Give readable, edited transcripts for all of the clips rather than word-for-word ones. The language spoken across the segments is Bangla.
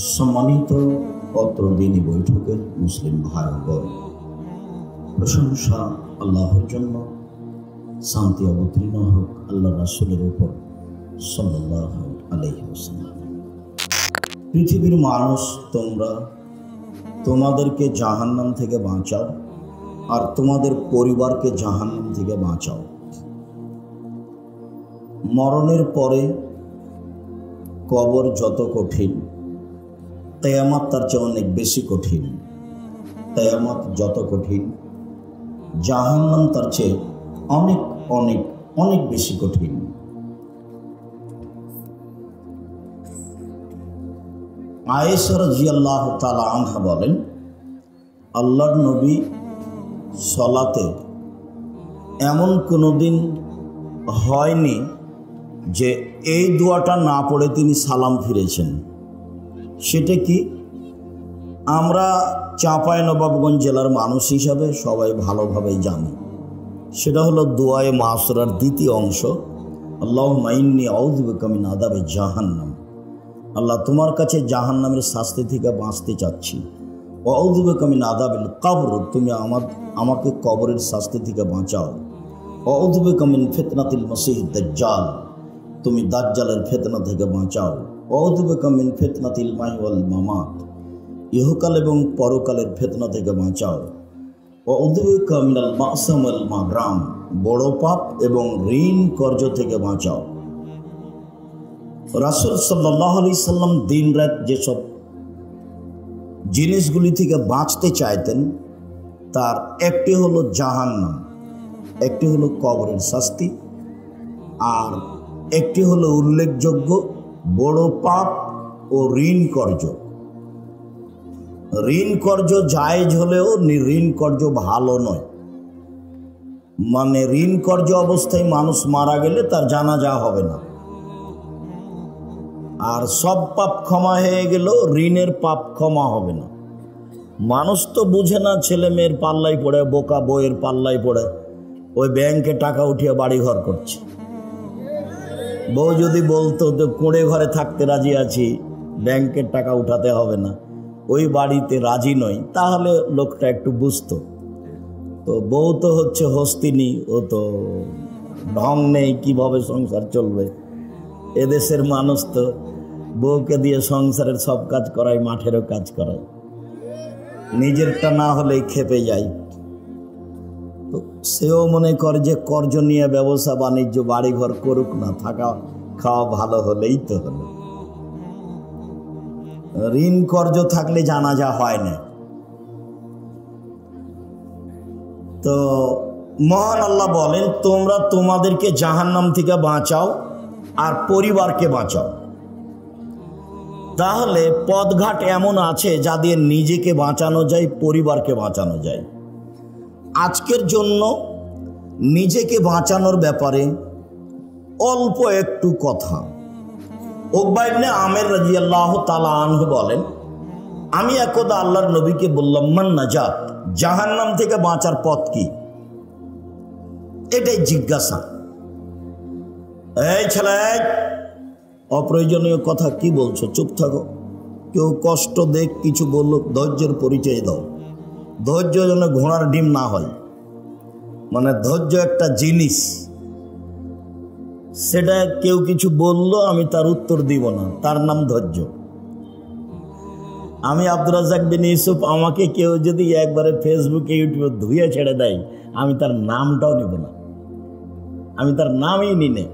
সম্মানিত অত্র দিনী বৈঠকের মুসলিম ভাই বোন, প্রশংসা আল্লাহর জন্য, শান্তি অবতীর্ণ হোক আল্লাহ রাসূলের উপর সাল্লাল্লাহু আলাইহি ওয়াসাল্লাম। পৃথিবীর মানুষ, তোমরা তোমাদেরকে জাহান্নাম থেকে বাঁচাও আর তোমাদের পরিবারকে জাহান্নাম থেকে বাঁচাও। মরণের পরে কবর যত কঠিন, কিয়ামত তার চেয়ে অনেক বেশি কঠিন। কিয়ামত যত কঠিন, জাহান্নাম তার চেয়ে অনেক অনেক অনেক বেশি কঠিন। আয়েশা রাদিয়াল্লাহু তাআলা আনহা বলেন, আল্লাহর নবী সলাতে এমন কোনো দিন হয়নি যে এই দোয়াটা না পড়ে তিনি সালাম ফিরেছেন। সেটা কি? আমরা চাঁপাইনবাবগঞ্জ জেলার মানুষ হিসাবে সবাই ভালোভাবেই জানি। সেটা হলো দোয়ায়ে মাসুরার দ্বিতীয় অংশ, আল্লাহুম্মা ইন্নী আউযু বিকা মিন আযাবি জাহান্নাম। আল্লাহ, তোমার কাছে জাহান্নামের শাস্তি থেকে বাঁচতে চাচ্ছি। ওয়া আউযু বিকা মিন আযাবিল কবর, তুমি আমাকে কবরের শাস্তি থেকে বাঁচাও। ওয়া আউযু বিকা মিন ফিতনাতিল মাসিহিদ দাজ্জাল, তুমি দাজ্জালের ফিতনা থেকে বাঁচাও। ওয়া আউযু বিকা মিন ফিতনাতিল মাহি ওয়াল মামাত, ইহকাল এবং পরকালের ফিতনা থেকে বাঁচাও। ওয়া আউযু বিকা মিনাল মা'সাম ওয়াল মাগরাম, বড় পাপ এবং ঋণ কর্জ থেকে বাঁচাও। রাসূল সাল্লাল্লাহু আলাইহি সাল্লাম দিন রাত যেসব জিনিসগুলি থেকে বাঁচতে চাইতেন তার একটি হলো জাহান্নাম, একটি হলো কবরের শাস্তি, আর একটি হলো উল্লেখযোগ্য বড় পাপ ও ঋণ কর্জ। ঋণ কর্জ জায়েজ হলেও ঋণ কর্জ ভালো নয়। মানে ঋণ কর্জ অবস্থায় মানুষ মারা গেলে তার জানাজা হবে না, আর সব পাপ ক্ষমা হয়ে গেল, ঋণের পাপ ক্ষমা হবে না। মানুষ তো বুঝে না, ছেলে মেয়ের পাল্লায় পড়ে, বোকা বইয়ের পাল্লায় পড়ে ওই ব্যাংকে টাকা উঠিয়ে বাড়ি ঘর করছে। বউ যদি বলতো তো কুঁড়ে ঘরে থাকতে রাজি আছি, ব্যাংকের টাকা উঠাতে হবে না, ওই বাড়িতে রাজি নই, তাহলে লোকটা একটু বুঝতো। তো বউ তো হচ্ছে হস্তিনী, ও তো ঢং নেই, কিভাবে সংসার চলবে। এদেশের মানুষ তো বউকে দিয়ে সংসারের সব কাজ করায়, মাঠেরও কাজ করায়, নিজেরটা না হলেই খেপে যায়। তো সেও মনে করে যে কর্জ নিয়ে ব্যবসা বাণিজ্য বাড়িঘর করুক না, থাকা খাওয়া ভালো হলেই তো হলো। ঋণ কর্জ থাকলে জানাজা হয় না। তো মহান আল্লাহ বলেন, তোমরা তোমাদেরকে জাহান্নাম থেকে বাঁচাও আর পরিবারকে বাঁচাও। তাহলে পথঘাট এমন আছে যা দিয়ে নিজেকে বাঁচানো যায়, পরিবারকে বাঁচানো যায়। আজকের জন্য নিজেকে বাঁচানোর ব্যাপারে অল্প একটু কথা। উকবা ইবনে আমের রাদিয়াল্লাহু তাআলা আনহু বলেন, আমি একদা আল্লাহর নবীকে বললাম, মান নাজাত, জাহান্নাম থেকে বাঁচার পথ কি? এটাই জিজ্ঞাসা। এই ছেলে, অপ্রয়োজনীয় কথা কি বলছো? চুপ থাকো। কেউ কষ্ট দেখ, কিছু বলল, ধৈর্যের পরিচয় দাও। ধৈর্য যেন ঘোড়ার ডিম না হয়। মানে ধৈর্য একটা জিনিস, সেটা কেউ কিছু বলল আমি তার উত্তর দিব না, তার নাম ধৈর্য। আমি আব্দুর রাজ্জাক বিন ইউসুফ, আমাকে কেউ যদি একবারে ফেসবুকে ইউটিউবে ধুয়ে ছেড়ে দেয়, আমি তার নামটাও নেব না, আমি তার নামই নিনে।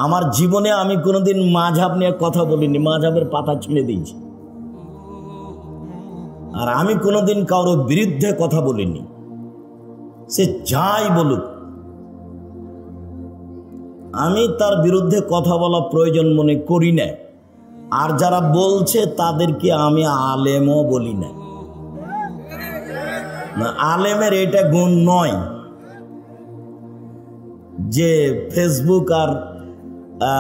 আমার জীবনে আমি কোনোদিন মাযহাব নিয়ে কথা বলিনি, মাযহাবের পাতা ছিঁড়ে দিয়েছি। আর আমি কোনোদিন কারোর বিরুদ্ধে কথা বলিনি, সে যাই বলুক। আমি তার বিরুদ্ধে কথা বলা প্রয়োজন মনে করি না। আর যারা বলছে তাদেরকে আমি আলেমও বলি না। আলেমের এটা গুণ নয় যে ফেসবুক আর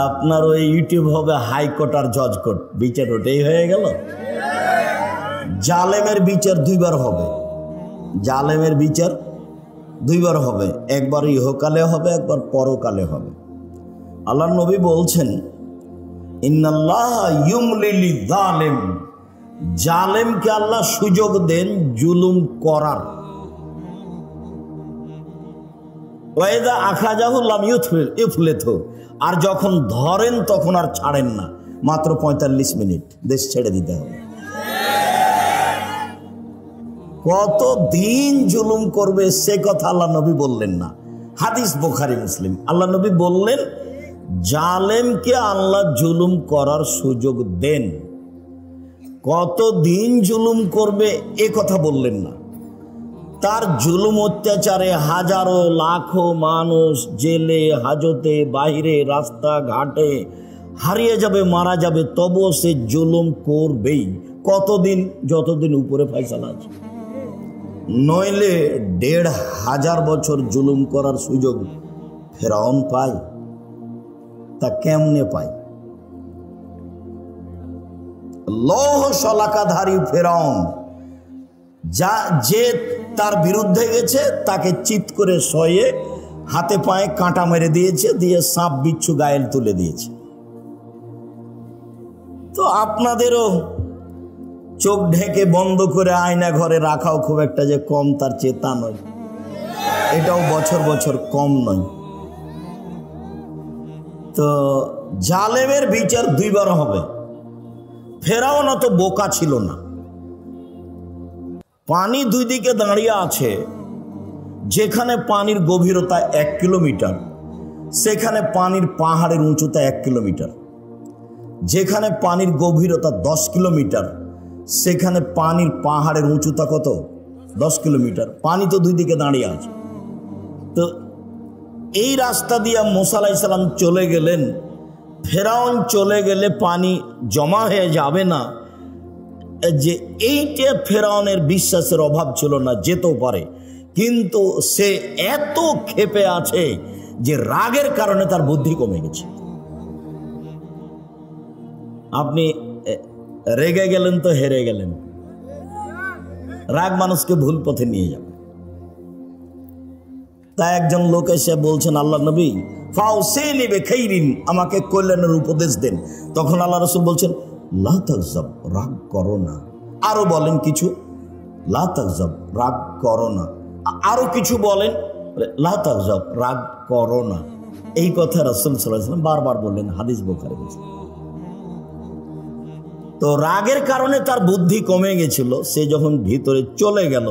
আপনার ওই ইউটিউব হবে হাইকোর্ট আর জজ কোর্ট, বিচার ওটাই হয়ে গেল। জালেমের বিচার দুইবার হবে, জালেমের বিচার দুইবার হবে, একবার ইহকালে হবে, একবার পরকালে হবে। আল্লাহর নবী বলছেন, ইন্নাল্লাহা ইউমলিল যালিম, জালেমকে আল্লাহ সুযোগ দেন জুলুম করার। ওয়াইদা আখাযাহু লাম ইউফলিথু, আর যখন ধরেন তখন আর ছাড়েন না। মাত্র 45 মিনিট দেশ ছেড়ে দিতে হবে। কত দিন জুলুম করবে সে কথা আল্লাহ নবী বললেন না। হাদিস বুখারী মুসলিম। আল্লাহ নবী বললেন জালেমকে আল্লাহ জুলুম করার সুযোগ দেন। কত দিন জুলুম করবে এ কথা বললেন না। তার জুলুম অত্যাচারে হাজারো লাখো মানুষ জেলে হাজতে বাইরে রাস্তাঘাটে হারিয়ে যাবে, মারা যাবে, তবুও সে জুলুম করবেই। কতদিন? যতদিন উপরে ফয়সালা আছে। নইলে ১৫০০ বছর জুলুম করার সুযোগ ফেরাউন পায়। তা কেমনে পায়? লৌহ শলাকাধারী ফেরাউন যে তার বিরুদ্ধে গেছে তাকে চিৎ করে শয়ে হাতে পায়ে কাঁটা মেরে দিয়েছে, দিয়ে সাপ বিচ্ছু গায়েল তুলে দিয়েছে। তো আপনাদেরও চোখ ঢেকে বন্ধ করে আয়না ঘরে রাখাও খুব একটা যে কম তার চেতা নয়, এটাও বছর বছর কম নয়। তো জালেমের বিচার দুইবার হবে। ফেরাউন অত বোকা ছিল না। পানি দুই দিকে দাঁড়িয়ে আছে, যেখানে পানির গভীরতা 1 কিলোমিটার সেখানে পানির পাহাড়ের উঁচুতা 1 কিলোমিটার, যেখানে পানির গভীরতা 10 কিলোমিটার সেখানে পানির পাহাড়ের উঁচুতা কত? 10 কিলোমিটার। পানি তো দুই দিকে দাঁড়িয়ে আছে। তো এই রাস্তা দিয়ে মুসা আলাইহিস সালাম চলে গেলেন। ফেরাউন চলে গেলে পানি জমা হয়ে যাবে না, যে এইটা ফেরাউনের বিশ্বাসের অভাব ছিল না, যেতেও পারে। কিন্তু সে এত ক্ষেপে আছে যে রাগের কারণে তার বুদ্ধি কমে গেছে। আপনি রেগে গেলেন তো হেরে গেলেন। রাগ মানুষকে ভুল পথে নিয়ে যাবে। তাই একজন লোক এসে বলছেন, আল্লাহ নবী ফাউসিনি বিখাইরিন, আমাকে কল্যাণের উপদেশ দেন। তখন আল্লাহ রাসূল বলছেন লা তাগজাব, রাগ করো না। আরো বলেন কিছু, লা তাগজাব, রাগ করো না। আরো কিছু বলেন, লা তাগজাব, রাগ করো না। এই কথা রাসূল সাল্লাল্লাহু আলাইহি ওয়াসাল্লাম বারবার বললেন। হাদিস বুখারী। তো রাগের কারণে তার বুদ্ধি কমে গেছিল। সে যখন ভিতরে চলে গেল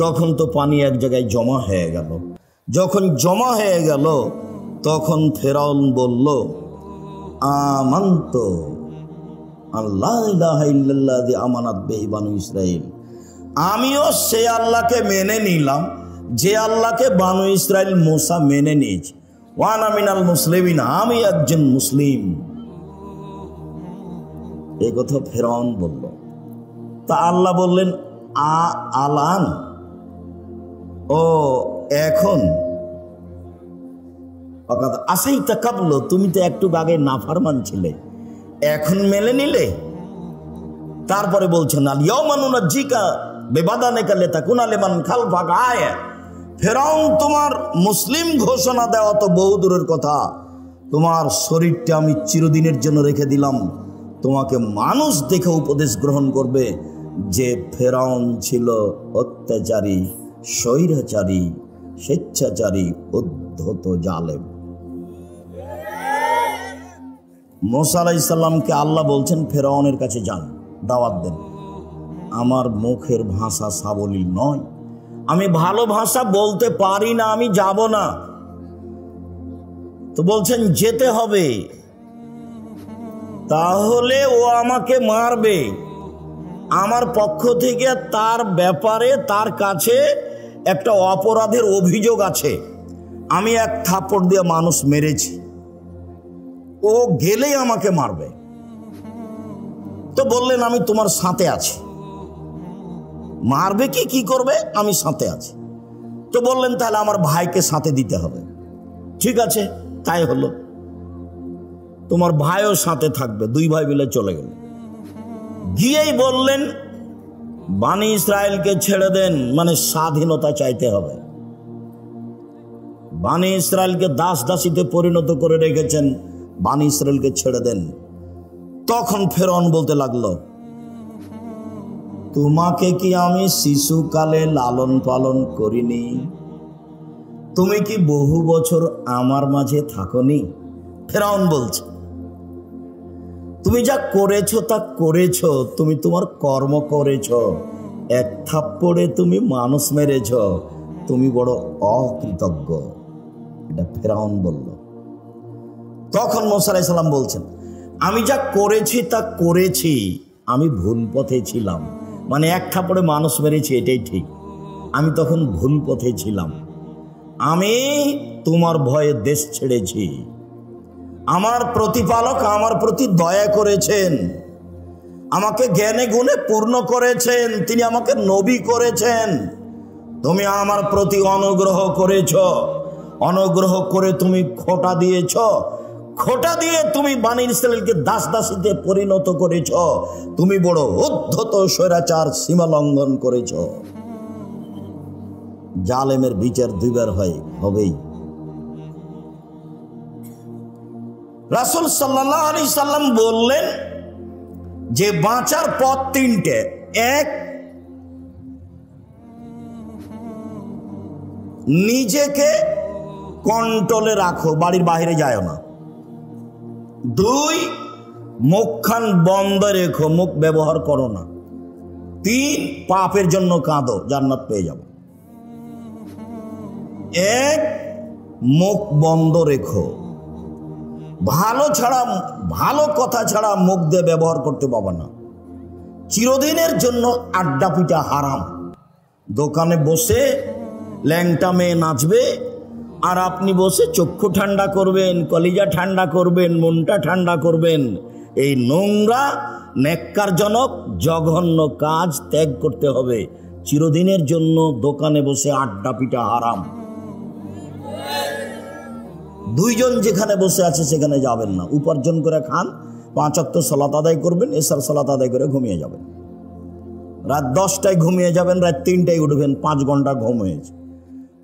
তখন তো পানি এক জায়গায় জমা হয়ে গেল। যখন জমা হয়ে গেল তখন ফেরাউন বলল আমানতু আল্লা ইলাহা ইল্লাল্লাযী আমানাত বিহি বানু ইসরাঈল, আমিও সে আল্লাহকে মেনে নিলাম যে আল্লাহকে বানু ইসরাঈল মুসা মেনে নিয়েছে। ওয়া আনা মিনাল মুসলিমিন, আমি একজন মুসলিম। এই কথা ফেরাউন বলল। তা আল্লাহ বললেন আলান, ও এখন আসাইতা কাবলো, তুমি তো একটু আগে নাফরমান ছিলে, এখন মেনে নিলে? তারপরে বলছেন আল ইয়াউমা নুনাজ্জিকা বিবাদানিকা লিতাকুনা লিমান খালফাকা আয়া। ফেরাউন, তোমার মুসলিম ঘোষণা দেওয়া তো বহু দূরের কথা, তোমার শরীরটা আমি চিরদিনের জন্য রেখে দিলাম, তোমাকে মানুষ দেখে উপদেশ গ্রহণ করবে যে ফেরাউন ছিল অত্যাচারী, স্বৈরাচারী, স্বেচ্ছাচারী, উদ্ধত, জালেম। মুসা আলাইহিস সালামকে আল্লাহ বলছেন ফেরাউনের কাছে যান, দাওয়াত দেন। আমার মুখের ভাষা সাবলীল নয়, আমি ভালো ভাষা বলতে পারি না, আমি যাব না। তো বলছেন যেতে হবে, তাহলে ও আমাকে মারবে। আমার পক্ষ থেকে তার ব্যাপারে তার কাছে একটা অপরাধের অভিযোগ আছে, আমি এক থাপ্পড় দিয়ে মানুষ মেরেছি, ও গেলেই আমাকে মারবে। তো বললেন আমি তোমার সাথে আছি। মারবে কি করবে, আমি সাথে আছি। তো বললেন তাহলে আমার ভাইকে সাথে দিতে হবে। ঠিক আছে, তাই হলো। তোমার ভাইও সাথে থাকবে। দুই ভাই মিলে চলে গেল। গিয়েই বললেন বানি ইসরায়েলকে ছেড়ে দেন, মানে স্বাধীনতা চাইতে হবে। বানি ইসরায়েলকে দাস দাসীতে পরিণত করে রেখেছেন, বানি ইসরায়েলকে ছেড়ে দেন। তখন ফেরাউন বলতে লাগলো, তোমাকে কি আমি শিশুকালে লালন পালন করিনি? তুমি কি বহু বছর আমার মাঝে থাকনি? ফেরাউন বলছে, তুমি যা করেছো তা করেছো, তুমি তোমার কর্ম করেছো, এক থাপ্পড়ে তুমি মানুষ মেরেছ, তুমি বড় অকৃতজ্ঞ। এটা ফেরাউন বলল। তখন মুসা আলাইহিস সালাম বলছেন, আমি যা করেছি তা করেছি, আমি ভুল পথে ছিলাম। মানে এক থাপ্পড়ে মানুষ মেরেছি, এটাই ঠিক, আমি তখন ভুল পথে ছিলাম। আমি তোমার ভয়ে দেশ ছেড়েছি। আমার প্রতিপালক আমার প্রতি দয়া করেছেন, আমাকে জ্ঞানে গুণে পূর্ণ করেছেন, তিনি আমাকে নবী করেছেন। তুমি আমার প্রতি অনুগ্রহ করেছ, অনুগ্রহ করে তুমি খোঁটা দিয়েছ, খোঁটা দিয়ে তুমি বানী ইসরাইলকে দাস দাসীতে পরিণত করেছ। তুমি বড় উদ্ধত স্বৈরাচার সীমা লঙ্ঘন করেছ। জালেমের বিচার দুইবার হবেই। রাসূল সাল্লাল্লাহু আলাইহি সাল্লাম বললেন যে বাঁচার পথ তিনটে। এক, নিজেকে কন্ট্রোলে রাখো, বাড়ির বাইরে যায় না। দুই, মুখখান বন্ধ রেখো, মুখ ব্যবহার করো না। তিন, পাপের জন্য কাঁদো, জান্নাত পেয়ে যাবো। এক, মুখ বন্ধ রেখো, ভালো কথা ছাড়া মুখ দিয়ে ব্যবহার করতে পারবে না। চিরদিনের জন্য আড্ডা পিটা হারাম। দোকানে বসে ল্যাংটা মেয়ে নাচবে, আর আপনি বসে চক্ষু ঠান্ডা করবেন, কলিজা ঠান্ডা করবেন, মনটা ঠান্ডা করবেন। এই নোংরা নেক্কারজনক জঘন্য কাজ ত্যাগ করতে হবে। চিরদিনের জন্য দোকানে বসে আড্ডা পিটা হারাম। দুইজন যেখানে বসে আছে সেখানে যাবেন না। উপার্জন করে খান, 5 ওয়াক্ত সালাত আদায় করবেন, এশার সালাত আদায় করে ঘুমিয়ে যাবেন। রাত 10টায় ঘুমিয়ে যাবেন, রাত 3টায় উঠবেন, 5 ঘন্টা ঘুম হয়েছে।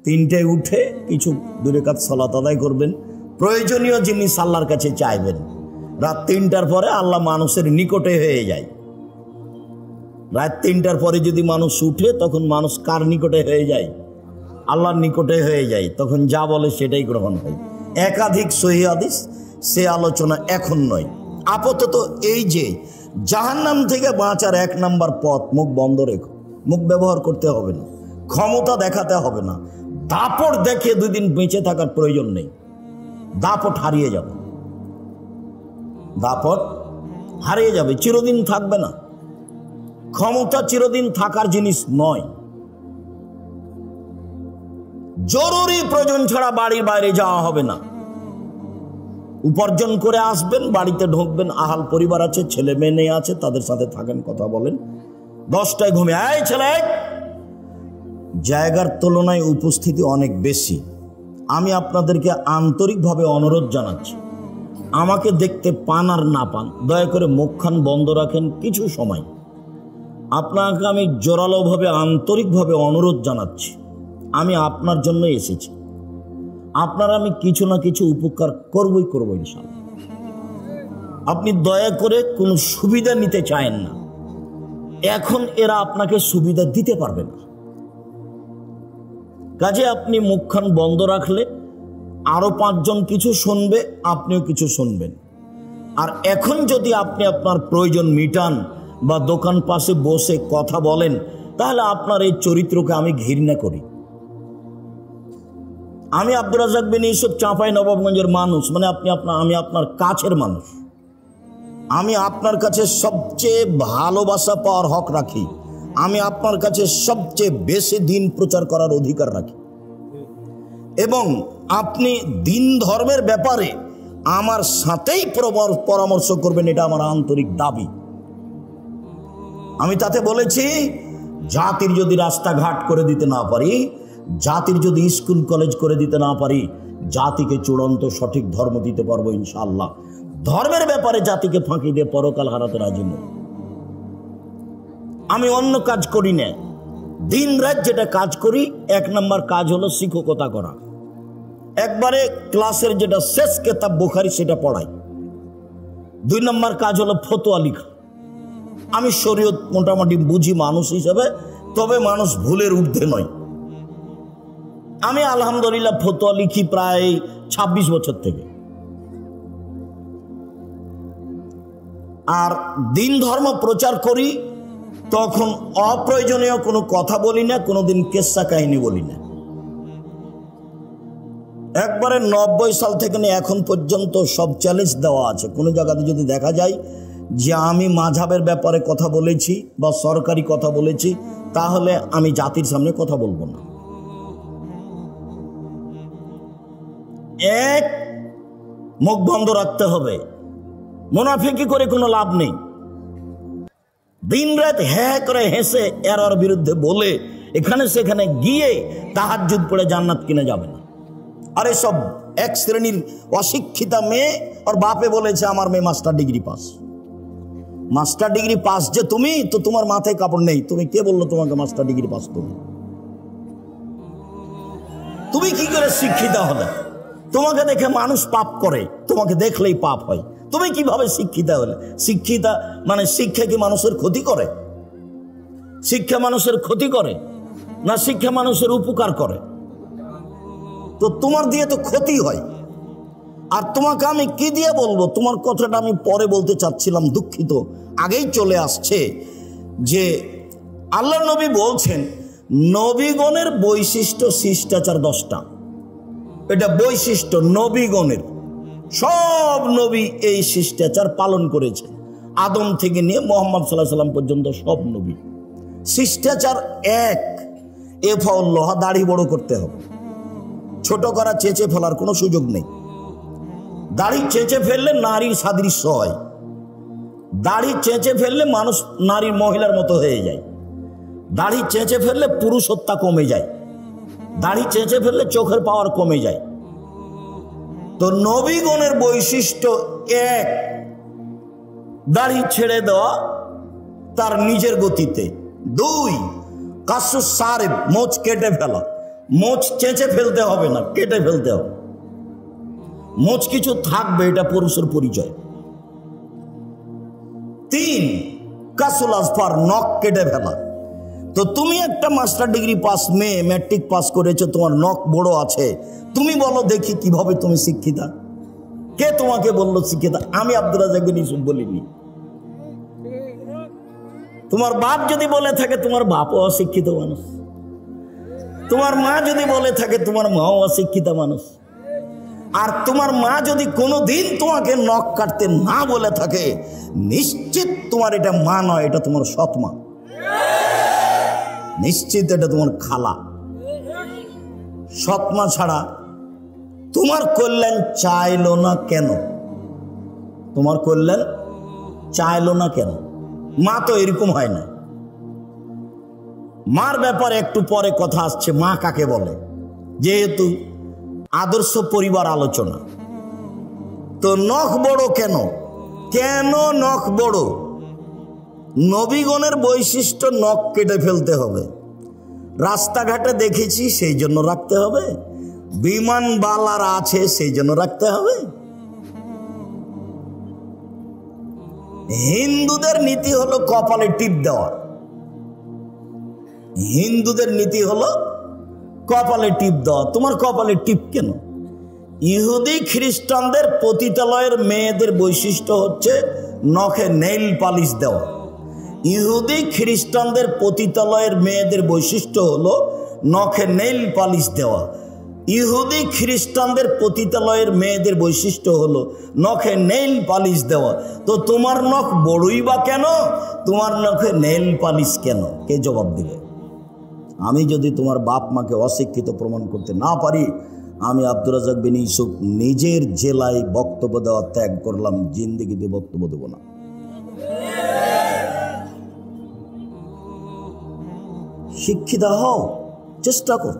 3টায় উঠে কিছু 2 রাকাত সালাত আদায় করবেন, প্রয়োজনীয় জিনিস আল্লাহর কাছে চাইবেন। রাত 3টার পরে আল্লাহ মানুষের নিকটে হয়ে যায়। রাত 3টার পরে যদি মানুষ উঠে, তখন মানুষ কার নিকটে হয়ে যায়? আল্লাহর নিকটে হয়ে যায়। তখন যা বলে সেটাই গ্রহণ হয়। একাধিক সহিহ হাদিস, সে আলোচনা এখন নয়। আপাতত এই যে জাহান্নাম থেকে বাঁচার 1 নাম্বার পথ, মুখ বন্ধ রেখো। মুখ ব্যবহার করতে হবে না, ক্ষমতা দেখাতে হবে না। দাপট দেখে 2 দিন বেঁচে থাকার প্রয়োজন নেই। দাপট হারিয়ে যাবে, দাপট হারিয়ে যাবে, চিরদিন থাকবে না। ক্ষমতা চিরদিন থাকার জিনিস নয়। জরুরি প্রয়োজন ছাড়া বাড়ির বাইরে যাওয়া হবে না। উপার্জন করে আসবেন, বাড়িতে ঢুকবেন, আহাল পরিবার আছে, ছেলে মেয়ে আছে, তাদের সাথে থাকেন, কথা বলেন। 10টায় ঘুমিয়ে, এই ছেলে, জায়গার তুলনায় উপস্থিতি অনেক বেশি। আমি আপনাদেরকে আন্তরিকভাবে অনুরোধ জানাচ্ছি, আমাকে দেখতে পান আর না পান, দয়া করে মুখখান বন্ধ রাখেন কিছু সময়। আপনাকে আমি জোরালোভাবে আন্তরিকভাবে অনুরোধ জানাচ্ছি, আমি আপনার জন্য এসেছি। আপনার আমি কিছু না কিছু উপকার করবই করবো ইনশাআল্লাহ। আপনি দয়া করে কোনো সুবিধা নিতে চায়েন না, এখন এরা আপনাকে সুবিধা দিতে পারবে না। কাজে আপনি মুখখান বন্ধ রাখলে আরো 5 জন কিছু শুনবে, আপনিও কিছু শুনবেন। আর এখন যদি আপনি আপনার প্রয়োজন মিটান বা দোকান পাশে বসে কথা বলেন, তাহলে আপনার এই চরিত্রকে আমি ঘৃণা করি। আমি আব্দুর রাজ্জাক বিন ইউসুফ, চাঁপাইনবাবগঞ্জের মানুষ, মানে আমি আপনার কাছের মানুষ। আমি আপনার কাছে সবচেয়ে ভালোবাসা পাওয়ার হক রাখি। আমি আপনার কাছে সবচেয়ে বেশি দিন প্রচার করার অধিকার রাখি, এবং আপনি দিন ধর্মের ব্যাপারে আমার সাথেই পরামর্শ করবেন, এটা আমার আন্তরিক দাবি। আমি তাতে বলেছি, জাতির যদি রাস্তাঘাট করে দিতে না পারি, জাতির যদি স্কুল কলেজ করে দিতে না পারি, জাতিকে চূড়ান্ত সঠিক ধর্ম দিতে পারবো ইনশাআল্লাহ। ধর্মের ব্যাপারে জাতিকে ফাঁকি দিয়ে পরকাল হারাতে রাজি নই। আমি অন্য কাজ করি না। দিন রাত যেটা কাজ করি, 1 নম্বর কাজ হলো শিক্ষকতা করা। একবারে ক্লাসের যেটা শেষ কিতাব বুখারী সেটা পড়াই। 2 নম্বর কাজ হলো ফতোয়া লেখা। আমি শরীয়ত মোটামুটি বুঝি মানুষ হিসেবে, তবে মানুষ ভুলের ঊর্ধ্বে নয়। আমি আলহামদুলিল্লাহ ফতোয়া লিখি প্রায় 26 বছর থেকে। আর দিন ধর্ম প্রচার করি, তখন অপ্রয়োজনীয় কোনো কথা বলি না, কোনোদিন কেসা কাহিনী বলি না। একবারে 90 সাল থেকে নিয়ে এখন পর্যন্ত সব চ্যালেঞ্জ দেওয়া আছে। কোনো জায়গাতে যদি দেখা যায় যে আমি মাযহাবের ব্যাপারে কথা বলেছি বা সরকারি কথা বলেছি, তাহলে আমি জাতির সামনে কথা বলবো না। এক, মুখ বন্ধ রাখতে হবে, মুনাফিকি করে কোনো লাভ নেই। দিন রাত হ্যাঁ করে হেসে এর বিরুদ্ধে বলে এখানে সেখানে গিয়ে তাহাজ্জুদ পড়ে জান্নাত কিনে যাবে না। আরে সব এক শ্রেণীর অশিক্ষিতা মেয়ে, ওর বাপে বলেছে আমার মেয়ে master degree pass. Master degree pass যে তুমি, তো তোমার মাথায় কাপড় নেই। তুমি কে বললো তোমাকে মাস্টার ডিগ্রি পাস? তুমি কি করে শিক্ষিতা হলে? তোমাকে দেখে মানুষ পাপ করে, তোমাকে দেখলেই পাপ হয়। তুমি কিভাবে শিক্ষিতা হলে? শিক্ষিতা মানে শিক্ষা কি মানুষের ক্ষতি করে? শিক্ষা মানুষের ক্ষতি করে না শিক্ষা মানুষের উপকার করে? তো তোমার দিয়ে তো ক্ষতি হয়। আর তোমাকে আমি কি দিয়ে বলবো? তোমার কথাটা আমি পরে বলতে চাচ্ছিলাম, দুঃখিত, আগেই চলে আসছে যে আল্লাহ নবী বলছেন নবীগণের বৈশিষ্ট্য শিষ্টাচার 10টা। এটা বৈশিষ্ট্য নবীগণের। সব নবী এই শিষ্টাচার পালন করেছে, আদম থেকে নিয়ে মুহাম্মদ সাল্লাল্লাহু আলাইহি সাল্লাম পর্যন্ত সব নবী। শিষ্টাচার 1, এফাউল্লাহ, দাড়ি বড় করতে হবে। ছোট করা, চেঁচে ফেলার কোনো সুযোগ নেই। দাড়ি চেঁচে ফেললে নারীর সাদৃশ্য হয়। দাড়ি চেঁচে ফেললে মানুষ নারীর মহিলার মতো হয়ে যায়। দাড়ি চেঁচে ফেললে পুরুষত্বা কমে যায়। দাড়ি চেঁচে ফেললে চোখের পাওয়ার কমে যায়। তো নবীগণের বৈশিষ্ট্য 1, দাড়ি ছেড়ে দেওয়া তার নিজের গতিতে। 2, কাসুস সারেব, মোচ কেটে ফেলা। মোচ চেঁচে ফেলতে হবে না, কেটে ফেলতে হবে। মোচ কিছু থাকবে, এটা পুরুষের পরিচয়। 3, কাসুল আসফার, নখ কেটে ফেলা। তো তুমি একটা মাস্টার ডিগ্রি পাস মেয়ে, ম্যাট্রিক পাস করেছো, তোমার নখ বড় আছে, তুমি বলো দেখি কিভাবে তুমি শিক্ষিতা? কে তোমাকে বললো শিক্ষিতা? আমি আব্দুর রাজ্জাক বিন ইউসুফ বলিনি। তোমার বাপ যদি বলে থাকে, তোমার বাপও অশিক্ষিত মানুষ। তোমার মা যদি বলে থাকে, তোমার মাও অশিক্ষিত মানুষ। আর তোমার মা যদি কোনোদিন তোমাকে নখ কাটতে না বলে থাকে, নিশ্চিত তোমার এটা মা নয়, এটা তোমার সৎ মা। নিশ্চিত এটা তোমার খালা। সৎ মা ছাড়া তোমার কল্যাণ চাইলো না কেন? তোমার কল্যাণ চাইলো না কেন? মা তো এরকম হয় না। মার ব্যাপারে একটু পরে কথা আসছে, মা কাকে বলে, যেহেতু আদর্শ পরিবার আলোচনা। তো নখ বড় কেন? কেন নখ বড়? নবীগণের বৈশিষ্ট্য নখ কেটে ফেলতে হবে। রাস্তাঘাটে দেখেছি সেই জন্য রাখতে হবে? বিমানবালার আছে সেই জন্য রাখতে হবে? হিন্দুদের নীতি হলো কপালে টিপ দেওয়া। হিন্দুদের নীতি হলো কপালে টিপ দেওয়া। তোমার কপালে টিপ কেন? ইহুদি খ্রিস্টানদের পতিতালয়ের মেয়েদের বৈশিষ্ট্য হচ্ছে নখে নেইল পালিশ দেওয়া। ইহুদি খ্রিস্টানদের পতিতালয়ের মেয়েদের বৈশিষ্ট্য হলো নখে নেইল পালিশ দেওয়া। ইহুদি খ্রিস্টানদের পতিতালয়ের মেয়েদের বৈশিষ্ট্য হলো নখে নেইল পালিশ দেওয়া। তো তোমার নখ বড়ই বা কেন? তোমার নখে নেইল পালিশ কেন? কে জবাব দিবে? আমি যদি তোমার বাপ মাকে অশিক্ষিত প্রমাণ করতে না পারি, আমি আব্দুর রাজ্জাক বিন ইউসুফ নিজের জেলায় বক্তব্য দেওয়া ত্যাগ করলাম, জিন্দেগিতে বক্তব্য দেব না। শিক্ষিত হও, চেষ্টা কর।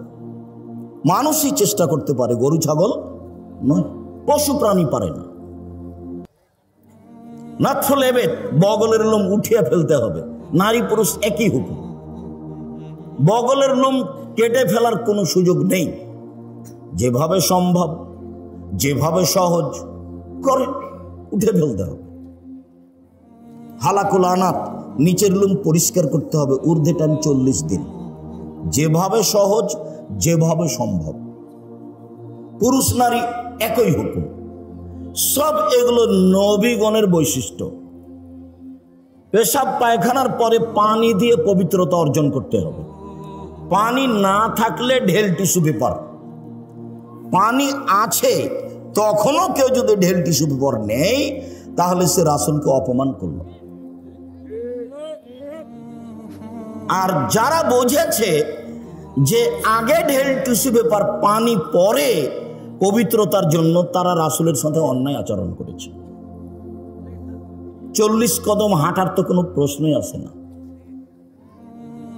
মানুষই চেষ্টা করতে পারে, গরু ছাগল নয়, পশু প্রাণী পারে না। নাথফুল এবেদ, বগলের লোম উঠিয়ে ফেলতে হবে। নারী পুরুষ একই হুকুম। বগলের লোম কেটে ফেলার কোনো সুযোগ নেই। যেভাবে সম্ভব, যেভাবে সহজ করে উঠে ফেলতে হবে। হালাকুল আনাত, নিচের লোম পরিষ্কার করতে হবে, ঊর্ধ্বে টান 40 দিন। যেভাবে সহজ, যেভাবে সম্ভব। পুরুষ নারী একই হুকুম। সব এগুলো নবীগণের বৈশিষ্ট্য। পেশাব পায়খানার পরে পানি দিয়ে পবিত্রতা অর্জন করতে হবে। পানি না থাকলে ঢেল টিস্যু পেপার, পানি আছে তখনও কেউ যদি ঢেল টিস্যু পেপার নেই তাহলে সে রাসূলকে অপমান করল। আর যারা বুঝেছে যে আগে ঢেল টিস্যু পেপার পানি পরে পবিত্রতার জন্য, তারা রাসূলের সাথে অন্যায় আচরণ করেছে। 40 কদম হাঁটার তো কোনো প্রশ্নই আসে না।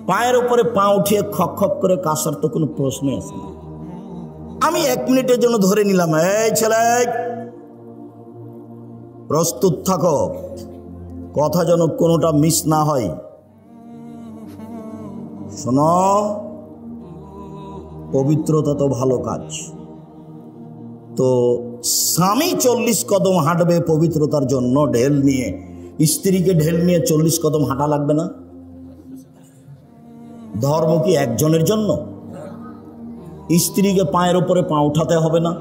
পায়ের উপরে পা উঠিয়ে খক খক করে কাশার তো কোনো প্রশ্নই আসে না। আমি 1 মিনিটের জন্য ধরে নিলাম, এই ছেলে প্রস্তুত থাকো, কথা যেন কোনোটা মিস না হয়। শোনো, পবিত্রতা তো ভালো কাজ, তো স্বামী 40 কদম হাঁটবে পবিত্রতার জন্য ঢেল নিয়ে, স্ত্রীকে ঢেল নিয়ে 40 কদম হাঁটা লাগবে না? ধর্ম কি একজনের জন্য? স্ত্রীকে পায়ের উপরে পা উঠাতে হবে না?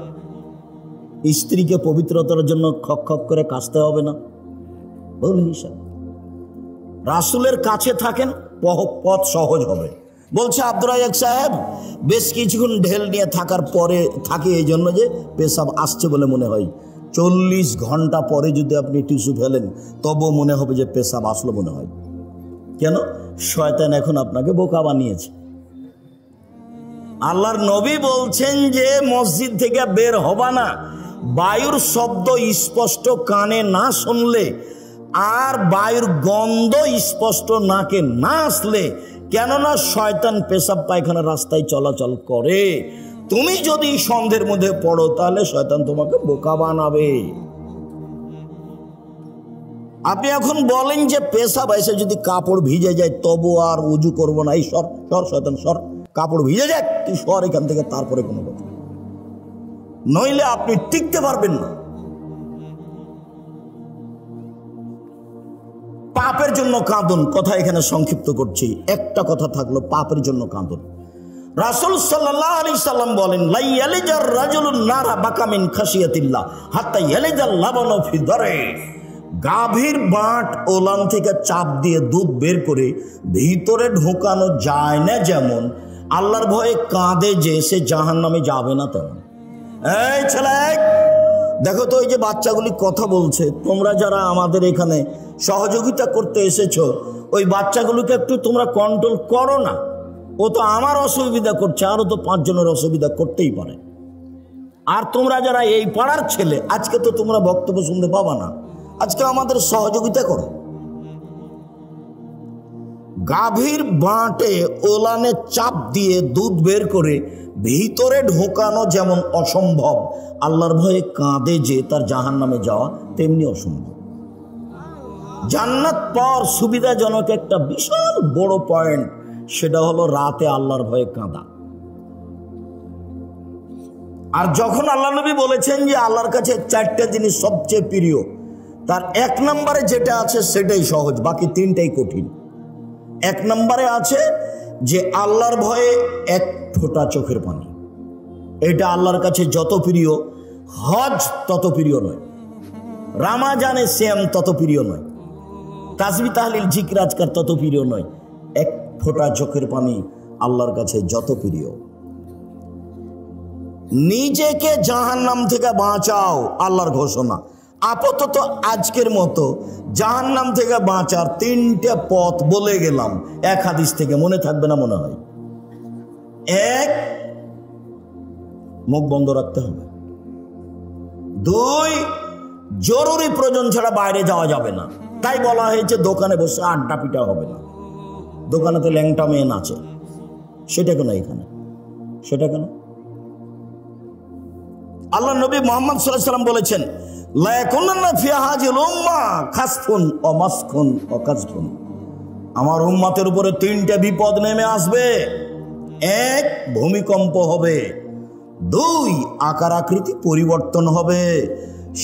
স্ত্রীকে পবিত্রতার জন্য খক খক করে কাশতে হবে না? ভুল হিসাব। রাসূলের কাছে থাকেন, পথ সহজ হবে। বলছে আব্দুর রাজ্জাক সাহেব, বেশ কিছুক্ষণ ঢেল নিয়ে থাকার পরে থাকে এই জন্য যে পেশাব আসছে বলে মনে হয়। 40 ঘন্টা পরে যদি আপনি টিস্যু ফেলেন তবুও মনে হবে যে পেশাব আসলো মনে হয়। কেন? শয়তান এখন আপনাকে বোকা বানিয়েছে। আল্লাহর নবী বলছেন যে মসজিদ থেকে বের হবা না বায়ুর শব্দ স্পষ্ট কানে না শুনলে, আর বায়ুর গন্ধ স্পষ্ট নাকে না আসলে। কেননা শয়তান পেশাব পায়খানা রাস্তায় চলাচল করে। তুমি যদি সন্দেহের মধ্যে পড়ো তাহলে শয়তান তোমাকে বোকা বানাবে। আপনি এখন বলেন যে পেশাব এসে যদি কাপড় ভিজে যায় তবু আর উজু করবো না, এই সর সর শয়তান সর, কাপড় ভিজে যাক তুই সর এখান থেকে, তারপরে কোনো কথা, নইলে আপনি টিকতে পারবেন না। পাপের জন্য কাঁদুন, কথা এখানে সংক্ষিপ্ত করছি, একটা কথা থাকলো, পাপের জন্য কাঁদুন। রাসূল সাল্লাল্লাহু আলাইহি সাল্লাম বলেন, লা ইয়ালিজার রাজুলুন নারা বাকা মিন খাশিয়াতিল্লাহ হাত্তা ইয়ালিজাল লাবানু ফি দারে। গাভীর বাঁট ওলান থেকে চাপ দিয়ে দুধ বের করে ভিতরে ঢোকানো যায় না যেমন, আল্লাহর ভয়ে কাঁদে যে সে জাহান্নামে যাবে না তেমন। এই ছেলে দেখো তো, ওই যে বাচ্চাগুলি কথা বলছে, তোমরা যারা আমাদের এখানে সহযোগিতা করতে এসেছো, ওই বাচ্চাগুলোকে একটু তোমরা কন্ট্রোল করো না। ও তো আমার অসুবিধা করছে, আরও তো 5 জনের অসুবিধা করতেই পারে। আর তোমরা যারা এই পাড়ার ছেলে, আজকে তো তোমরা বক্তব্য শুনতে পাবা না, আজকে আমাদের সহযোগিতা করো। গাভীর বাঁটে ওলানে চাপ দিয়ে দুধ বের করে ভিতরে ঢোকানো যেমন অসম্ভব, আল্লাহর ভয়ে কাঁদে যে তার জাহান্নামে যাওয়া তেমনি অসম্ভব। জান্নাত পাওয়ার সুবিধাজনক একটা বিশাল বড় পয়েন্ট, সেটা হলো রাতে আল্লাহর ভয়ে কাঁদা। আর যখন আল্লাহ নবী বলেছেন যে আল্লাহর কাছে 4টা জিনিস সবচেয়ে প্রিয়, তার 1 নম্বরে যেটা আছে সেটাই সহজ, বাকি 3টাই কঠিন। 1 নম্বরে আছে যে আল্লাহর ভয়ে 1 ফোঁটা চোখের পানি, এটা আল্লাহর কাছে যত প্রিয়, হজ তত প্রিয় নয়, রামাজানে শ্যাম তত প্রিয় নয়, তাসবিহ তাহলিল জিকির আজকার তত প্রিয় নয়। 1 ফোঁটা চোখের পানি আল্লাহর কাছে যত প্রিয়। নিজেকে জাহান্নাম থেকে বাঁচাও, আল্লাহর ঘোষণা। আপাতত আজকের মতো জাহান্নাম থেকে বাঁচার 3টে পথ বলে গেলাম, 1 হাদিস থেকে, মনে থাকবে না মনে হয়। 1, মুখ বন্ধ রাখতে হবে। 2, জরুরি প্রয়োজন ছাড়া বাইরে যাওয়া যাবে না। তাই বলা হয়েছে দোকানে বসে আড্ডা পিটা হবে না। দোকানেতে ল্যাংটা মেয়ে নাচে, সেটা কেন এখানে, সেটা কেন? আল্লাহ নবী মুহাম্মদ সাল্লাল্লাহু আলাইহি ওয়াসাল্লাম বলেছেন, লা ইয়াকুনান্না ফি হাযিল উম্মাহ খাসফুন ওয়া মাসখুন ওয়া কাযফুন। আমার উম্মতের উপরে 3টে বিপদ নেমে আসবে। 1, ভূমিকম্প হবে। 2, আকার আকৃতি পরিবর্তন হবে।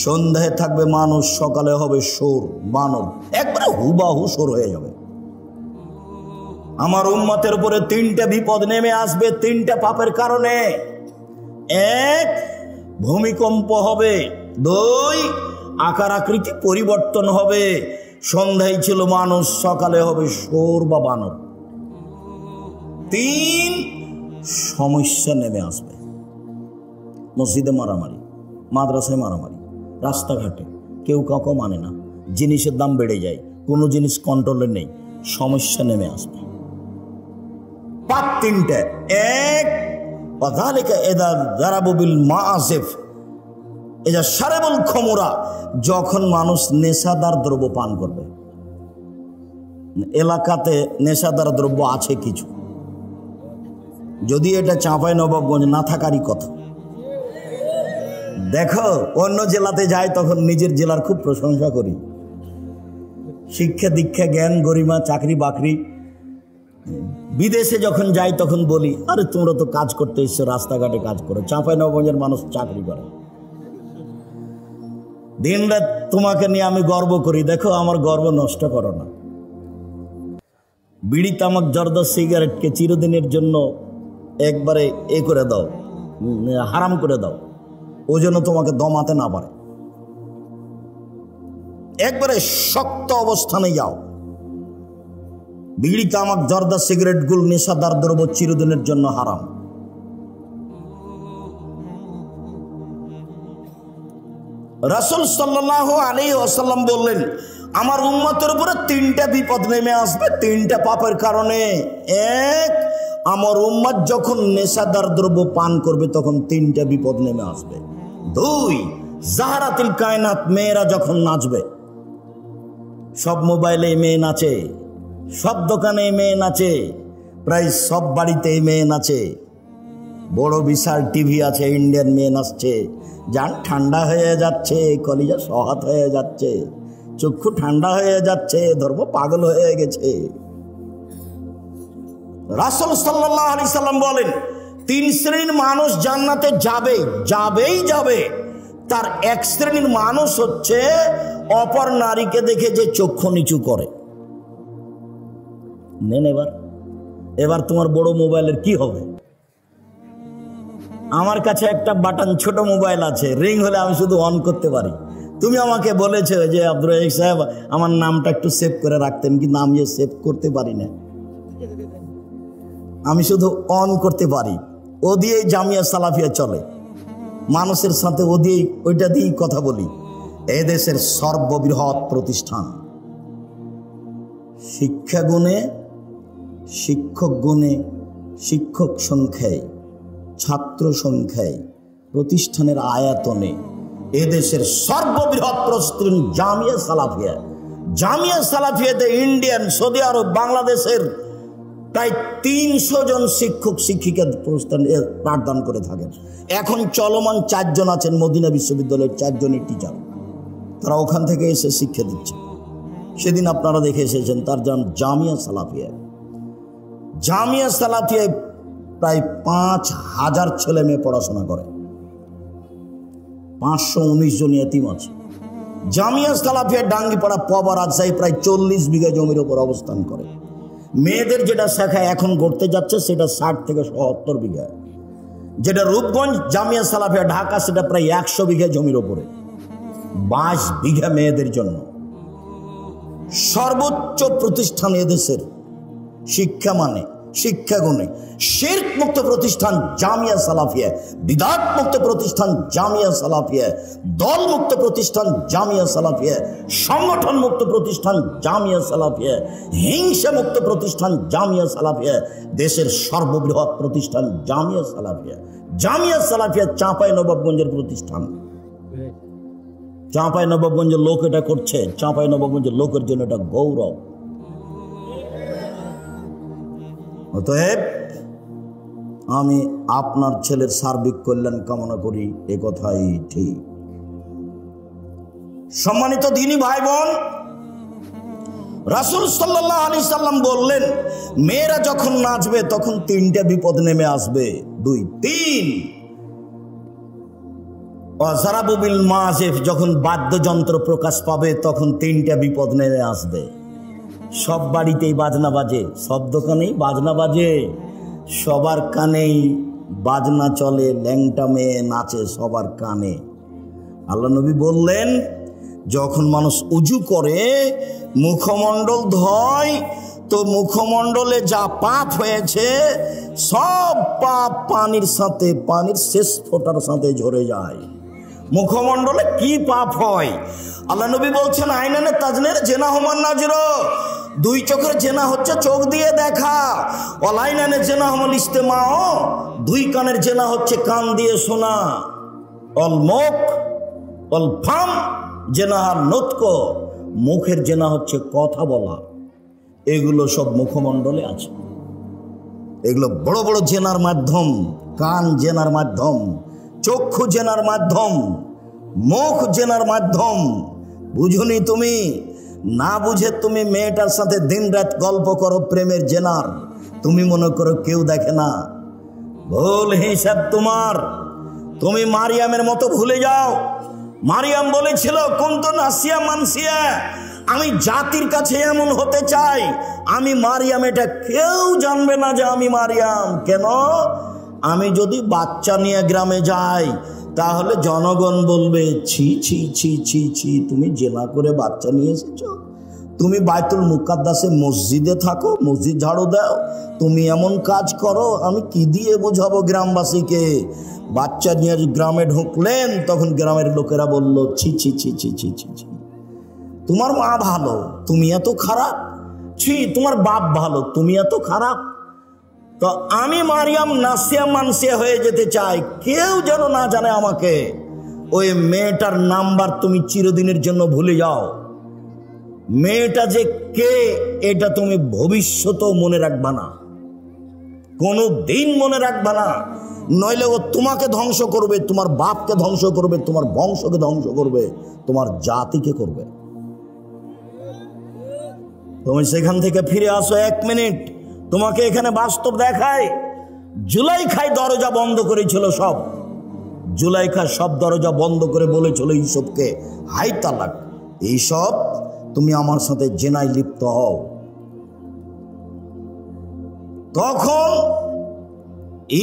সন্ধ্যায় থাকবে মানুষ, সকালে হবে সোর বানর, একবারে হুবাহু সোর হয়ে যাবে। আমার উম্মতের উপরে তিনটা বিপদ নেমে আসবে তিনটা পাপের কারণে। এক, ভূমিকম্প হবে। দুই, আকার আকৃতি পরিবর্তন হবে। সন্ধ্যায় ছিল মানুষ, সকালে হবে সোর বা বানর। তিন, সমস্যা নেমে আসবে। মসজিদে মারামারি, মাদ্রাসায় মারামারি, রাস্তাঘাটে কেউ কাউকে মানে না, জিনিসের দাম বেড়ে যায়, কোনো জিনিস কন্ট্রোলে নেই, সমস্যা নেমে আসবে। পাপ তিনটে। এক, যখন মানুষ নেশাদার দ্রব্য পান করবে। এলাকাতে নেশাদার দ্রব্য আছে কিছু, যদি এটা চাঁপাইনবাবগঞ্জ না থাকারই কথা। দেখো অন্য জেলাতে যাই তখন নিজের জেলার খুব প্রশংসা করি, শিক্ষা দীক্ষা জ্ঞান গরিমা চাকরি বাকরি। বিদেশে যখন যাই তখন বলি, আরে তোমরা তো কাজ করতে এসছো, রাস্তাঘাটে কাজ করো। চাঁপাইনবাবগঞ্জের মানুষ চাকরি করে, দিন রাত তোমাকে নিয়ে আমি গর্ব করি। দেখো আমার গর্ব নষ্ট করো না। বিড়ি তামাক জর্দা সিগারেটকে চিরদিনের জন্য একবারে করে দাও, হারাম করে দাও, ও যেন তোমাকে দমাতে না পারে। একবারে শক্ত অবস্থানে যাও। বিড়ি তামাক জর্দা সিগারেট গুল নেশাদার দ্রব্য চিরদিনের জন্য হারাম। রাসূল সাল্লাল্লাহু আলাইহি ওয়াসাল্লাম বললেন, আমার উম্মতের উপরে তিনটা বিপদ নেমে আসবে তিনটা পাপের কারণে। এক, আমার উম্মত যখন নেশাদার দ্রব্য পান করবে তখন তিনটা বিপদ নেমে আসবে। দুই, জাহরাতুল কায়নাত, মেয়েরা যখন নাচবে, সব মোবাইলে মেয়ে নাচে, সব দোকানে মেয়ে নাচে, প্রায় সব বাড়িতে মেয়ে নাচে, বড় বিশাল টিভি আছে, ইন্ডিয়ান মেয়ে নাচছে, জান ঠান্ডা হয়ে যাচ্ছে, কলিজা সহাত হয়ে যাচ্ছে, চক্ষু ঠান্ডা হয়ে যাচ্ছে, ধর্ম পাগল হয়ে গেছে। রাসূল সাল্লাল্লাহু আলাইহি সাল্লাম বলেন, তিন শ্রেণীর মানুষ জান্নাতে যাবেই যাবে। তার এক শ্রেণীর মানুষ হচ্ছে অপর নারীকে দেখে যে চক্ষু নিচু করে। নেন এবার তোমার বড় মোবাইলের কি হবে? আমার কাছে একটা বাটন ছোট মোবাইল আছে, রিং হলে আমি শুধু অন করতে পারি। তুমি আমাকে বলেছো যে আব্দুর রাজ্জাক সাহেব আমার নামটা একটু সেভ করে রাখতেন, কিন্তু আমি সেভ করতে পারি না, আমি শুধু অন করতে পারি। ও দিয়েই জামিয়া সালাফিয়া চলে, মানুষের সাথে ওইটা দিয়েই কথা বলি। এদেশের সর্ববৃহৎ প্রতিষ্ঠান, শিক্ষা গুণে, শিক্ষক গুণে, শিক্ষক সংখ্যায়, ছাত্র সংখ্যায়, প্রতিষ্ঠানের আয়তনে এদেশের সর্ববৃহৎ প্রতিষ্ঠান জামিয়া সালাফিয়া। জামিয়া সালাফিয়াতে ইন্ডিয়ান, সৌদি আরব, বাংলাদেশের প্রায় 300 জন শিক্ষক শিক্ষিকা পাঠদান করে থাকেন। এখন চলমান 4 জন আছেন মদিনা বিশ্ববিদ্যালয়ের, 4 জনের টিচার, তারা ওখান থেকে এসে শিক্ষা দিচ্ছে। সেদিন আপনারা দেখে এসেছেন, তার নাম জামিয়া সালাফিয়া। জামিয়া সালাফিয়ায় প্রায় 5000 ছেলে মেয়ে পড়াশোনা করে, 519 জন এতিম আছে। জামিয়া সালাফিয়া ডাঙ্গিপাড়া পবা রাজশাহী প্রায় 40 বিঘা জমির উপর অবস্থান করে। মেয়েদের যেটা শাখা এখন গড়তে যাচ্ছে সেটা 60 থেকে 70 বিঘা। যেটা রূপগঞ্জ জামিয়া সালাফিয়া ঢাকা, সেটা প্রায় 100 বিঘা জমির উপরে, 22 বিঘা মেয়েদের জন্য। সর্বোচ্চ প্রতিষ্ঠান এদেশের শিক্ষা মানে, শিক্ষা গুণে, শিরক মুক্ত প্রতিষ্ঠান জামিয়া সালাফিয়া, বিদআত মুক্ত প্রতিষ্ঠান জামিয়া সালাফিয়া, দল মুক্ত প্রতিষ্ঠান জামিয়া সালাফিয়া, সংগঠন মুক্ত প্রতিষ্ঠান জামিয়া সালাফিয়া, হিংসা মুক্ত প্রতিষ্ঠান জামিয়া সালাফিয়া, দেশের সর্ববৃহৎ প্রতিষ্ঠান জামিয়া সালাফিয়া। জামিয়া সালাফিয়া চাঁপাইনবাবগঞ্জের প্রতিষ্ঠান। চাঁপাইনবাবগঞ্জের লোক এটা করছে, চাঁপাইনবাবগঞ্জের লোকের জন্য এটা গৌরব। অতএব আমি আপনার ছেলের সার্বিক কল্যাণ কামনা করি, এ কথাই ঠিক। সম্মানিত দ্বীনী ভাই বোন, রাসূল সাল্লাল্লাহু আলাইহি সাল্লাম বললেন, মেয়েরা যখন নাচবে তখন 3টা বিপদ নেমে আসবে। 2, 3, অজারাবু বিল মাযিফ, যখন বাদ্যযন্ত্র প্রকাশ পাবে তখন তিনটা বিপদ নেমে আসবে। সব বাড়িতেই বাজনা বাজে, সব দোকানেই বাজনা বাজে, সবার কানেই বাজনা চলে, ল্যাংটা মেয়ে নাচে সবার কানে। আল্লাহ নবী বললেন, যখন মানুষ উজু করে মুখমণ্ডল ধয়, তো মুখমণ্ডলে যা পাপ হয়েছে সব পাপ পানির সাথে, পানির শেষ ফোঁটার সাথে ঝরে যায়। মুখমণ্ডলে কি পাপ হয়? আল্লাহ নবী বলছেন, আইনানে তাজনের জেনা হুমান নাজর, দুই চোখের জেনা হচ্ছে চোখ দিয়ে দেখা। অলাইনানে জেনা হুমাল ইস্তেমাও, দুই কানের জেনা হচ্ছে কান দিয়ে শোনা। অল মুখ অল ফাম জেনা আর নতক, মুখের জেনা হচ্ছে কথা বলা। এগুলো সব মুখমণ্ডলে আছে। এগুলো বড় বড় জেনার মাধ্যম, কান জেনার মাধ্যম, চক্ষু জেনার মাধ্যম, মুখ জেনার মাধ্যম। বুঝুনি তুমি? না বুঝে তুমি মেয়েটার সাথে দিন রাত গল্প করো প্রেমের জেনার, তুমি মনে করো কেউ দেখে না। ভুল হিসাব তোমার। তুমি মারিয়ামের মতো ভুলে যাও। মারিয়াম বলেছিল, কুনতু নাসিয়া মানসিয়া, আমি জাতির কাছে এমন হতে চাই আমি মারিয়াম, এটা কেউ জানবে না যে আমি মারিয়াম। কেন? আমি যদি বাচ্চা নিয়ে গ্রামে যাই তাহলে জনগণ বলবে, ছি ছি ছি ছি ছি, তুমি জেনা করে বাচ্চা নিয়ে এসেছো। তুমি বাইতুল মুকাদ্দাসে মসজিদে থাকো, মসজিদ ঝাড়ু দাও, তুমি এমন কাজ করো, আমি কি দিয়ে বোঝাবো গ্রামবাসীকে? বাচ্চা নিয়ে গ্রামে ঢুকলেন, তখন গ্রামের লোকেরা বলল, ছি ছি ছি ছি ছি ছি ছি, তোমার মা ভালো, তুমি এত খারাপ। ছি, তোমার বাপ ভালো, তুমি এত খারাপ। তো আমি মারিয়াম নাসিয়া মানসিয়া হয়ে যেতে চাই, কেউ যেন না জানে আমাকে। ওই মেয়েটার নাম্বার তুমি চিরদিনের জন্য ভুলে যাও। মেয়েটা যে কে এটা তুমি ভবিষ্যতেও মনে রাখবা না, কোনো দিন মনে রাখবা না। নইলে ও তোমাকে ধ্বংস করবে, তোমার বাপকে ধ্বংস করবে, তোমার বংশকে ধ্বংস করবে, তোমার জাতিকে করবে। তুমি সেখান থেকে ফিরে আসো, 1 মিনিট তোমাকে এখানে বাস্তব দেখায়। জুলাইখায় দরজা বন্ধ করেছিল সব, জুলাইখা সব দরজা বন্ধ করে বলেছিল ইউসুফকে, হাই তালাক, এইসব তুমি আমার সাথে জেনায় লিপ্ত হও। তখন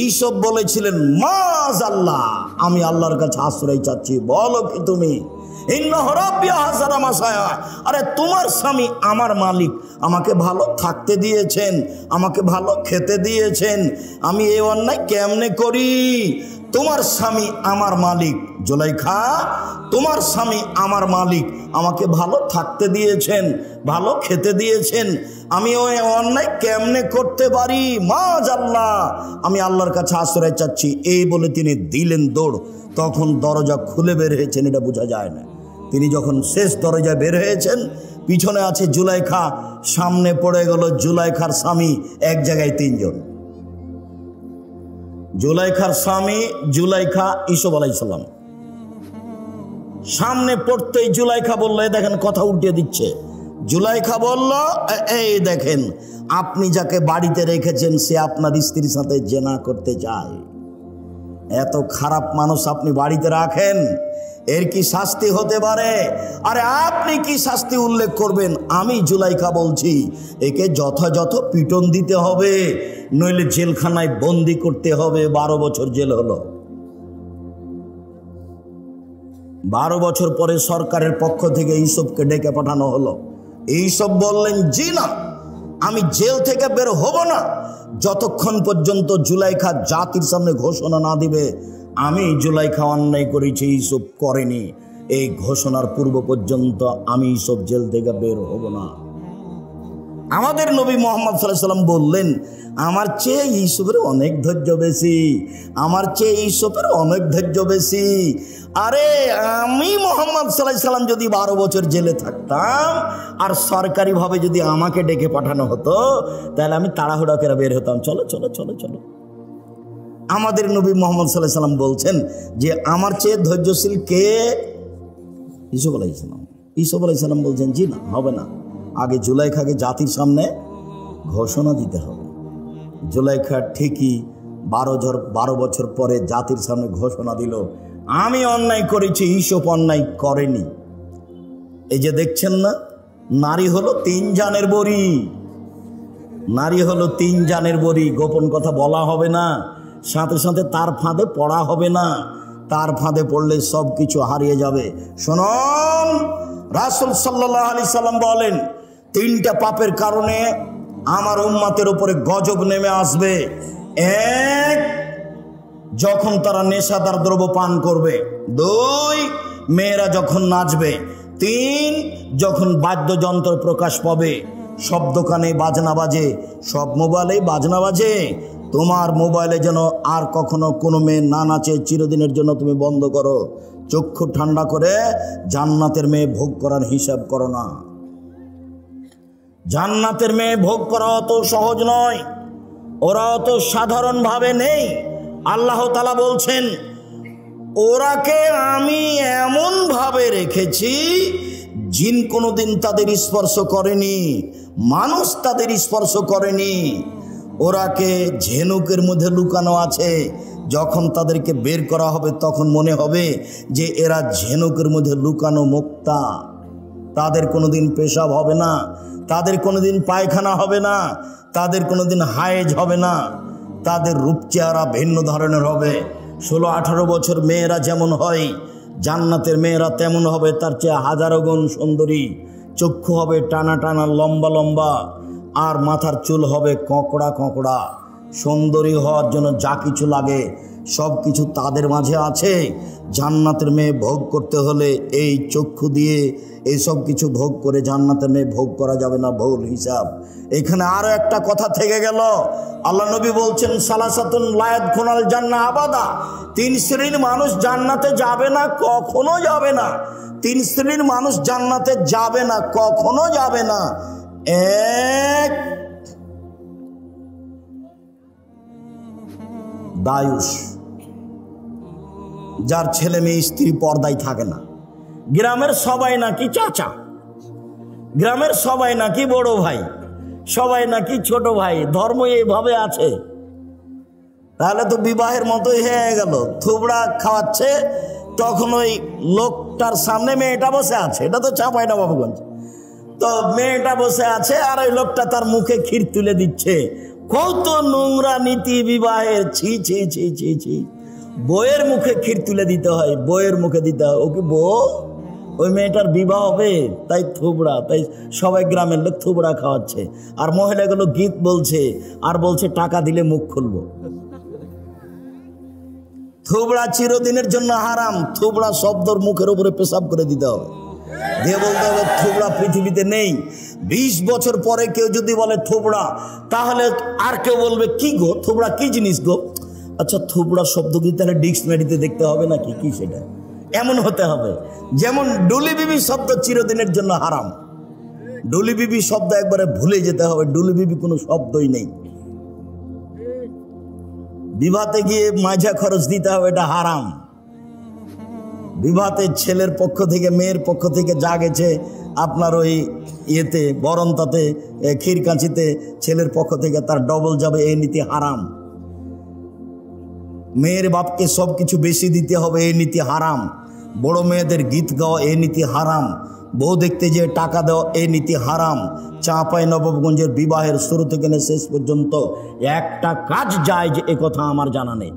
এইসব বলেছিলেন, মাযাল্লাহ, আমি আল্লাহর কাছে আশ্রয় চাচ্ছি। বলো কি তুমি? আরে তোমার স্বামী আমার মালিক, আমাকে ভালো থাকতে দিয়েছেন, আমাকে ভালো খেতে দিয়েছেন, আমি এই অন্যায় কেমনে করি? তোমার স্বামী আমার মালিক, জুলাইখা তোমার স্বামী আমার মালিক, আমাকে ভালো থাকতে দিয়েছেন, ভালো খেতে দিয়েছেন, আমি ওই অন্যায় কেমনে করতে পারি? মাযাল্লাহ, আমি আল্লাহর কাছে আশ্রয় চাচ্ছি। এই বলে তিনি দিলেন দৌড়। তখন দরজা খুলে বের হয়েছেন, এটা বোঝা যায় না। তিনি যখন শেষ দরজায় বের হয়েছেন, পিছনে আছে জুলাইখা, সামনে পড়ে গেল জুলাইখার স্বামী, এক জায়গায় 3 জন। জুলাইখার স্বামী, জুলাইখা, ইউসুফ আলাইহিস সালাম। সামনে পড়তেই জুলাইখা বলল, এই দেখেন, কথা উল্টে দিচ্ছে। জুলাইখা বলল, এই দেখেন, আপনি যাকে বাড়িতে রেখেছেন সে আপনার স্ত্রীর সাথে জেনা করতে চায়। এত খারাপ মানুষ আপনি বাড়িতে রাখেন, এর কি শাস্তি হতে পারে? আরে আপনি কি শাস্তি উল্লেখ করবেন? আমি জুলাইখা বলছি, একে যথাযথ পিটন দিতে হবে, নইলে জেলখানায় বন্দি করতে হবে। 12 বছর জেল হলো। 12 বছর পরে সরকারের পক্ষ থেকে ইউসুফকে ডেকে পাঠানো হলো। ইউসুফ বললেন, জি না, আমি জেল থেকে বের হব না যতক্ষণ পর্যন্ত জুলাইখা জাতির সামনে ঘোষণা না দিবে আমি জুলাইখা অন্যায় করেছি, ইউসুফ করেনি। এই ঘোষণার পূর্ব পর্যন্ত আমি ইউসুফ জেল থেকে বের হব না। আমাদের নবী মুহাম্মদ সাল্লাল্লাহু আলাইহি ওয়াসাল্লাম বললেন, আমার চেয়ে ইউসুফের অনেক ধৈর্য বেশি, আমার চেয়ে ইউসুফের অনেক ধৈর্য বেশি। আরে আমি মুহাম্মদ সাল্লাল্লাহু আলাইহি ওয়াসাল্লাম যদি 12 বছর জেলে থাকতাম আর সরকারিভাবে যদি আমাকে ডেকে পাঠানো হতো, তাহলে আমি তাড়াহুড়া করে বের হতাম, চলো চলো চলো চলো। আমাদের নবী মুহাম্মদ সাল্লাল্লাহু আলাইহি ওয়াসাল্লাম বলছেন যে আমার চেয়ে ধৈর্যশীল কে? ইউসুফ আলাইহিস সালাম। ইউসুফ আলাইহিস সালাম বলছেন, জি না, হবে না, আগে জুলাইখাকে জাতির সামনে ঘোষণা দিতে হবে। জুলাইখা ঠিকই 12 বছর পরে জাতির সামনে ঘোষণা দিল, আমি অন্যায় করেছি, ঈশপ অন্যায় করেনি। এই যে দেখছেন না, নারী হলো 3 জানের বড়ি, নারী হলো 3 জানের বড়ি। গোপন কথা বলা হবে না, সাথে সাথে তার ফাঁদে পড়া হবে না, তার ফাঁদে পড়লে সব কিছু হারিয়ে যাবে। শুনুন, রাসূল সাল্লাল্লাহু আলাইহি সাল্লাম বলেন 3টা পাপের কারণে আমার উম্মতের উপরে গজব নেমে আসবে। 1, যখন তারা নেশাদার দ্রব্য পান করবে। 2, মেয়েরা যখন নাচবে। 3, যখন বাদ্যযন্ত্র প্রকাশ পাবে। সব দোকানে বাজনা বাজে, সব মোবাইলে বাজনা বাজে। তোমার মোবাইলে যেন আর কখনো কোনো মেয়ে না নাচে, চিরদিনের জন্য তুমি বন্ধ করো। চক্ষু ঠান্ডা করে জান্নাতের মেয়ে ভোগ করার হিসাব করো না। জান্নাতের মেয়ে ভোগ করা অত সহজ নয়, ওরা অত সাধারণভাবে নেই। আল্লাহ তাআলা বলছেন, ওরাকে আমি এমন ভাবে রেখেছি জিন কোনোদিন তাদের স্পর্শ করেনি, মানুষ তাদের স্পর্শ করেনি। ওরাকে ঝিনুকের মধ্যে লুকানো আছে, যখন তাদেরকে বের করা হবে তখন মনে হবে যে এরা ঝিনুকের মধ্যে লুকানো মুক্তা। তাদের কোনোদিন পেশাব হবে না, তাদের কোনোদিন পায়খানা হবে না, তাদের কোনোদিন হায়েজ হবে না। তাদের রূপ চেহারা ভিন্ন ধরনের হবে। 16-18 বছর মেয়েরা যেমন হয়, জান্নাতের মেয়েরা তেমন হবে, তার চেয়ে হাজারো গুণ সুন্দরী। চক্ষু হবে টানা টানা, লম্বা লম্বা, আর মাথার চুল হবে কঁকড়া কঁকড়া। সুন্দরী হওয়ার জন্য যা কিছু লাগে সব কিছু তাদের মাঝে আছে। জান্নাতের মেয়ে ভোগ করতে হলে এই চক্ষু দিয়ে এই সব কিছু ভোগ করে জান্নাতের মেয়ে ভোগ করা যাবে না, ভুল হিসাব। এখানে আরো একটা কথা থেকে গেল। আল্লাহ নবী বলছেন, সালাসাতুন লা ইয়াদখুলুল জান্নাহ আবাদা। 3 শ্রেণীর মানুষ জান্নাতে যাবে না, কখনো যাবে না। 3 শ্রেণীর মানুষ জান্নাতে যাবে না, কখনো যাবে না। 1, দায়ুস, যার ছেলে মেয়ে স্ত্রী পর্দায় থাকে না। গ্রামের সবাই নাকি চাচা, গ্রামের সবাই নাকি বড় ভাই, সবাই নাকি ছোট ভাই, ধর্ম এইভাবে আছে। তাহলে তো বিবাহের মতোই হয়ে গেল। থুবড়া খাওয়াচ্ছে, তখন ওই লোকটার সামনে মেয়েটা বসে আছে, এটা তো চাঁপাইনবাবগঞ্জ। তো মেয়েটা বসে আছে আর ওই লোকটা তার মুখে ক্ষীর তুলে দিচ্ছে। কত নোংরা নীতি বিবাহের! ছি ছি ছি ছি ছি। বইয়ের মুখে ক্ষীর তুলে দিতে হয়, বইয়ের মুখে দিতে হয়। ওকে বউ, ওই মেয়েটার বিবাহ হবে, তাই থুবড়া, তাই সবাই গ্রামের লোক থুবড়া খাওয়াচ্ছে। আর মহিলাগুলো গীত বলছে আর বলছে টাকা দিলে মুখ খুলবো। থুবড়া চিরদিনের জন্য হারাম। থুবড়া শব্দর মুখের উপরে পেশাব করে দিতে হবে, দিয়ে বলতে হবে থুবড়া পৃথিবীতে নেই। 20 বছর পরে কেউ যদি বলে থুবড়া, তাহলে আর কেউ বলবে কি গো, থুবড়া কি জিনিস গো? আচ্ছা, থুবড়া শব্দ কি তাহলে ডিকশনারিতে দেখতে হবে নাকি, কি সেটা এমন হতে হবে। যেমন ডুলি বিবি শব্দ চিরদিনের জন্য হারাম, ডুলি বিবি শব্দ একবারে ভুলে যেতে হবে, ডুলি বিবি কোনো শব্দই নেই। বিবাহতে গিয়ে মাঝা খরচ দিতে হবে, এটা হারাম। বিবাহতে ছেলের পক্ষ থেকে মেয়ের পক্ষ থেকে যা গেছে আপনার ওই ইয়েতে বরন্তাতে ক্ষীরকাঁচিতে ছেলের পক্ষ থেকে তার ডবল যাবে, এই নীতি হারাম। মেয়ের বাপকে সব কিছু বেশি দিতে হবে, এই নীতি হারাম। বড় মেয়েদের গীত গাওয়া, এই নীতি হারাম। বউ দেখতে যে টাকা দেওয়া, এই নীতি হারাম। চাঁপাইনবাবগঞ্জের বিবাহের শুরু থেকে শেষ পর্যন্ত একটা কাজ যায় যে এ কথা আমার জানা নেই।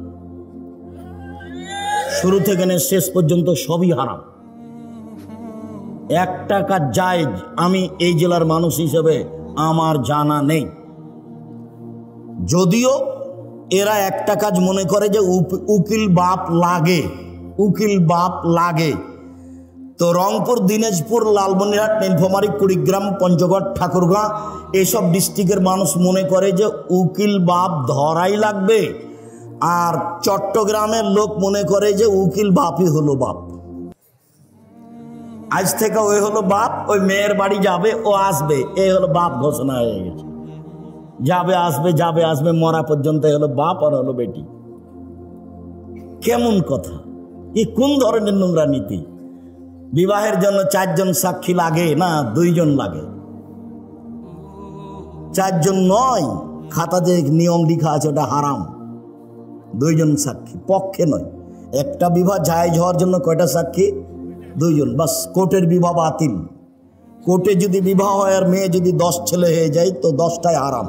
শুরু থেকে শেষ পর্যন্ত সবই হারাম। একটা কাজ জায়েজ আমি এই জেলার মানুষ হিসেবে আমার জানা নেই। যদিও এরা একটা কাজ মনে করে যে উকিল বাপ লাগে, উকিল বাপ লাগে। তো রংপুর, দিনাজপুর, লালমনিরহাট, নীলফামারী, কুড়িগ্রাম, পঞ্চগড়, ঠাকুরগাঁ এসব ডিস্ট্রিক্টের মানুষ মনে করে যে উকিল বাপ ধরাই লাগবে। আর চট্টগ্রামের লোক মনে করে যে উকিল বাপই হলো বাপ। আজ থেকে ওই হলো বাপ, ওই মেয়ের বাড়ি যাবে, ও আসবে, এই হলো বাপ ঘোষণা হয়ে গেছে। যাবে আসবে, যাবে আসবে, মরা পর্যন্ত হলো বাপ আর হলো বেটি। কেমন কথা! এ কোন ধরনের নোংরা নীতি? বিবাহের জন্য 4 জন সাক্ষী লাগে না, 2 জন লাগে। 4 জন নয়, খাতা যে নিয়ম লিখা আছে ওটা হারাম। 2 জন সাক্ষী পক্ষে নয়। একটা বিবাহ জায়েজ হওয়ার জন্য কয়টা সাক্ষী? দুইজন, বাস কোর্টের বিবাহ বাতিল। কোর্টে যদি বিবাহ হয় আর মেয়ে যদি 10 ছেলে হয়ে যায় তো 10টাই আরাম।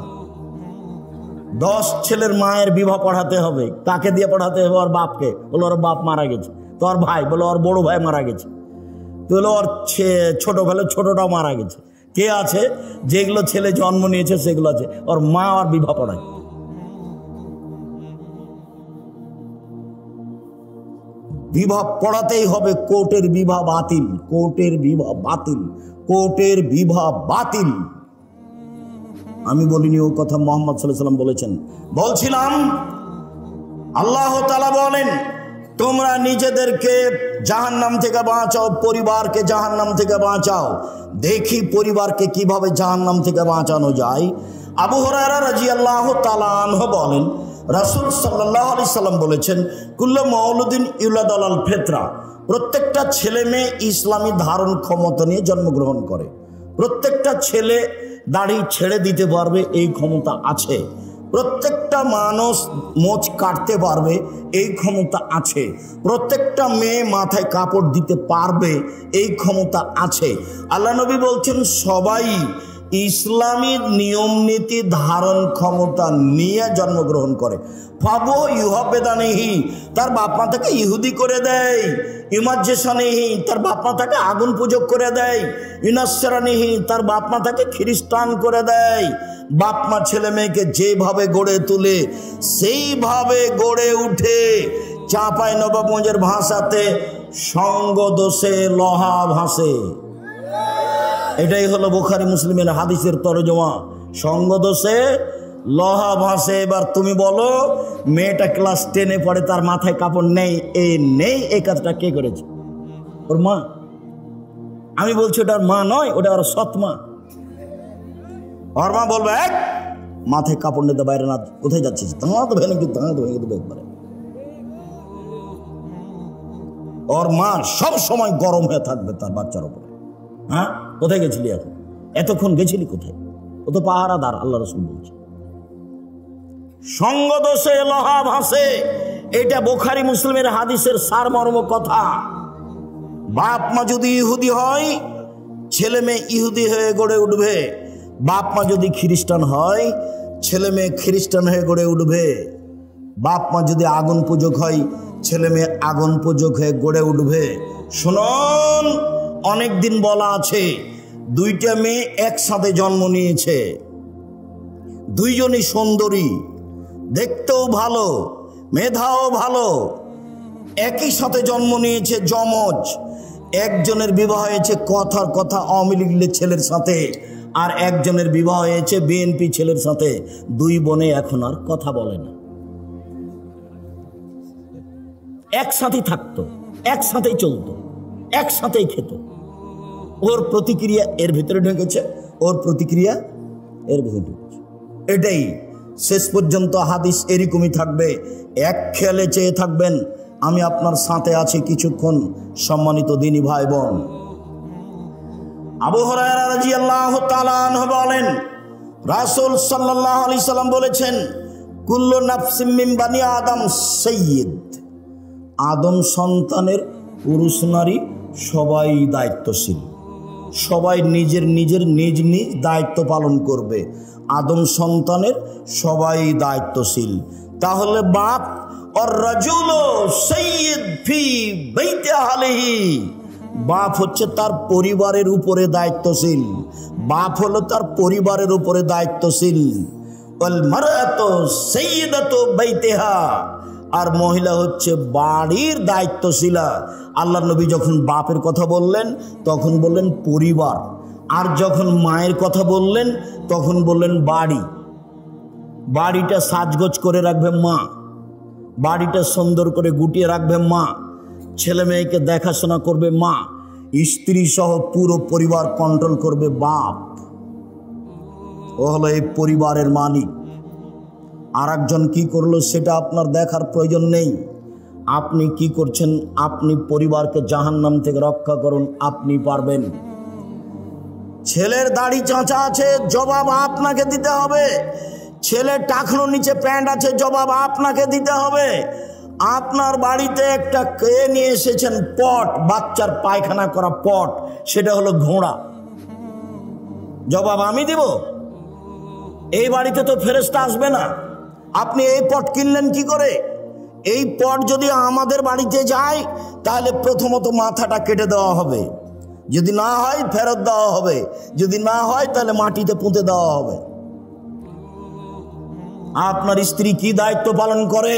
10 ছেলের মায়ের বিবাহ পড়াতে হবে, কাকে দিয়ে পড়াতে হবে? ওর বাপকে। বলো ওর বাপ মারা গেছে। তো ওর ভাই, বলো ওর বড় ভাই মারা গেছে। তো বলো ওর ছোট ভাই, ছোটটাও মারা গেছে। কে আছে? যেগুলো ছেলে জন্ম নিয়েছে সেগুলো আছে। ওর মা আর বিবাহ পড়ায়। বিবাহ পড়াতেই হবে। কোর্টের বিবাহ বাতিল, কোর্টের বিবাহ বাতিল, কোর্টের বিবাহ বাতিল। আমি বলিনি ও কথা, মুহাম্মদ সাল্লাল্লাহু আলাইহি ওয়াসাল্লাম বলেছেন। বলছিলাম আল্লাহ তাআলা বলেন, তোমরা নিজেদেরকে জাহান্নাম থেকে বাঁচাও, পরিবারকে জাহান্নাম থেকে বাঁচাও। দেখি পরিবারকে কিভাবে জাহান্নাম থেকে বাঁচানো যায়। আবু হুরায়রা রাদিয়াল্লাহু তাআলা আনহু বলেন, রাসূল সাল্লাল্লাহু আলাইহি সাল্লাম বলেছেন, কুল্লু মাউলুদিন ইউলাদু আলাল ফিতরা, প্রত্যেকটা ছেলে মেয়ে ইসলামী ধারণ ক্ষমতা নিয়ে জন্মগ্রহণ করে। প্রত্যেকটা ছেলে দাড়ি ছেড়ে দিতে পারবে, এই ক্ষমতা আছে। প্রত্যেকটা মানুষ মোচ কাটতে পারবে, এই ক্ষমতা আছে। প্রত্যেকটা মেয়ে মাথায় কাপড় দিতে পারবে, এই ক্ষমতা আছে। আল্লাহ নবী বলছেন সবাই ইসলামী নিয়ম নীতি ধারণ ক্ষমতা নিয়ে জন্মগ্রহণ করে। ফাবু ইউহাবেদানিহি, তার বাপ মা তাকে ইহুদি করে দেয়। ইমাজ্জেশনিহি, তার বাপ মা তাকে আগুন পূজক করে দেয়। ইনাসরানিহি, তার বাপ মা তাকে খ্রিস্টান করে দেয়। বাপ মা ছেলে মেয়েকে যেভাবে গড়ে তুলে সেইভাবে গড়ে উঠে। চাঁপাই নবাবগঞ্জের ভাষাতে সঙ্গ দোষে লোহা ভাসে। এটাই হলো বুখারী মুসলিমের হাদিসের তরজমা। সঙ্গ দোষে লোহা ভাসে। এবার তুমি বলো, মেয়েটা ক্লাস 10-এ পড়ে, তার মাথায় কাপড় নেই, এই কাজটা কে করেছে? ওর মা। আমি বলছি ওটার মা নয়, ওটা ওর সৎ মা। ওর মা বলবে, এক মাথায় কাপড় নিতে বাইরে না, কোথায় যাচ্ছিস? তো ভেঙে দেবে একবারে। ওর মা সব সময় গরম হয়ে থাকবে তার বাচ্চার উপরে। হ্যাঁ, কোথায় গেছিলি এখন? এতক্ষণ গেছিলি কোথায়? ও তো পাহারাদার, আল্লাহ রাসূল বলছে। সঙ্গ দোষে লোহা ভাসে, এটা বুখারী মুসলিমের হাদিসের সারমর্ম কথা। বাপ মা যদি ইহুদি হয়, ছেলে মেয়ে ইহুদি হয়ে গড়ে উঠবে। বাপ মা যদি খ্রিস্টান হয়, ছেলে মেয়ে খ্রিস্টান হয়ে গড়ে উঠবে। বাপ মা যদি আগুন পূজক হয়, ছেলে মেয়ে আগুন পূজক হয়ে গড়ে উঠবে। শুনুন, অনেকদিন বলা আছে, 2টা মেয়ে একসাথে জন্ম নিয়েছে, দুইজনই সুন্দরী, দেখতেও ভালো, মেধাও ভালো, একই সাথে জন্ম নিয়েছে, যমজ। একজনের বিবাহ হয়েছে কথার কথা আওয়ামী লীগের ছেলের সাথে, আর একজনের বিবাহ হয়েছে বিএনপি ছেলের সাথে। 2 বোনে এখন আর কথা বলে না। একসাথেই থাকতো, একসাথেই চলতো, একসাথেই খেত। ওর প্রতিক্রিয়া এর ভিতরে ঢুকেছে, ওর প্রতিক্রিয়া এর ভিতরে ঢুকেছে। এটাই শেষ পর্যন্ত হাদিস এরকমই থাকবে। এক খেয়ালে চেয়ে থাকবেন, আমি আপনার সাথে আছি কিছুক্ষণ। সম্মানিত দিনী ভাই বোন, আবু হুরায়রা রাদিয়াল্লাহু তাআলা আনহু বলেন, রাসূল সাল্লাল্লাহু আলাইহি সাল্লাম বলেছেন, কুল্লু নাফসিম মিন বানি আদম সাইয়্যিদ, আদম সন্তানের পুরুষ নারী সবাই দায়িত্বশীল। সবাই নিজ নিজ দায়িত্ব পালন করবে। আদম সন্তানের সবাই দায়িত্বশীল। তাহলে বাপ আর রাজুল সাইয়্যিদ ফি বাইতি আহলিহি, বাপ হচ্ছে তার পরিবারের উপরে দায়িত্বশীল। বাপ হলো তার পরিবারের উপরে দায়িত্বশীল। ওয়াল মারআতু সাইয়্যিদাতু বাইতিহা, আর মহিলা হচ্ছে বাড়ির দায়িত্বশীলা। আল্লাহ নবী যখন বাপের কথা বললেন তখন বললেন পরিবার, আর যখন মায়ের কথা বললেন তখন বললেন বাড়ি। বাড়িটা সাজগোজ করে রাখবে মা, বাড়িটা সুন্দর করে গুটিয়ে রাখবে মা, ছেলে মেয়েকে দেখাশোনা করবে মা, স্ত্রী সহ পুরো পরিবার কন্ট্রোল করবে বাপ। ও হলো এই পরিবারের মালিক। আর একজন কি করলো সেটা আপনার দেখার প্রয়োজন নেই। আপনি কি করছেন, আপনি পরিবারকে জাহান্নাম থেকে রক্ষা করুন, আপনি পারবেন। ছেলের দাড়ি চাঁচা আছে, জবাব আপনাকে দিতে হবে। ছেলের টাকনোর নিচে প্যান্ট আছে, জবাব আপনাকে দিতে হবে। আপনার বাড়িতে একটা কে নিয়ে এসেছেন পট, বাচ্চার পায়খানা করা পট, সেটা হলো ঘোড়া। জবাব আমি দিব? এই বাড়িতে তো ফেরেশতা আসবে না। আপনি এই পট কিনলেন কি করে? এই পট যদি আমাদের বাড়িতে যায় তাহলে প্রথমত মাথাটা কেটে দেওয়া হবে, যদি না হয় ফেরত দেওয়া হবে, যদি না হয় তাহলে মাটিতে পুঁতে দেওয়া হবে। আপনার স্ত্রী কি দায়িত্ব পালন করে?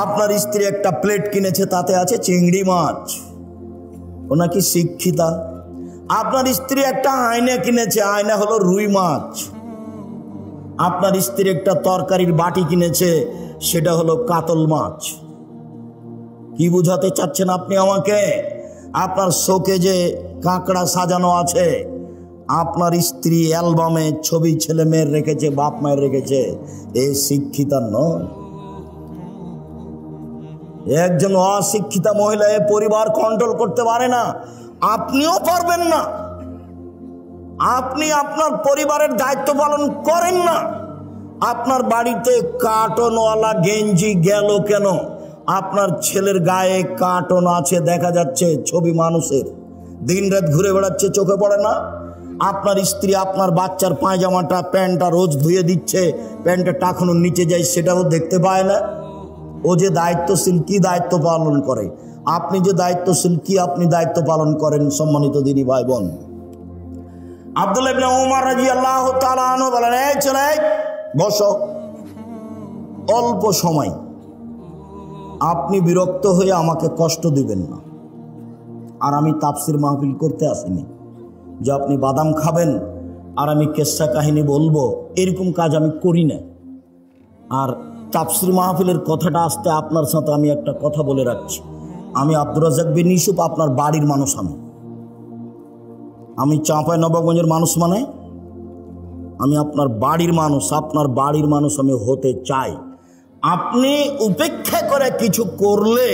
আপনার স্ত্রী একটা প্লেট কিনেছে, তাতে আছে চিংড়ি মাছ, ও নাকি শিক্ষিতা। আপনার স্ত্রী একটা আয়না কিনেছে, আয়না হলো রুই মাছ। আপনার স্ত্রী একটা তরকারির বাটি কিনেছে, সেটা হলো কাতল মাছ। কি বুঝাতে চাচ্ছেন আপনি আমাকে? আপনার শোকে যে কাঁকড়া সাজানো আছে, আপনার স্ত্রী অ্যালবামে ছবি ছেলে মেয়ের রেখেছে, বাপ মায়ের রেখেছে, এই শিক্ষিতা নয়। একজন অশিক্ষিতা মহিলা এ পরিবার কন্ট্রোল করতে পারে না, আপনিও পারবেন না। আপনি আপনার পরিবারের দায়িত্ব পালন করেন না। আপনার বাড়িতে কার্টনওয়ালা গেঞ্জি গেল কেন? আপনার ছেলের গায়ে কার্টন আছে, দেখা যাচ্ছে ছবি মানুষের, দিন রাত ঘুরে বেড়াচ্ছে, চোখে পড়ে না? আপনার স্ত্রী আপনার বাচ্চার পায়জামাটা প্যান্টটা রোজ ধুয়ে দিচ্ছে, প্যান্টের টাকানোর নিচে যায়, সেটাও দেখতে পায় না। ও যে দায়িত্বশীল, কি দায়িত্ব পালন করে? আপনি যে দায়িত্বশীল, কি আপনি দায়িত্ব পালন করেন? সম্মানিত দিনী ভাই বোন, আব্দুল্লাহ ইবনে ওমর রাদিয়াল্লাহু তাআলা আনহু বলেন, এই চলে বসো, অল্প সময়, আপনি বিরক্ত হয়ে আমাকে কষ্ট দিবেন না। আর আমি তাফসির মাহফিল করতে আসিনি যে আপনি বাদাম খাবেন আর আমি কেসা কাহিনী বলবো, এরকম কাজ আমি করি না। আর তাফসির মাহফিলের কথাটা আসতে আপনার সাথে আমি একটা কথা বলে রাখছি, আমি আব্দুর রাজ্জাক বিন ইউসুফ আপনার বাড়ির মানুষ। আমি চাঁপাইনবাবগঞ্জের মানুষ, মানে আমি আপনার বাড়ির মানুষ। আপনার বাড়ির মানুষ আমি হতে চাই। আপনি উপেক্ষা করে কিছু করলে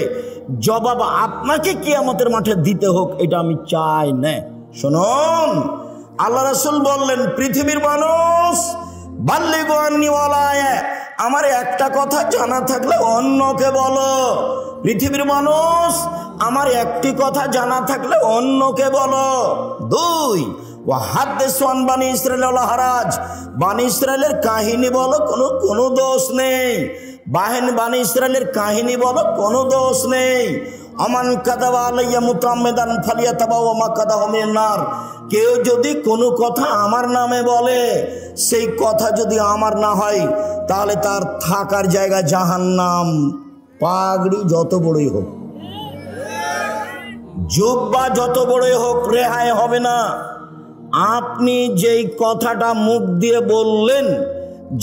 জবাব আপনাকে কিয়ামতের মাঠে দিতে হোক, এটা আমি চাই না। শুনুন, আল্লাহ রাসূল বললেন, পৃথিবীর মানুষ বাল্লিগু আন্নী ওয়ালা আয়া, আমার একটা কথা জানা থাকলে অন্যকে বলো। পৃথিবীর মানুষ, আমার একটি কথা জানা থাকলে অন্যকে বলো। 2, ওয়াহাদ্দিসু আন বানি ইসরাঈল ওয়ালা হারাজ, বানি ইসরাঈলের কাহিনী বলো, কোনো দোষ নেই। বানি ইসরাঈলের কাহিনী বলো, কোনো দোষ নেই। আমান কাযাবা আলাইয়া মুতাআম্মিদান ফালিয়াতাবাওয়া মাকাদাহু মিনান নার, কেউ যদি কোনো কথা আমার নামে বলে, সেই কথা যদি আমার না হয়, তাহলে তার থাকার জায়গা জাহান্নাম। পাগড়ি যত বড়ই হোক, জুব্বা যত বড়ই হোক, রেহাই হবে না। আপনি যেই কথাটা মুখ দিয়ে বললেন,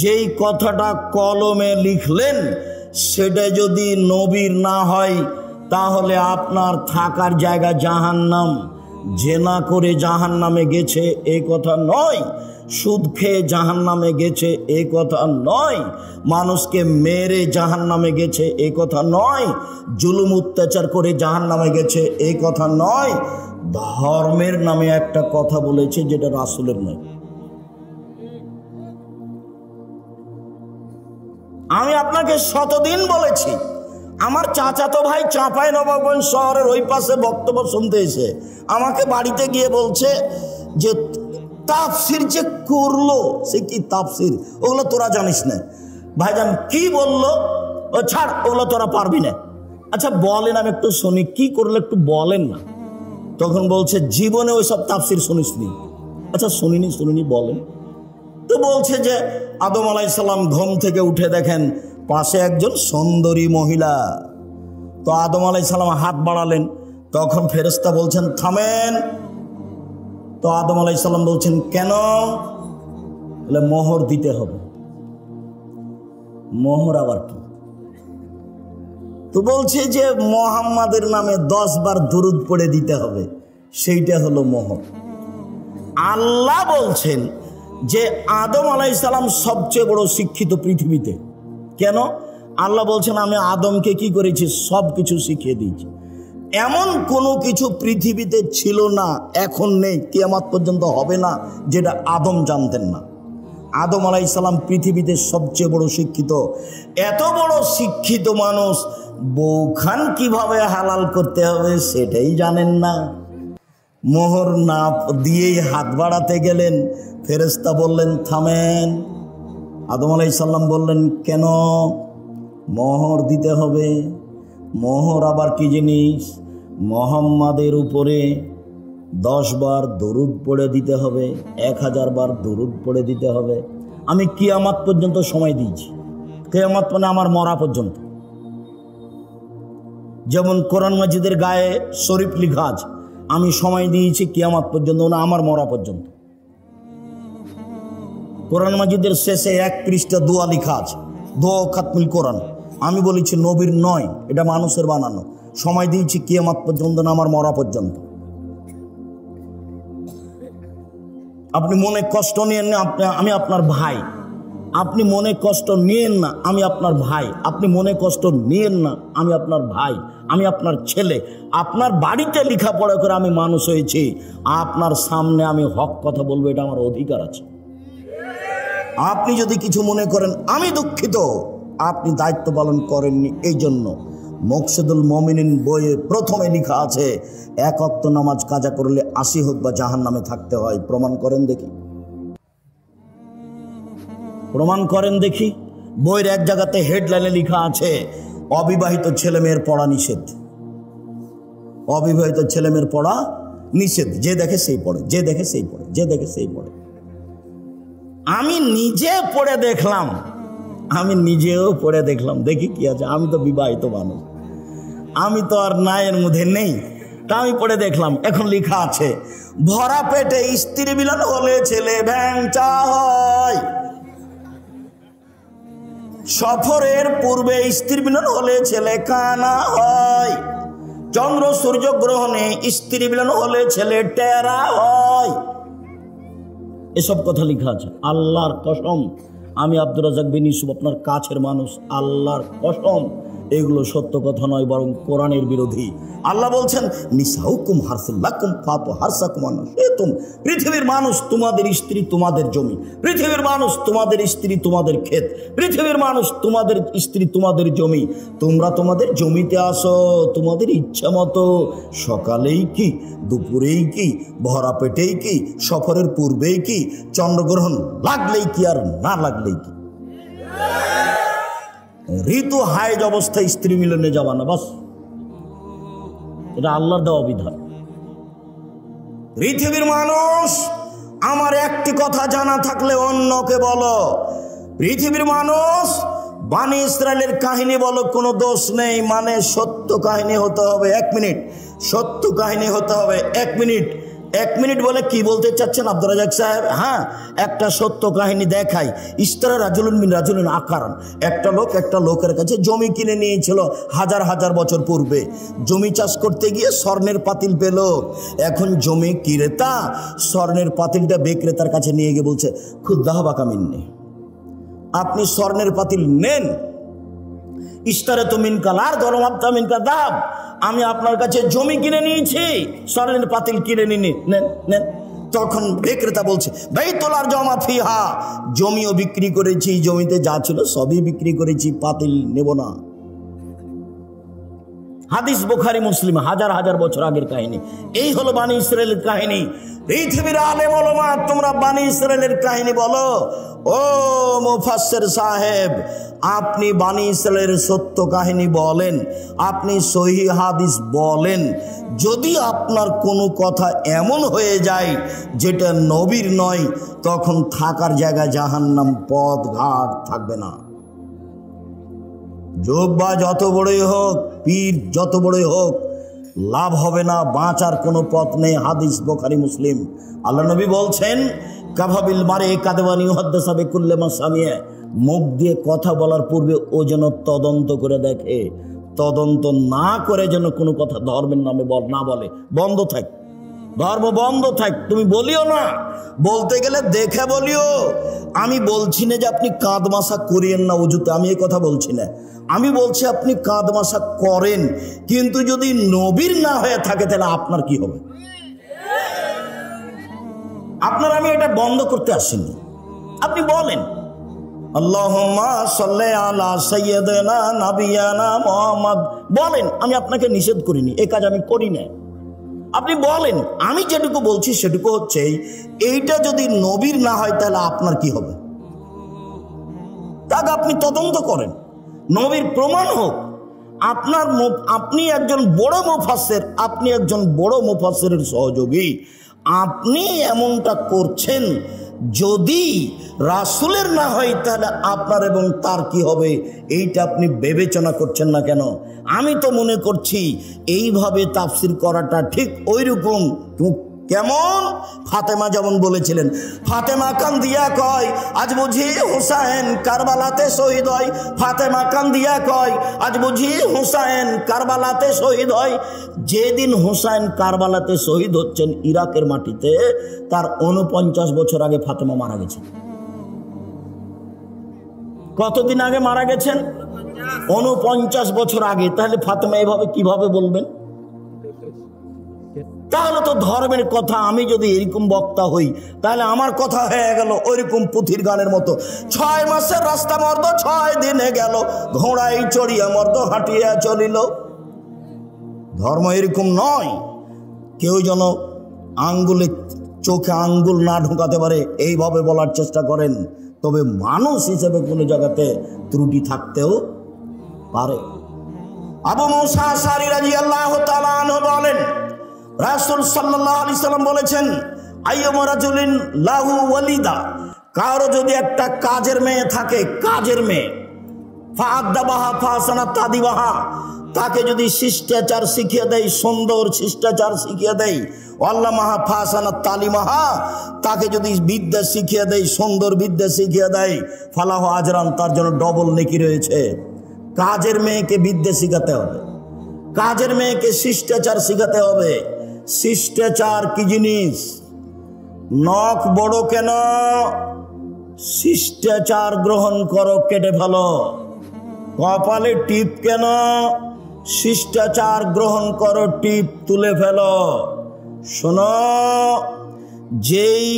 যেই কথাটা কলমে লিখলেন, সেটা যদি নবীর না হয়, তাহলে আপনার থাকার জায়গা জাহান্নাম। জেনা করে জাহান্নামে গেছে এই কথা নয়, সুদ খেয়ে জাহান্নামে গেছে এই কথা নয়, মানুষকে মেরে জাহান্নামে গেছে এই কথা নয়, জুলুম অত্যাচার করে জাহান্নামে গেছে এই কথা নয়। ধর্মের নামে একটা কথা বলেছে যেটা রাসূলের নয়। আমি আপনাকে শতদিন বলেছি, আমার চাচাতো ভাই চাঁপাইনবাবগঞ্জ শহরের ওই পাশে বক্তব্য শুনতে এসে আমাকে বাড়িতে গিয়ে বলছে যে তাফসির যে করলো, সে কি তাফসির, ওগুলো তোরা জানিস না। ভাইজান কি বললো? ও ছাড়, ওগুলো তোরা পারবি না। আচ্ছা বলেন, আমি একটু শুনি, কি করলে একটু বলেন না। তখন বলছে, জীবনে ওই সব তাফসির শুনিসনি। আচ্ছা শুনিনি বলেন। তো বলছে যে আদম আলাইহিস সালাম ঘুম থেকে উঠে দেখেন পাশে একজন সুন্দরী মহিলা। তো আদম আলাইহিস সালাম হাত বাড়ালেন, তখন ফেরেশতা বলছেন থামেন। তো আদম আলাইহিস সালাম বলছেন কেন? বলে মোহর দিতে হবে। মোহর আবার কি? তো বলছে যে মুহাম্মাদের নামে 10 বার দুরূদ পড়ে দিতে হবে, সেইটা হলো মোহর। আল্লাহ বলছেন যে আদম আলাইহিস সালাম সবচেয়ে বড় শিক্ষিত পৃথিবীতে। কেন? আল্লাহ বলছেন আমি আদমকে কি করেছি? সব কিছু শিখিয়ে দিয়েছি। এমন কোনো কিছু পৃথিবীতে ছিল না, এখন নেই, কিয়ামত পর্যন্ত হবে না, যেটা আদম জানতেন না। আদম আলাইহিস সালাম পৃথিবীতে সবচেয়ে বড় শিক্ষিত। এত বড় শিক্ষিত মানুষ বউখান কিভাবে হালাল করতে হবে সেটাই জানেন না। মোহর না দিয়েই হাত বাড়াতে গেলেন, ফেরেশতা বললেন থামেন। আদম আলাইহিস সালাম বললেন কেন? মোহর দিতে হবে। মোহর আবার কি জিনিস? মুহাম্মাদের উপরে 10 বার দরুদ পড়ে দিতে হবে, 1000 বার দরুদ পড়ে দিতে হবে। আমি কিয়ামত পর্যন্ত সময় দিয়েছি, কিয়ামত মানে আমার মরা পর্যন্ত। যেমন কোরআন মাজিদের গায়ে শরীফ লিখা আছে, আমি সময় দিয়েছি কিয়ামত পর্যন্ত, না আমার মরা পর্যন্ত। কোরআন মাজিদের শেষে 1 পৃষ্ঠা দোয়া লিখা আছে, দোয়া খাতমুল কোরআন। আমি বলেছি নবীর নয়, এটা মানুষের বানানো। সময় দিয়েছি কিয়ামত পর্যন্ত, না আমার মরা পর্যন্ত। আপনি মনে কষ্ট নিয়েন না, আমি আপনার ভাই। আপনি মনে কষ্ট নিয়েন না, আমি আপনার ভাই। আপনি মনে কষ্ট নিয়েন না, আমি আপনার ভাই, আমি আপনার ছেলে। আপনার বাড়িতে লেখাপড়া করে আমি মানুষ হয়েছি, আপনার সামনে আমি হক কথা বলবো, এটা আমার অধিকার আছে। আপনি যদি কিছু মনে করেন আমি দুঃখিত, আপনি দায়িত্ব পালন করেননি। এই জন্য মকসুদুল মুমিনিন বইয়ে প্রথমে লেখা আছে 1 ওয়াক্ত নামাজ কাজা করলে 80 হোক বা জাহান্নামে থাকতে হয়। প্রমাণ করেন দেখি, প্রমাণ করেন দেখি। বইয়ের এক জায়গাতে হেডলাইনে লেখা আছে অবিবাহিত ছেলে মেয়ের পড়া নিষেধ। অবিবাহিত ছেলে মেয়ের পড়া নিষেধ। যে দেখে সেই পড়ে, যে দেখে সেই পড়ে, যে দেখে সেই পড়ে। আমি নিজে পড়ে দেখলাম, আমি নিজেও পড়ে দেখলাম, দেখি কি আছে। আমি তো বিবাহিত মানুষ, আমি তো আর নায়ের মধ্যে নেই, তা আমি পড়ে দেখলাম। এখন লেখা আছে ভরা পেটে স্ত্রী মিলন হলে ছেলে ভ্যাংচা হয়, সফরের পূর্বে স্ত্রী মিলন হলে ছেলে কানা হয়, চন্দ্র সূর্য গ্রহণে স্ত্রী মিলন হলে ছেলে টেরা হয়। এসব কথা লেখা আছে। আল্লাহর কসম, আমি আব্দুর রাজ্জাক বিন ইউসুফ আপনার কাছের মানুষ, আল্লাহর কসম এগুলো সত্য কথা নয়, বরং কোরআনের বিরোধী। আল্লাহ বলছেন নিসাউকুম হারসুল লাকুম ফাতু হারসাকুম আনশিতুম। পৃথিবীর মানুষ তোমাদের স্ত্রী তোমাদের জমি, পৃথিবীর মানুষ তোমাদের স্ত্রী তোমাদের ক্ষেত, পৃথিবীর মানুষ তোমাদের স্ত্রী তোমাদের জমি। তোমরা তোমাদের জমিতে আসো তোমাদের ইচ্ছা মতো, সকালেই কি, দুপুরেই কি, ভরা পেটেই কি, সফরের পূর্বেই কি, চন্দ্রগ্রহণ লাগলেই কি আর না লাগলেই কি। ঋতু হাইজ অবস্থায় স্ত্রী মিলনে যাবা না, বাস। এটা আল্লাহর দেওয়া বিধান। পৃথিবীর মানুষ, আমার একটি কথা জানা থাকলে অন্যকে বলো। পৃথিবীর মানুষ, বানি ইসরায়েলের কাহিনী বলো, কোনো দোষ নেই, মানে সত্য কাহিনী হতে হবে। 1 মিনিট, সত্য কাহিনী হতে হবে 1 মিনিট। 1 মিনিট বলে কি বলতে চাচ্ছেন আব্দুর রাজ্জাক সাহেব? হ্যাঁ, একটা সত্য কাহিনী দেখাই। ইস্তারা রাজুলুন মিন রাজুলিন আকারান। একটা লোক একটা লোকের কাছে জমি কিনে নিয়েছিল হাজার হাজার বছর পূর্বে। জমি চাষ করতে গিয়ে স্বর্ণের পাতিল পেল। এখন জমি ক্রেতা স্বর্ণের পাতিলটা বিক্রেতার কাছে নিয়ে গিয়ে বলছে খুদ্দাহ বাকামিন্নি, আপনি স্বর্ণের পাতিল নেন। ইস্তারে তো মিনকাল আর ধরমাপ্তা মিনকা দাব, আমি আপনার কাছে জমি কিনে নিয়েছি, স্বর্ণের পাতিল কিনে নিনি, নেন নেন। তখন বিক্রেতা বলছে বাইতুল জমা ফিহা, জমিও বিক্রি করেছি, জমিতে যা ছিল সবই বিক্রি করেছি, পাতিল নেব না। হাদিস বুখারী মুসলিম, হাজার হাজার বছর আগের কাহিনী। এই হলো বানি ইসরায়েলের কাহিনী। পৃথিবীর আলেম ওলামা, তোমরা বানি ইসরায়েলের কাহিনী বলো। ও মুফাসসির সাহেব, আপনি বানি ইসরায়েলের সত্য কাহিনী বলেন, আপনি সহিহ হাদিস বলেন। যদি আপনার কোনো কথা এমন হয়ে যায় যেটা নবীর নয়, তখন থাকার জায়গায় জাহান্নাম, পথ ঘাট থাকবে না। যোদ্ধা যত বড়ই হোক, পীর যত বড়ই হোক, লাভ হবে না, বাঁচার কোনো পথ নেই। হাদিস বুখারী মুসলিম। আল্লাহ নবী বলছেন কাফাবিল মারে কাদওয়ানি হাদাসা বিকুল্লি মা সামিয়া, মুখ দিয়ে কথা বলার পূর্বে ও যেন তদন্ত করে দেখে, তদন্ত না করে যেন কোনো কথা ধর্মের নামে না বলে। বন্ধ থাক, ধর্ম বন্ধ থাক, তুমি বলিও না। বলতে গেলে দেখে বলিও। আমি বলছি না যে আপনি কাঁদমাশা করিয়েন না উজুতে, আমি এই কথা বলছি না। আমি বলছি আপনি কাঁদমাশা করেন, কিন্তু যদি নবীর না হয়ে থাকে তাহলে আপনার কি হবে? আপনার আমি এটা বন্ধ করতে আসিনি। আপনি বলেন আল্লাহুম্মা সাল্লি আলা সাইয়্যিদিনা নাবিয়ানা মুহাম্মদ বলেন। আমি আপনাকে নিষেধ করিনি, এই কাজ আমি করি না। আপনি বলেন। আমি যেটুকু বলছি সেটুকু হচ্ছে এইটা যদি নবীর না হয় তাহলে আপনার কি হবে, তাকে আপনি তদন্ত করেন, নবীর প্রমাণ হোক। আপনি একজন বড় মুফাসসির, আপনি একজন বড় মুফাসসিরের সহযোগী, আপনি এমনটা করছেন, যদি রাসূলের না হয় তাহলে আপনার এবং তার কি হবে, এইটা আপনি বিবেচনা করছেন না কেন? আমি তো মনে করছি এইভাবে তাফসির করাটা ঠিক ওই রকম। কেমন? ফাতেমা যেমন বলেছিলেন, ফাতেমা কান্দিয়া কয় আজ বুঝি হুসাইন কারবালাতে শহীদ হয়। ফাতেমা কান্দিয়া কয় আজ বুঝি হুসাইন কারবালাতে শহীদ হয়। যেদিন হুসাইন কারবালাতে শহীদ হচ্ছেন ইরাকের মাটিতে, তার 49 বছর আগে ফাতেমা মারা গেছেন। কতদিন আগে মারা গেছেন? 49 বছর আগে। তাহলে ফাতেমা এভাবে কিভাবে বলবেন? তাহলে তো ধর্মের কথা, আমি যদি এরকম বক্তা হই তাহলে আমার কথা হয়ে গেল ওইরকম পুথির গানের মতো, 6 মাসের রাস্তা মর্দ 6 দিনে গেল, ঘোড়ায় চড়িয়া মর্দ হাঁটিয়া চলিল। ধর্ম এরকম নয়। কেউ যেন চোখে আঙ্গুল না ঢোকাতে পারে এইভাবে বলার চেষ্টা করেন। তবে মানুষ হিসেবে কোনো জায়গাতে ত্রুটি থাকতেও পারে। আবু মুসা আশআরী রাদিয়াল্লাহু তাআলা আনহু বলেন, রাসূল সাল্লাল্লাহু আলাইহি সাল্লাম বলেছেন, আইয়ুমা রাজুলিন লাহু ওয়ালিদা, কারো যদি একটা কাজের মেয়ে থাকে, কাজের মেয়ে, ফাআদাবাহা ফাসানা তাদিবাহা, তাকে যদি শিষ্টাচার শিখিয়ে দেয়, সুন্দর শিষ্টাচার শিখিয়ে দেয়, আল্লামাহা ফাসানা তালিমাহা, তাকে যদি বিদ্যা শিখিয়ে দেয়, সুন্দর বিদ্যা শিখিয়ে দেয়, ফালাহু আজরান, তার জন্য ডবল নেকি রয়েছে। কাজের মেয়েকে বিদ্যা শিখাতে হবে, কাজের মেয়েকে শিষ্টাচার শিখাতে হবে। শিষ্টাচার কি জিনিস? নখ বড় কেন? শিষ্টাচার গ্রহণ করো, কেটে ফেলো। কপালে টিপ কেন? শিষ্টাচার গ্রহণ করো, টিপ তুলে ফেলো। শোনো, যেই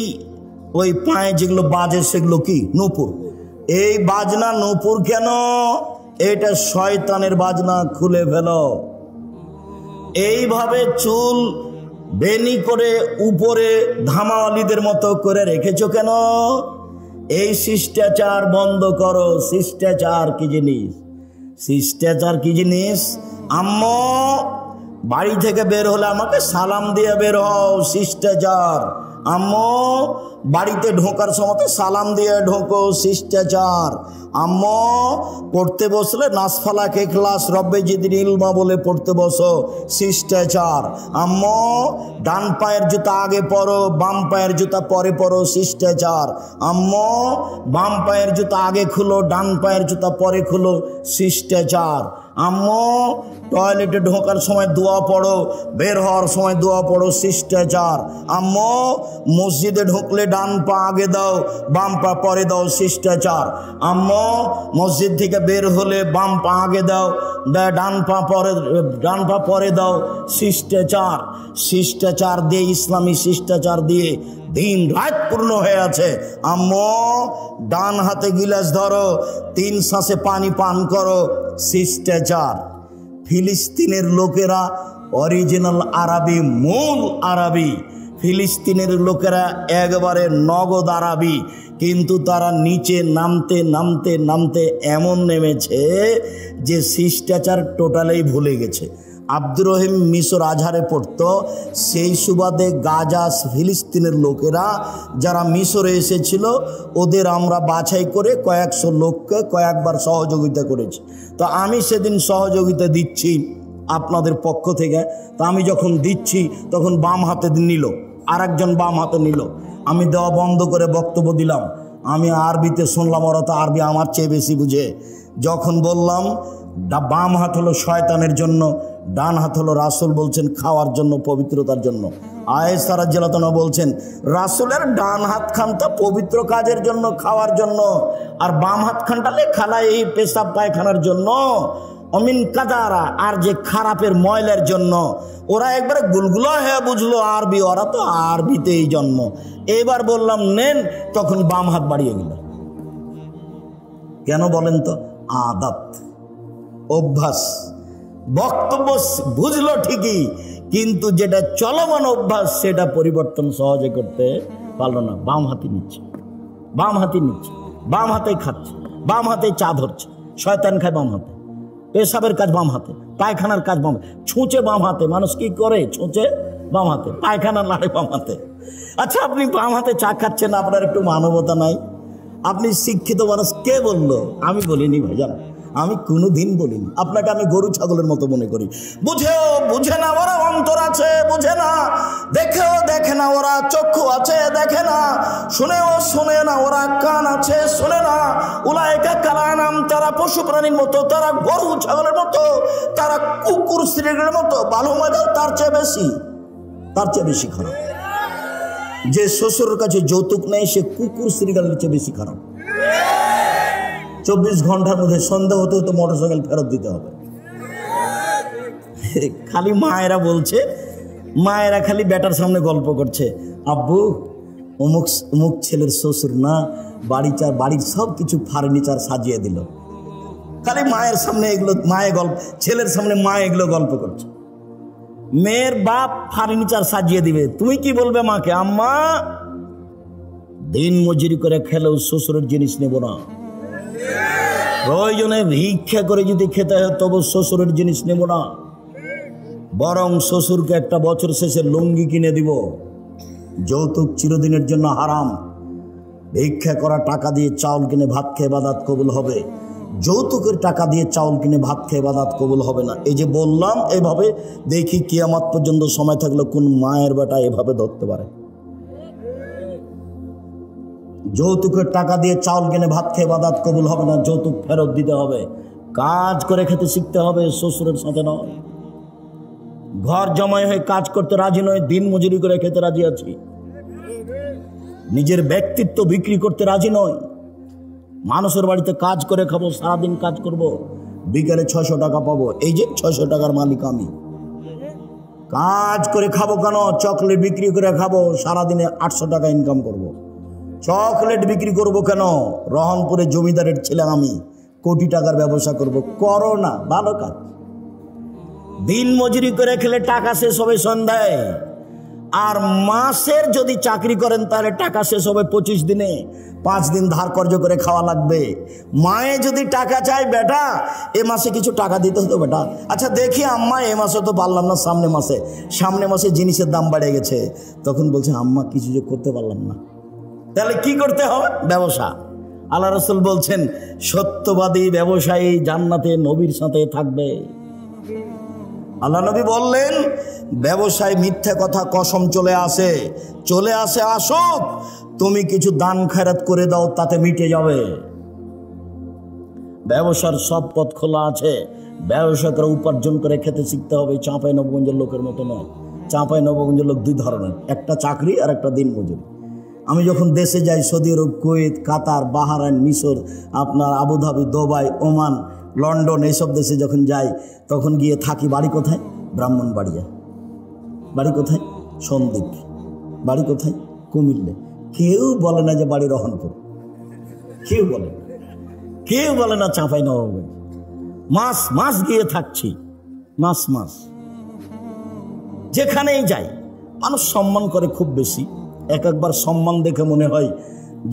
ওই পায়ে যেগুলো বাজে সেগুলো কি? নূপুর। এই বাজনা নূপুর কেন? এটা শয়তানের বাজনা, খুলে ফেলো। এইভাবে চুল বেনি করে উপরে ধামাওয়ালিদের মতো করে রেখেছো কেন? এই শিষ্টাচার বন্ধ করো। শিষ্টাচার কি জিনিস? শিষ্টাচার কি জিনিস? আম্মু বাড়ি থেকে বের হলে আমাকে সালাম দিয়ে বের হও, শিষ্টাচার। আম্মু বাড়িতে ঢোকার সময় সালাম দিয়ে ঢোকো, শিষ্টাচার। আম্মু পড়তে বসলে নাসফালাক ইখলাস রব্বে জিদনি ইলমা বলে পড়তে বসো, শিষ্টাচার। আম্মু ডান পায়ের জুতা আগে পরো, বাম পায়ের জুতা পরে পরো, শিষ্টাচার। আম্মু বাম পায়ের জুতা আগে খুলো, ডান পায়ের জুতা পরে খুলো, শিষ্টাচার। আম্মু টয়লেটে ঢোকার সময় দোয়া পড়ো, বের হওয়ার সময় দোয়া পড়ো, শিষ্টাচার। আম্মু মসজিদে ঢুকলে ডান পা আগে দাও, বাম পা পরে দাও, শিষ্টাচার। আম্মু মসজিদ থেকে বের হলে বাম পা আগে দাও, ডান পা পরে দাও, শিষ্টাচার। শিষ্টাচার দিয়ে, ইসলামী শিষ্টাচার দিয়ে দিন রাত পূর্ণ হয়ে আছে। আম্মু ডান হাতে গিলাস ধরো, 3 শ্বাসে পানি পান করো, শিষ্টাচার। ফিলিস্তিনের লোকেরা অরিজিনাল আরবি, মূল আরবি। ফিলিস্তিনের লোকেরা একবারে নগদ আরবি, কিন্তু তারা নিচে নামতে নামতে নামতে এমন নেমেছে যে শিষ্টাচার টোটালেই ভুলে গেছে। আব্দুর রহিম মিশর আজহারে পড়তো, সেই সুবাদে গাজা ফিলিস্তিনের লোকেরা যারা মিশরে এসেছিল ওদের আমরা বাছাই করে কয়েকশো লোককে কয়েকবার সহযোগিতা করেছি। তো আমি সেদিন সহযোগিতা দিচ্ছি আপনাদের পক্ষ থেকে। তা আমি যখন দিচ্ছি তখন বাম হাতে নিল, আর একজন বাম হাতে নিল। আমি দেওয়া বন্ধ করে বক্তব্য দিলাম। আমি আরবিতে শুনলাম, ওরা তো আরবি আমার চেয়ে বেশি বুঝে। যখন বললাম বাম হাত হলো শয়তানের জন্য, ডান হাত হলো রাসূল বলছেন খাওয়ার জন্য, পবিত্রতার জন্য। আয়েশা রাদিয়াল্লাহু আনহা বলছেন রাসূলের ডান হাত খানটা পবিত্র কাজের জন্য, খাওয়ার জন্য, আর বাম হাত খানটা লেখালা এই পেশাব পায়খানার জন্য, অমিন কাদারা, আর যে খারাপের ময়লার জন্য। ওরা একবারে গুলগুলা হয়ে বুঝলো আরবি, ওরা তো আরবিতেই জন্ম। এবার বললাম নেন, তখন বাম হাত বাড়িয়ে গেল। কেন বলেন তো? আদাত, অভ্যাস। বক্তব্য বুঝলো ঠিকই, কিন্তু যেটা চলমান অভ্যাস সেটা পরিবর্তন সহজে করতে পারলো না। বাম হাতে নিচ্ছে, বাম হাতে নিচ্ছে, বাম হাতে খাচ্ছে, বাম হাতে চা ধরছে। শয়তান খায় বাম হাতে, পেশাবের কাজ বাম হাতে, পায়খানার কাজ বাম হাতে, ছুঁচে বাম হাতে। মানুষ কি করে? ছুঁচে বাম হাতে, পায়খানা লাড়ে বাম হাতে। আচ্ছা, আপনি বাম হাতে চা খাচ্ছেন, আপনার একটু মানবতা নাই? আপনি শিক্ষিত মানুষ, কে বললো? আমি বলিনি ভাইজান, আমি কোনোদিন বলিনি। আপনাকে আমি গরু ছাগলের মতো মনে করি। বুঝেও বুঝে না, ওরা অন্তর আছে বুঝে না, দেখেও দেখে না, ওরা চক্ষু আছে দেখে না, শুনেও শুনে না, ওরা কান আছে শোনে না। উলাইকা কালানাম, তারা পশু প্রাণীর মতো, তারা গরু ছাগলের মতো, তারা কুকুর শ্রীর মতো। ভালো মজা তার চেয়ে বেশি, তার চেয়ে বেশি খারাপ। যে শ্বশুরের কাছে যৌতুক নেই সে কুকুর শ্রীগালের চেয়ে বেশি খারাপ। 24 ঘন্টার মধ্যে সন্দেহ হতে হতে মোটরসাইকেল ফেরত দিতে হবে। খালি মায়েরা বলছে, মায়েরা খালি বেটার সামনে গল্প করছে, আব্বু অমুক অমুক ছেলের শ্বশুর না বাড়ির সব কিছু ফার্নিচার সাজিয়ে দিল। খালি মায়ের সামনে এগুলো, মায়ের গল্প, ছেলের সামনে মা এগুলো গল্প করছে। মেয়ের বাপ ফার্নিচার সাজিয়ে দিবে, তুমি কি বলবে মাকে? আম্মা দিন মজুরি করে খেলেও শ্বশুরের জিনিস নেব না, প্রয়োজনে ভিক্ষা করে যদি খেতে হয় তবু শ্বশুরের জিনিস নেব না, বরং শ্বশুরকে একটা বছর শেষে লুঙ্গি কিনে দিব। যৌতুক চিরদিনের জন্য হারাম। ভিক্ষা করা টাকা দিয়ে চাউল কিনে ভাত খেয়ে ইবাদত কবুল হবে, যৌতুকের টাকা দিয়ে চাউল কিনে ভাত খেয়ে ইবাদত কবুল হবে না। এই যে বললাম, এভাবে দেখি কিয়ামত পর্যন্ত সময় থাকলে কোন মায়ের বেটা এভাবে ধরতে পারে। যৌতুকের টাকা দিয়ে চাউল কিনে ভাত খেয়ে ইবাদত কবুল হবে না, যৌতুক ফেরত দিতে হবে। কাজ করে খেতে শিখতে হবে, শ্বশুরের সাথে নয়। ঘর জমায় হয়ে কাজ করতে রাজি নয়, দিন মজুরি করে খেতে রাজি আছি। নিজের ব্যক্তিত্ব বিক্রি করতে রাজি নয়। মানুষের বাড়িতে কাজ করে খাবো, সারাদিন কাজ করব, বিকেলে 600 টাকা পাবো। এই যে 600 টাকার মালিক আমি। কাজ করে খাবো কেন? চকলেট বিক্রি করে খাবো, সারাদিনে 800 টাকা ইনকাম করব। চকলেট বিক্রি করব কেন? রহনপুরে জমিদারের ছেলে আমি, কোটি টাকার ব্যবসা করব। করো না, ভালো কাজ। দিন মজুরি করে খেলে টাকা শেষ হবে সন্ধ্যায়, আর মাসের যদি চাকরি করেন তাহলে টাকা শেষ হবে 25 দিনে। 5 দিন ধার কর্জ করে খাওয়া লাগবে। মায়ে যদি টাকা চায়, বেটা এ মাসে কিছু টাকা দিতে হতো বেটা। আচ্ছা দেখি আম্মা, এ মাসে তো পারলাম না, সামনে মাসে জিনিসের দাম বেড়ে গেছে। তখন বলছে আম্মা কিছু যে করতে পারলাম না। তাহলে কি করতে হবে? ব্যবসা। আল্লাহ রাসূল বলছেন, সত্যবাদী ব্যবসায়ী জান্নাতে নবীর সাথে থাকবে। আল্লাহ নবী বললেন, ব্যবসায় মিথ্যা কথা কসম চলে আসে আসুক, তুমি কিছু দান খয়রাত করে দাও, তাতে মিটে যাবে। ব্যবসার সব পথ খোলা আছে। ব্যবসা করে উপার্জন করে খেতে শিখতে হবে। চাঁপাইনবাবগঞ্জের লোকের মতো নয়। চাঁপাইনবাবগঞ্জের লোক 2 ধরনের, একটা চাকরি আর একটা দিন মজুরি। আমি যখন দেশে যাই, সৌদি আরব, কুয়েত, কাতার, বাহরাইন, মিশর, আপনার আবুধাবি, দুবাই, ওমান, লন্ডন, এইসব দেশে যখন যাই তখন গিয়ে থাকি। বাড়ি কোথায়? ব্রাহ্মণবাড়িয়া। বাড়ি কোথায়? সন্দ্বীপ। বাড়ি কোথায়? কুমিল্লা। কেউ বলে না যে বাড়ি রহনপুর, কেউ বলে না চাঁপাইনবাবগঞ্জ। মাস গিয়ে থাকছি, মাস যেখানেই যাই মানুষ সম্মান করে খুব বেশি। একবার সম্মান দেখে মনে হয়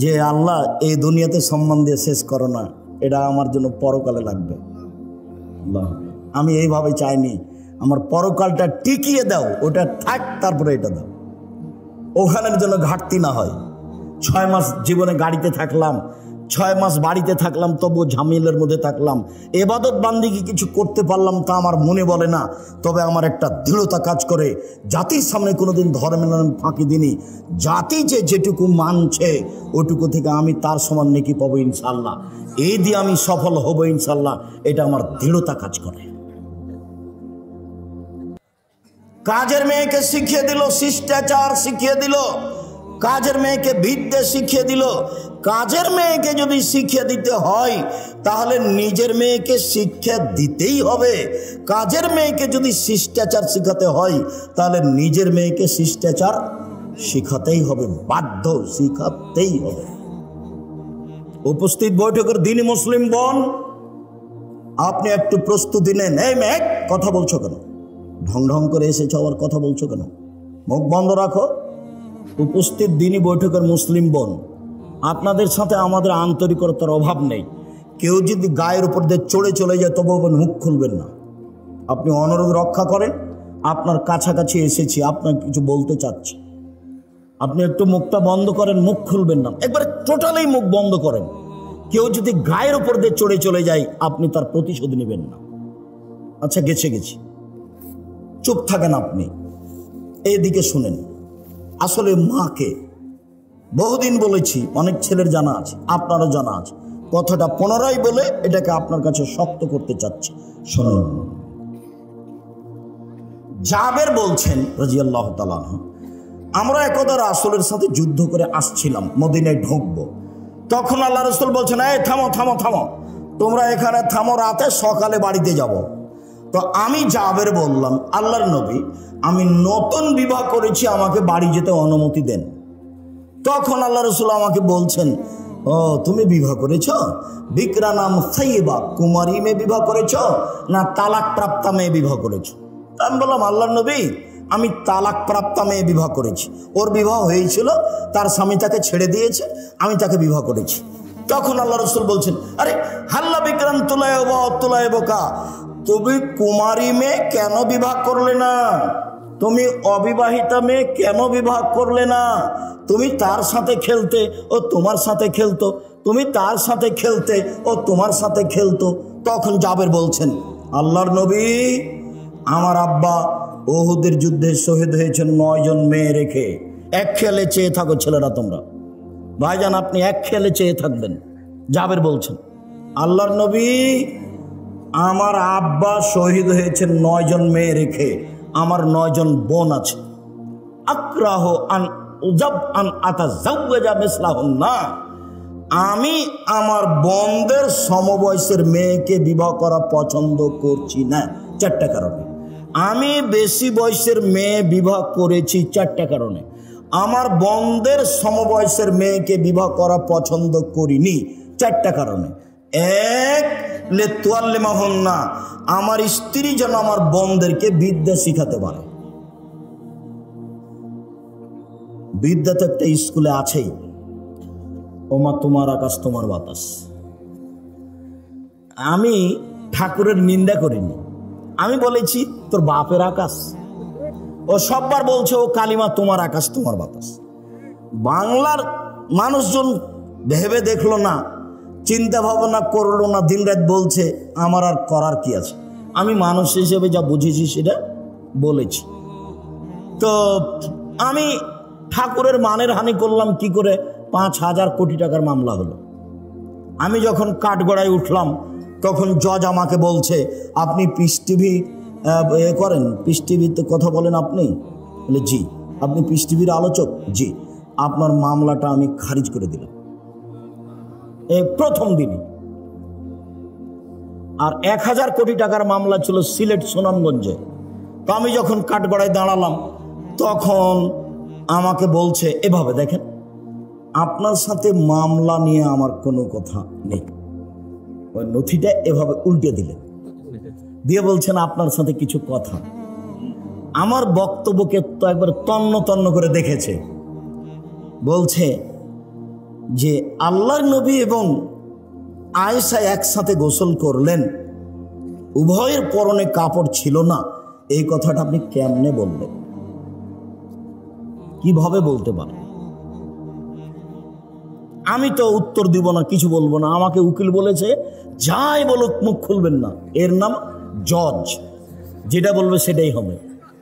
যে আল্লাহ এই দুনিয়াতে সম্মান দিয়ে শেষ করো না, এটা আমার জন্য পরকালে লাগবে। আমি এইভাবে চাইনি, আমার পরকালটা টিকিয়ে দাও, ওটা থাক, তারপরে এটা দাও, ওখানের জন্য ঘাটতি না হয়। 6 মাস জীবনে গাড়িতে থাকলাম, 6 মাস বাড়িতে থাকলাম, তবু ঝামেলার মধ্যে থাকলাম। এবাদত বান্দিকে কিছু করতে পারলাম তা আমার মনে বলে না, তবে আমার একটা দৃঢ়তা কাজ করে। জাতির সামনে কোনোদিন ধর্মের নামে ফাঁকি দিনি। জাতি যেটুকু মানছে ওটুকু থেকে আমি তার সমান নেকি পাবো ইনশাল্লাহ। এই দিয়ে আমি সফল হব ইনশাল্লাহ, এটা আমার দৃঢ়তা কাজ করে। কাজের মেয়েকে শিখিয়ে দিল, শিষ্টাচার শিখিয়ে দিল, কাজের মেয়েকে বিদ্যে শিখিয়ে দিল। কাজের মেয়েকে যদি শিক্ষা দিতে হয় তাহলে নিজের মেয়েকে শিক্ষা দিতেই হবে। কাজের মেয়েকে যদি শিষ্টাচার শিখাতে হয় তাহলে নিজের মেয়েকে শিষ্টাচার শিখাতেই হবে, বাধ্য, শিখাতেই হবে। উপস্থিত বৈঠকের দিনই মুসলিম বোন, আপনি একটু প্রস্তুতি নেন। এই মেঘ, কথা বলছো কেন? ঢং ঢং করে এসেছ, আবার কথা বলছো কেন? মুখ বন্ধ রাখো। উপস্থিত দিনই বৈঠকের মুসলিম বোন, আপনাদের সাথে আমাদের আন্তরিকতার অভাব নেই। কেউ যদি গায়ের উপর দিয়ে চড়ে চলে যায় তবু মুখ খুলবেন না। আপনি অনুরোধ রক্ষা করেন, আপনার কাছাকাছি এসেছি, আপনার কিছু বলতে চাচ্ছি, আপনি একটু মুখটা বন্ধ করেন, মুখ খুলবেন না, একবারে টোটালি মুখ বন্ধ করেন। কেউ যদি গায়ের উপর দিয়ে চড়ে চলে যায় আপনি তার প্রতিশোধ নেবেন না। আচ্ছা, গেছি, চুপ থাকেন আপনি। এইদিকে শুনেন, আসলে মাকে বহুদিন বলেছি, অনেক ছেলের জানা আছে, আপনারও জানা আছে, কথাটা পুনরায় বলে এটাকে আপনার কাছে শক্ত করতে চাচ্ছি। শুনুন, জাবের বলছেন রাদিয়াল্লাহু তাআলা আনহু, আমরা একদা রাসূলের সাথে যুদ্ধ করে আসছিলাম, মদিনায় ঢুকবো। তখন আল্লাহ রাসূল বলছেন, এই থামো থামো থামো, তোমরা এখানে থামো, রাতে সকালে বাড়িতে যাব। তো আমি জাবের বললাম, আল্লাহর নবী, আমি নতুন বিবাহ করেছি, আমাকে বাড়ি যেতে অনুমতি দেন। তখন আল্লাহ রাসূল আমাকে বলছেন, ও তুমি বিবাহ করেছ? বিকরা নাম সাইয়্যিবা, কুমারী মেয়ে বিবাহ করেছ না তালাক প্রাপ্তা মেয়ে বিবাহ করেছ? আমি বললাম, আল্লাহর নবী, আমি তালাক প্রাপ্তা মেয়ে বিবাহ করেছি। ওর বিবাহ হয়েছিল, তার স্বামী তাকে ছেড়ে দিয়েছে, আমি তাকে বিবাহ করেছি। তখন আল্লাহ রাসূল বলছেন, আরে হাল্লা বিকরান তুলায়বকা, তুমি কুমারী মেয়ে কেন বিবাহ করলে না? তুমি অবিবাহিতা মেয়ে কেন বিবাহ করলে না? তুমি তার সাথে খেলতে, ও তোমার সাথে খেলতো, তুমি তার সাথে খেলতে, ও তোমার সাথে খেলতো। তখন জাবের বলছেন, আল্লাহর নবী, আমার আব্বা উহুদের যুদ্ধে শহীদ হয়েছেন 9 জন মেয়ে রেখে। এক খেয়ালে চেয়ে থাকো ছেলেরা তোমরা, ভাইজান আপনি এক খেয়ালে চেয়ে থাকবেন। জাবের বলছেন, আল্লাহর নবী, আমার আব্বা শহীদ হয়েছেন 9 জন মেয়ে রেখে, আমার 9 জন বোন আছে। আক্রাহ আন উজাব আন আতাজাওয়াজা মিসলাহুন্না, আমি আমার বোনদের সমবয়সের মেয়েকে বিবাহ করা পছন্দ করছি না 4টা কারণে। আমি বেশি বয়সের মেয়ে বিবাহ করেছি 4টা কারণে। আমার বোনদের সমবয়সের মেয়েকে বিবাহ করা পছন্দ করিনি 4টা কারণে। এক, লেতুয়াল্লিমাহুন্না, আমার স্ত্রী যেন আমার বোনদেরকে বিদ্যা শিখাতে পারে। বিদ্যা তো একটা স্কুলে আছেই, ওমা তোমার আকাশ তোমার বাতাস। আমি ঠাকুরের নিন্দা করিনি, আমি বলেছি তোর বাপের আকাশ। ও সববার বলছে ও কালিমা তোমার আকাশ তোমার বাতাস। বাংলার মানুষজন ভেবে দেখলো না, চিন্তা ভাবনা করলো না, দিনরাত বলছে, আমার আর করার কি আছে? আমি মানুষ হিসেবে যা বুঝেছি সেটা বলেছি। তো আমি ঠাকুরের মানের হানি করলাম কি করে? 5,000 কোটি টাকার মামলা হলো। আমি যখন কাঠগড়ায় উঠলাম তখন জজ আমাকে বলছে, আপনি পিস টিভি করেন, পিস টিভিতে কথা বলেন আপনি? বলে জি। আপনি পিস টিভির আলোচক? জি। আপনার মামলাটা আমি খারিজ করে দিলাম এই প্রথম দিনই। আর 1,000 কোটি টাকার মামলা ছিল সিলেট সুনামগঞ্জে। তো আমি যখন কাঠগড়ায় দাঁড়ালাম তখন আমাকে বলছে, এভাবে দেখেন, আপনার সাথে মামলা নিয়ে আমার কোনো কথা নেই। ওই নথিটা এভাবে উল্টে দিলেন, দিয়ে বলছেন আপনার সাথে কিছু কথা। আমার বক্তব্যকে তো একবার তন্ন তন্ন করে দেখেছে। বলছে যে আল্লাহর নবী এবং আয়েশা একসাথে গোসল করলেন, উভয়ের পরনে কাপড় ছিল না, এই কথাটা আপনি কেমনে বললেন? কিভাবে বলতে পারেন? আমি তো উত্তর দিব না, কিছু বলবো না। আমাকে উকিল বলেছে, যাই বলুক মুখ খুলবেন না। এর নাম জজ, যেটা বলবে সেটাই হবে,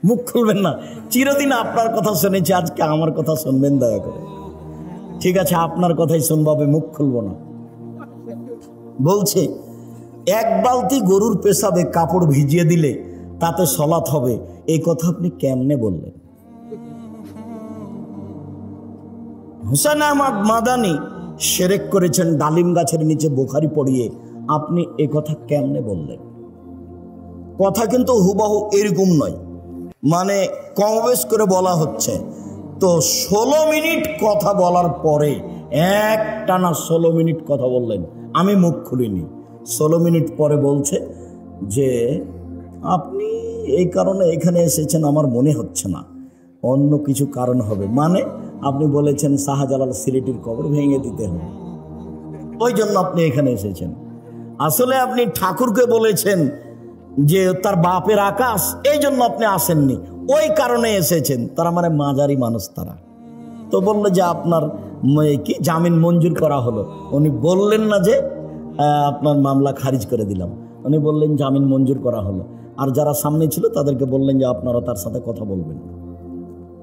মুখ খুলবেন না। চিরদিন আপনার কথা শুনেছি, আজকে আমার কথা শুনবেন দয়া করে। ঠিক আছে, আপনার কথাই শুনবো, মুখ খুলবো না। বলছে, 1 বালতি গরুর পেশাবে কাপড় ভিজিয়ে দিলে তাতে সলাত হবে, এই কথা আপনি কেমনে বললেন? হুসেন আহমদ মাদানি শিরক করেছেন ডালিম গাছের নিচে বোখারি পড়িয়ে, আপনি এ কথা কেমনে বললেন? কথা কিন্তু হুবহু এরকম নয়, মানে কম বেশ করে বলা হচ্ছে। তো 16 মিনিট কথা বলার পরে একটানা 16 মিনিট কথা বললেন, আমি মুখ খুলিনি। 16 মিনিট পরে বলছে যে আপনি এই কারণে এখানে এসেছেন আমার মনে হচ্ছে না, অন্য কিছু কারণ হবে। মানে আপনি বলেছেন শাহজালাল সিলেটির কবর ভেঙে দিতে হবে, ওই জন্য আপনি এখানে এসেছেন। আসলে আপনি ঠাকুরকে বলেছেন যে তার বাপের আকাশ, এই জন্য আপনি আসেননি, ওই কারণে এসেছেন। তারা মানে মাঝারি মানুষ তারা। তো বললো যে আপনার কি জামিন মঞ্জুর করা হলো। উনি বললেন না যে আপনার মামলা খারিজ করে দিলাম, উনি বললেন জামিন মঞ্জুর করা হলো। আর যারা সামনে ছিল তাদেরকে বললেন যে আপনারা তার সাথে কথা বলবেন।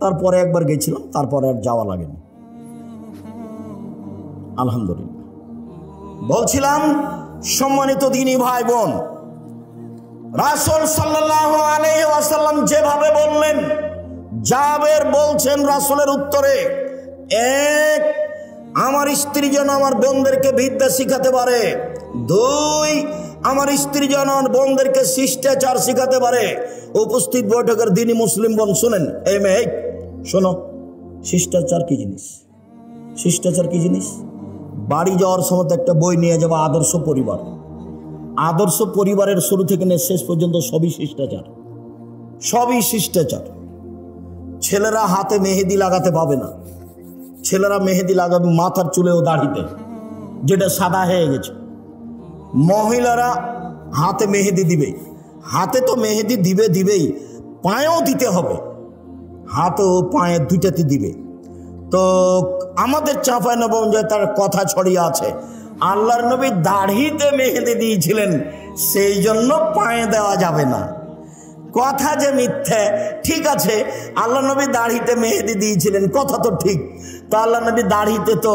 তারপরে একবার গেছিলাম, তারপরে আর যাওয়া লাগেনি, আলহামদুলিল্লাহ। বলছিলাম সম্মানিত দ্বীনি ভাই বোন, রাসূল সাল্লাল্লাহু আলাইহি ওয়াসাল্লাম যেভাবে বললেন, জাবের বলছেন রাসূলের উত্তরে, এক, আমার স্ত্রী যেন আমার বোনদেরকে বিদ্যা শিখাতে পারে। দুই, আমার স্ত্রী যেন আমার বোনদেরকে শিষ্টাচার শিখাতে পারে। উপস্থিত বৈঠকের দ্বীনি মুসলিম বোন শুনেন, এই মেয়ে শোনো, শিষ্টাচার কি জিনিস? শিষ্টাচার কি জিনিস? বাড়ি যাওয়ার সময় একটা বই নিয়ে যাবো, আদর্শ পরিবার। আদর্শ পরিবারের শুরু থেকে নিয়ে শেষ পর্যন্ত সবই শিষ্টাচার, সবই শিষ্টাচার। ছেলেরা হাতে মেহেদি লাগাতে পাবে না, ছেলেরা মেহেদি লাগাবে মাথার চুলে ও দাড়িতে, যেটা সাদা হয়ে গেছে। মহিলারা হাতে মেহেদি দিবে, হাতে তো মেহেদি দিবেই, পায়েও দিতে হবে, হাত ও পায়ে দুইটাতে দিবে। তো আমাদের চাঁপাইনবাবগঞ্জে তার কথা ছড়িয়ে আছে, আল্লাহর নবী দাড়িতে মেহেদি দিয়েছিলেন, সেই জন্য পায়ে দেওয়া যাবে না। কথা যে মিথ্যে, ঠিক আছে, আল্লাহ নবী দাড়িতে মেহেদি দিয়েছিলেন, কথা তো ঠিক। তো আল্লাহ নবী দাড়িতে তো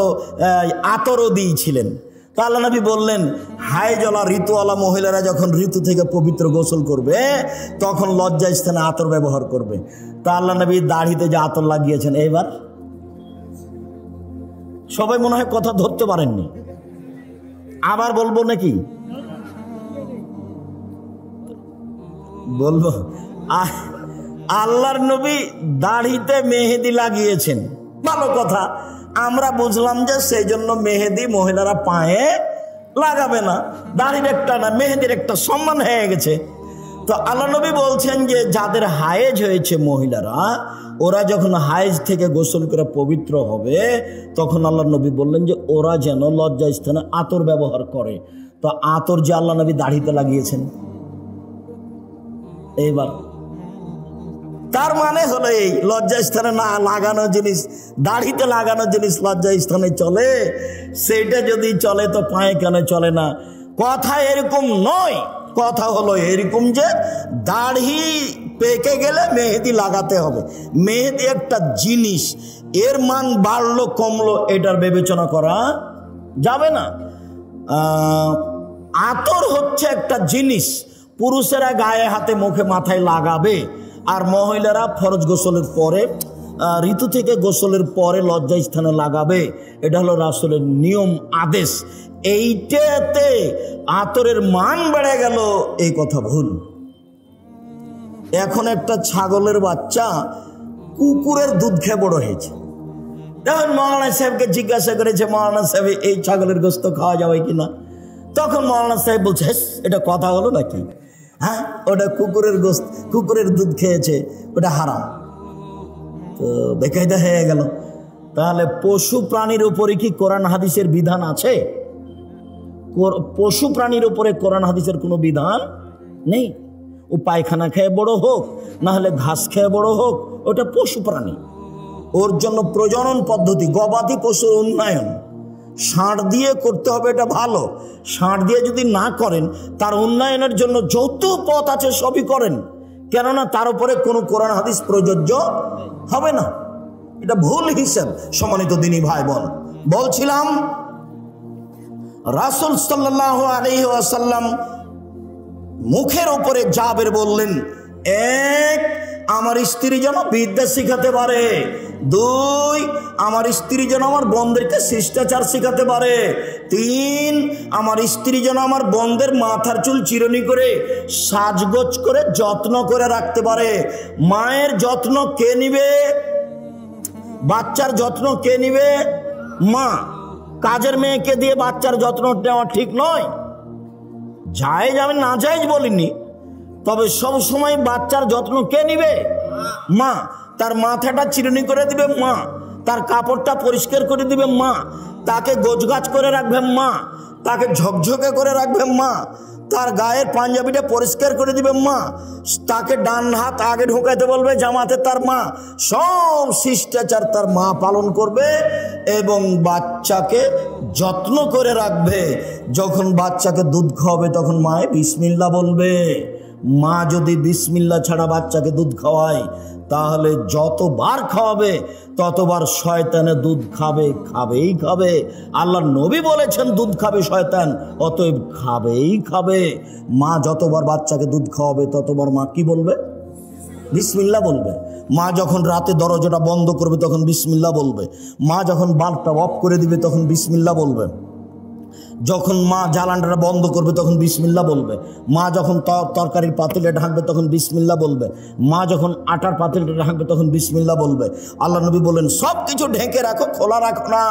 আতরও দিয়েছিলেন। তো আল্লাহ নবী বললেন, হায়জলা ঋতুওয়ালা মহিলারা যখন ঋতু থেকে পবিত্র গোসল করবে তখন লজ্জা স্থানে আতর ব্যবহার করবে। তো আল্লাহ নবী দাড়িতে যে আতর লাগিয়েছেন, এইবার সবাই মনে হয় কথা ধরতে পারেননি, আবার বলবো নাকি? বলবো, আল্লাহর নবী দাড়িতে মেহেদি লাগিয়েছেন, ভালো কথা। আমরা বুঝলাম যে সেই জন্য মেহেদি মহিলারা পায়ে লাগাবে না, দাড়ির একটা না, মেহেদির একটা সম্মান হয়ে গেছে। তো আল্লাহ নবী বলছেন যে যাদের হায়েজ হয়েছে মহিলারা, ওরা যখন হায়েজ থেকে গোসল করে পবিত্র হবে তখন আল্লাহ নবী বললেন যে ওরা যেন লজ্জা স্থানে আতর ব্যবহার করে। তো আতর যে আল্লাহ নবী দাড়িতে লাগিয়েছেন, এইবার তার মানে হলো এই লজ্জা স্থানে না লাগানো জিনিস, দাড়িতে লাগানো জিনিস লজ্জা স্থানে চলে, সেইটা যদি চলে তো পায়ে কেন চলে না? কথা এরকম নয়, কথা হলো এরকম যে দাড়ি পেকে গেলে মেহেদি লাগাতে হবে। মেহেদি একটা জিনিস, এর মান বাড়লো কমলো এটার বিবেচনা করা যাবে না। আতর হচ্ছে একটা জিনিস, পুরুষেরা গায়ে হাতে মুখে মাথায় লাগাবে, আর মহিলারা ফরজ গোসলের পরে, ঋতু থেকে গোসলের পরে লজ্জা স্থানে লাগাবে। এটা হলো রাসূলের নিয়ম, আদেশ। এইটাতে আতরের মান বেড়ে গেল, এই কথা ভুল। এখন একটা ছাগলের বাচ্চা কুকুরের দুধ খেয়ে বড় হয়েছে। তখন মৌলানা সাহেবকে জিজ্ঞাসা করেছে, মৌলানা সাহেব এই ছাগলের গোস্ত খাওয়া যাবে কিনা? তখন মৌলানা সাহেব বলছে, এটা কথা হলো নাকি? হ্যাঁ, ওটা কুকুরের গোস্ত, কুকুরের দুধ খেয়েছে, ওটা হারাম। তো বেকায়দা হয়ে গেল। তাহলে পশু প্রাণীর উপরে কি কোরআন হাদিসের বিধান আছে? পশু প্রাণীর উপরে কোরআন হাদিসের কোনো বিধান নেই। ও পায়খানা খেয়ে বড় হোক, না হলে ঘাস খেয়ে বড় হোক, ওটা পশু প্রাণী। ওর জন্য প্রজনন পদ্ধতি, গবাদি পশুর উন্নয়ন ষাঁড় দিয়ে করতে হবে, এটা ভালো। ষাঁড় দিয়ে যদি না করেন, তার উন্নয়নের জন্য যত পথ আছে সবই করেন, কেননা তার উপরে কোনো কোরআন হাদিস প্রযোজ্য হবে না। এটা ভুল হিসাব। সম্মানিত দ্বীনি ভাই বোন, বলছিলাম রাসূল সাল্লাল্লাহু আলাইহি ওয়াসাল্লাম মুখের উপরে জাবের বললেন, এক, আমার স্ত্রী যেন বিদ্যা শিখাতে পারে। দুই, আমার স্ত্রী যেন আমার বোনদেরকে শিষ্টাচার শিখাতে পারে। তিন, আমার স্ত্রী যেন আমার বোনদের মাথার চুল চিরুনি করে সাজগোজ করে যত্ন করে রাখতে পারে। মায়ের যত্ন কে নিবে? বাচ্চার যত্ন কে নিবে? মা। কাজের মেয়েকে দিয়ে বাচ্চার যত্ন নেওয়া ঠিক নয়। জায়েজ আমি না জায়েজ বলিনি, তবে সব সময় বাচ্চার যত্ন কে নিবে? মা। তার মাথাটা চিরুনি করে দিবে মা, তার কাপড়টা পরিষ্কার করে দিবে মা, তাকে গোছগাছ করে রাখবে মা, তাকে ঝকঝকে করে রাখবে মা, তার গায়ের পাঞ্জাবিটা পরিষ্কার করে দিবে মা, তাকে ডান হাত আগে ঢোকাইতে বলবে জামাতে তার মা। সব শিষ্টাচার তার মা পালন করবে এবং বাচ্চাকে যত্ন করে রাখবে। যখন বাচ্চাকে দুধ খাওয়াবে তখন মায়ে বিসমিল্লাহ বলবে। মা যদি বিসমিল্লাহ ছাড়া বাচ্চাকে দুধ খাওয়ায় তাহলে যতবার খাওয়াবে ততবার শয়তানে দুধ খাবে, খাবেই খাবে। আল্লাহর নবী বলেছেন দুধ খাবে শয়তান, অতএব খাবেই খাবে। মা যতবার বাচ্চাকে দুধ খাওয়াবে ততবার মা কি বলবে? বিসমিল্লাহ বলবে। মা যখন রাতে দরজাটা বন্ধ করবে তখন বিসমিল্লাহ বলবে। মা যখন বাল্বটা অফ করে দিবে তখন বিসমিল্লাহ বলবে। যখন মা জ্বালানটা বন্ধ করবে তখন বিসমিল্লাহ বলবে। মা যখন তরকারির পাতিলে ঢাকবে তখন বিসমিল্লাহ বলবে। মা যখন আটার পাতিলটা ঢাকবে তখন বিসমিল্লাহ বলবে। আল্লাহ নবী বলেন সব কিছু ঢেকে রাখো, খোলা রাখো না।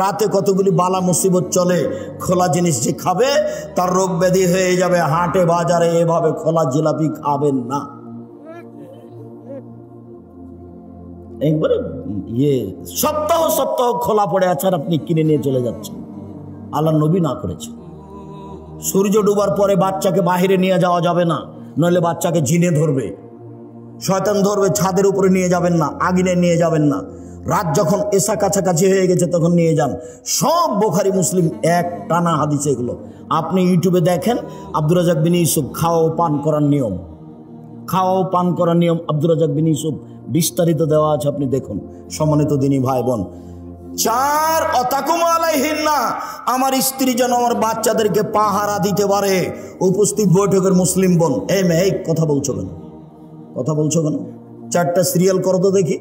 রাতে কতগুলি বালা মুসিবত চলে, খোলা জিনিস যে খাবে তার রোগ ব্যাধি হয়ে যাবে। হাটে বাজারে এভাবে খোলা জিলাপি খাবেন না। একবারে সপ্তাহ সপ্তাহ খোলা পড়ে আছে আর আপনি কিনে নিয়ে চলে যাচ্ছেন। আল্লাহ নবী না করেছে। সূর্য ডুবার পরে বাচ্চাকে বাহিরে নিয়ে যাওয়া যাবে না, নইলে বাচ্চাকে ঝিনে ধরবে, শয়তান ধরবে। ছাদের উপরে নিয়ে যাবেন না, আগুনে নিয়ে যাবেন না। রাত যখন এসা কাছাকাছি হয়ে গেছে তখন নিয়ে যান। সব বুখারী মুসলিম এক টানা হাদিস এগুলো। আপনি ইউটিউবে দেখেন আব্দুর রাজ্জাক বিন ইউসুফ খাওয়া ও পান করার নিয়ম, খাওয়া ও পান করার নিয়ম আব্দুর রাজ্জাক বিন ইউসুফ বিস্তারিত দেওয়া আছে, আপনি দেখুন। সম্মানিত দিনী ভাই বোন, 4 অতাকুম আলাইহিন্না, আমার স্ত্রী যেন আমার বাচ্চাদেরকে পাহারা দিতে পারে। উপস্থিত বৈঠকের মুসলিম বোন, এই কথা বলছো কেন? কথা বলছো কেন? 4টা সিরিয়াল করো তো দেখি।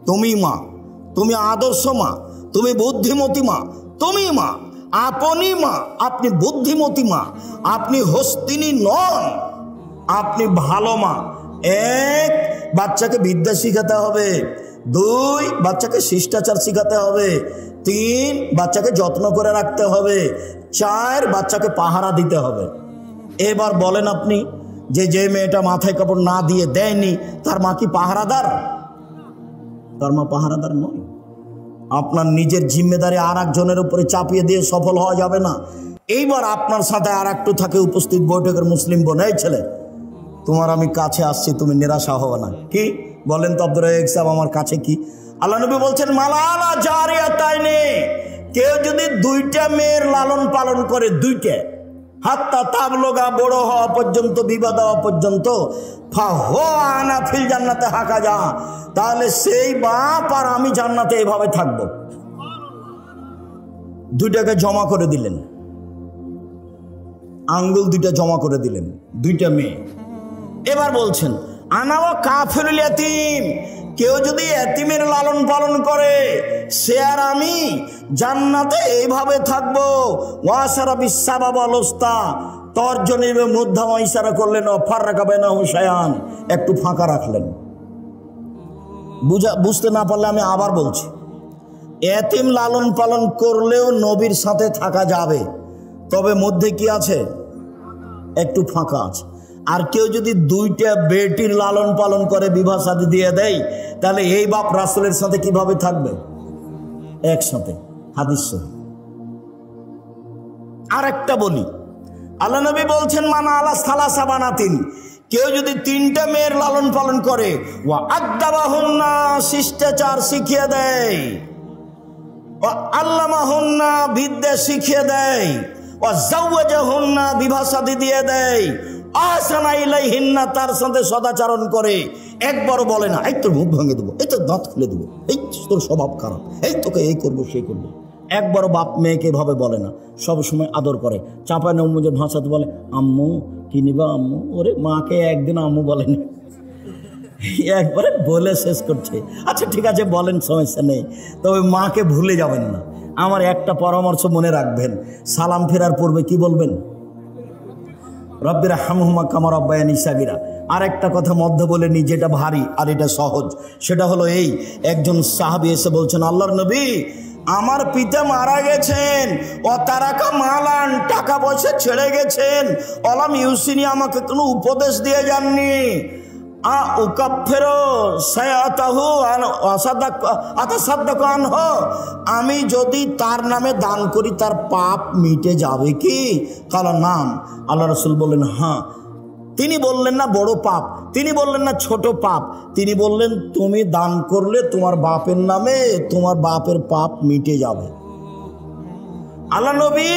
তুমি মা, তুমি আদর্শ মা, তুমি বুদ্ধিমতী মা, তুমি মা, আপনি মা, আপনি বুদ্ধিমতী মা, আপনি হস্তিনী নন, আপনি ভালো মা। 1, বাচ্চাকে বিদ্যা শিখাতে হবে। 2, বাচ্চাকে শিষ্টাচার শিখাতে হবে। 3, বাচ্চাকে যত্ন করে রাখতে হবে। 4, বাচ্চাকে পাহারা দিতে হবে। এবার বলেন আপনি যে মেয়েটা মাথায় কাপড় না দিয়ে দেয়নি তার মা কি পাহারাদার? তার মা পাহারাদার নয়। আপনার নিজের জিম্মেদারি আর একজনের উপরে চাপিয়ে দিয়ে সফল হওয়া যাবে না। এইবার আপনার সাথে আর একটু থাকে উপস্থিত বৈঠকের মুসলিম বোন, এই ছেলে তোমার আমি কাছে আসছি, তুমি নিরাশা হবে না। কি বলেন তো আব্দুর রাজ্জাক সাহেব, আমার কাছে কি? আল্লাহ নবী বলছেন মালালা জারিয়াতাইনি, কেউ যদি 2টা মেয়ের লালন পালন করে, 2টা, হাত্তা তাবলগা, বড় হওয়া পর্যন্ত, বিবাহ দেওয়া পর্যন্ত, ফাহুয়া ফিল জান্নাতে হাকাজা, তাহলে সেই বাপ আর আমি জান্নাতে এভাবে থাকবো। 2টাকে জমা করে দিলেন, আঙ্গুল 2টা জমা করে দিলেন, 2টা মেয়ে। এবার বলছেন আনাও কাফিরুল ইয়াতীম, কেউ যদি এতিমের লালন পালন করে সে আর আমি জান্নাতে এইভাবে থাকবো। ওয়াসারা বিসাবাব আলস্তা, তর্জনীবে মধ্যম ইশারা করলেন, ফাররাকা বাইনাহু শায়ান, একটু ফাঁকা রাখলেন। বুঝতে না পারলে আমি আবার বলছি, এতিম লালন পালন করলেও নবীর সাথে থাকা যাবে, তবে মধ্যে কি আছে? একটু ফাঁকা আছে। আর কেউ যদি 2টা বেটির লালন পালন করে, বিবাহ শাদী দিয়ে দেয়, তাহলে এই বাপ রাসূলের সাথে কিভাবে থাকবে? একসাথে। হাদিস সহিহ। আরেকটা বলি, আল্লাহ নবী বলছেন মানা আলা সালাসা বানাতিন, কেউ যদি 3টা মেয়ের লালন পালন করে, ওয়া আদাবাহুন্না, শিষ্টাচার শিখিয়ে দেয়, ওয়া আল্লামাহুন্না, বিদ্যা শিখিয়ে দেয়, ওয়া যাওয়াজাহুন্না, বিবাহ শাদী দিয়ে দেয়, আহসানা ইলাইহিন্না, তার সাথে সদাচরণ করে, একবারও বলে না এই তোর মুখ ভেঙে দেবো, এই তোর দাঁত খুলে দেবো, এই তোর স্বভাব খারাপ, এই তোকে এই করবো সেই করবো, একবারও বাপ মেয়েকে এভাবে বলে না। সব সময় আদর করে। চাঁপায় নৌমুজের ভাষাতে বলে আম্মু কি নিবা আম্মু, ওরে মাকে একদিন আম্মু বলেনি, একবারে বলে শেষ করছে। আচ্ছা ঠিক আছে বলেন, সমস্যা নেই, তবে মাকে ভুলে যাবেন না। আমার একটা পরামর্শ মনে রাখবেন, সালাম ফেরার পূর্বে কি বলবেন? রব্বির হামহুমা কামা রাব্বায়ানি সাগীরা। আর একটা কথা মধ্য বলে নি, যেটা ভারী আর এটা সহজ, সেটা হলো এই, একজন সাহাবী এসে বলছেন আল্লাহর নবী আমার পিতা মারা গেছেন, ও তারাকা মালান, টাকা পয়সা ছেড়ে গেছেন, অলাম ইউসিনি, আমাকে কোনো উপদেশ দিয়ে যাননি। আমি যদি তার নামে দান করি তার পাপ মিটে যাবে কি? কাল নাম। আল্লাহ রসুল বললেন হ্যাঁ। তিনি বললেন না বড় পাপ, তিনি বললেন না ছোট পাপ, তিনি বললেন তুমি দান করলে তোমার বাপের নামে তোমার বাপের পাপ মিটে যাবে। আল্লাহ নবী,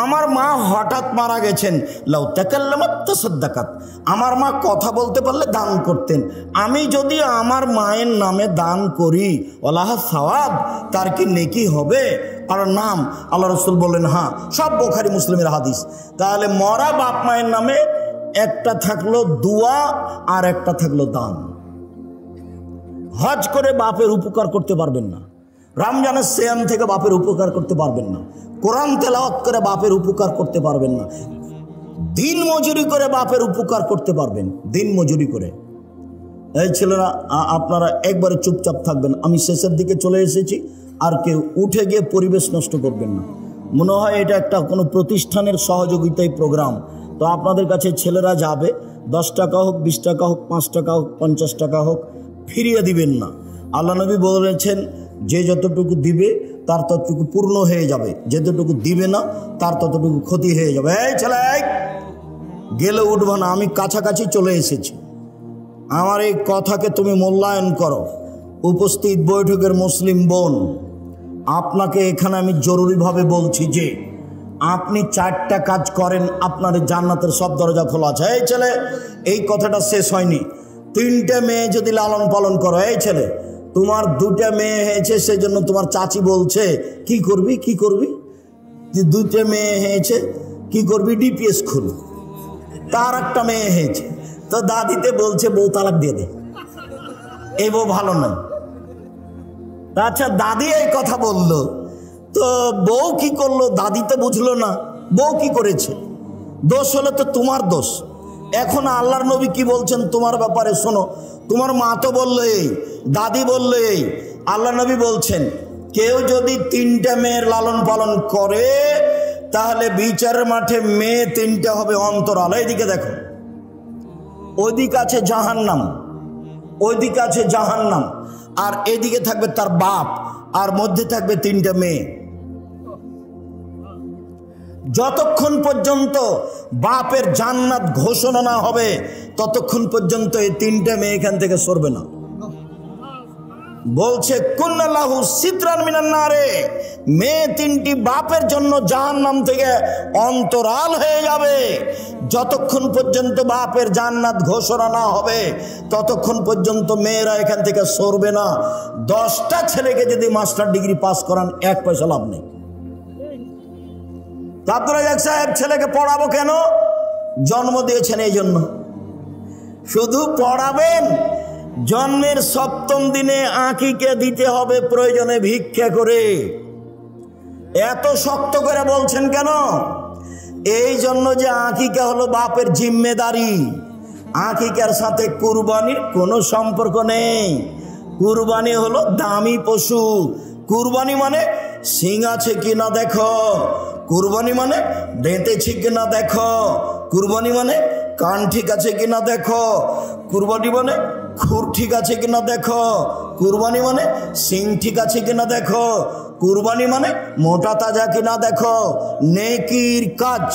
আমার মা হঠাৎ মারা গেছেন, লাউ তাকাল্লামাত তাসাদ্দাকাত, আমার মা কথা বলতে পারলে দান করতেন, আমি যদি আমার মায়ের নামে দান করি ওয়ালাহা সাওয়াব, তার কি নেকি হবে? আর নাম। আল্লাহ রসুল বললেন হ্যাঁ। সব বুখারী মুসলিমের হাদিস। তাহলে মরা বাপ মায়ের নামে একটা থাকলো দুয়া আর একটা থাকলো দান। হজ করে বাপের উপকার করতে পারবেন না, রমজানের সিয়াম থেকে বাপের উপকার করতে পারবেন না, কোরআন তেলাওয়াত করে বাপের উপকার করতে পারবেন না, দিন মজুরি করে বাপের উপকার করতে পারবেন, দিন মজুরি করে। এই ছেলেরা, আপনারা একবারে চুপচাপ থাকবেন, আমি শেষের দিকে চলে এসেছি, আর কেউ উঠে গিয়ে পরিবেশ নষ্ট করবেন না। মনে হয় এটা একটা কোনো প্রতিষ্ঠানের সহযোগিতায় প্রোগ্রাম, তো আপনাদের কাছে ছেলেরা যাবে, 10 টাকা হোক, 20 টাকা হোক, 5 টাকা হোক, 50 টাকা হোক, ফিরিয়ে দিবেন না। আল্লাহ নবী বলেছেন যে যতটুকু দিবে তার ততটুকু পূর্ণ হয়ে যাবে, যতটুকু দিবে না তার ততটুকু ক্ষতি হয়ে যাবে। এই ছেলে, গেলে উঠবো না, আমি কাছাকাছি চলে এসেছি, আমার এই কথাকে তুমি মূল্যায়ন করো। উপস্থিত বৈঠকের মুসলিম বোন, আপনাকে এখানে আমি জরুরিভাবে বলছি যে আপনি 4টা কাজ করেন, আপনার জান্নাতের সব দরজা খোলা আছে। এই ছেলে, এই কথাটা শেষ হয়নি। 3টে মেয়ে যদি লালন পালন করো, এই ছেলে তোমার 2টা মেয়ে হয়েছে, সেজন্য তোমার চাচি বলছে কি করবি, কি করবি, 2টে মেয়ে হয়েছে কি করবি, ডিপিএস খুল। তার একটা মেয়ে হয়েছে, তো দাদিতে বলছে বউ তালাক দিয়ে দে, এই বউ ভালো নয়। আচ্ছা, দাদি এই কথা বললো, তো বউ কি করলো? দাদি তো বুঝলো না বউ কি করেছে, দোষ হলে তো তোমার দোষ। এখন আল্লাহর নবী কি বলছেন তোমার ব্যাপারে শোনো। তোমার মা তো বললো এই, দাদি বললো এই, আল্লাহ নবী বলছেন কেউ যদি 3টে মেয়ের লালন পালন করে তাহলে বিচারের মাঠে মেয়ে 3টে হবে অন্তরাল। এইদিকে দেখো, ওইদিকে আছে জাহান্নাম, ওইদিকে আছে জাহান্নাম, আর এদিকে থাকবে তার বাপ, আর মধ্যে থাকবে 3টে মেয়ে। যতক্ষণ পর্যন্ত বাপের জান্নাত ঘোষণা না হবে ততক্ষণ পর্যন্ত এই 3টে মেয়ে এখান থেকে সরবে না। বলছে কুন্নাল্লাহু সিতরান মিনান নারে, মেয়ে 3টি বাপের জন্য জাহান্নাম থেকে অন্তরাল হয়ে যাবে। যতক্ষণ পর্যন্ত বাপের জান্নাত ঘোষণা না হবে ততক্ষণ পর্যন্ত মেয়েরা এখান থেকে সরবে না। 10টা ছেলেকে যদি মাস্টার ডিগ্রি পাস করান 1 পয়সা লাভ নেই। আব্দুর রাজ্জাক সাহেব ছেলেকে পড়াবো কেন? জন্ম দিয়েছেন এই জন্য। শুধু পড়াবেন, জন্মের 7ম দিনে আঁকিকে দিতে হবে প্রয়োজনে ভিক্ষা করে। এত শক্ত করে বলছেন কেন? এই জন্য যে আঁকিকা হলো বাপের জিম্মেদারি। আঁকিকার সাথে কুরবানির কোনো সম্পর্ক নেই। কুরবানি হলো দামি পশু। কুরবানি মানে শিং আছে কিনা দেখো, কুরবানি মানে ডেঁটেছি কিনা দেখো, কুরবানি মানে কান ঠিক আছে কিনা দেখো, কুরবানি মানে খুর ঠিক আছে কিনা দেখো, কুরবানি মানে শিং ঠিক আছে কিনা দেখো, কুরবানি মানে মোটা তাজা কিনা দেখো। নেকির কাজ,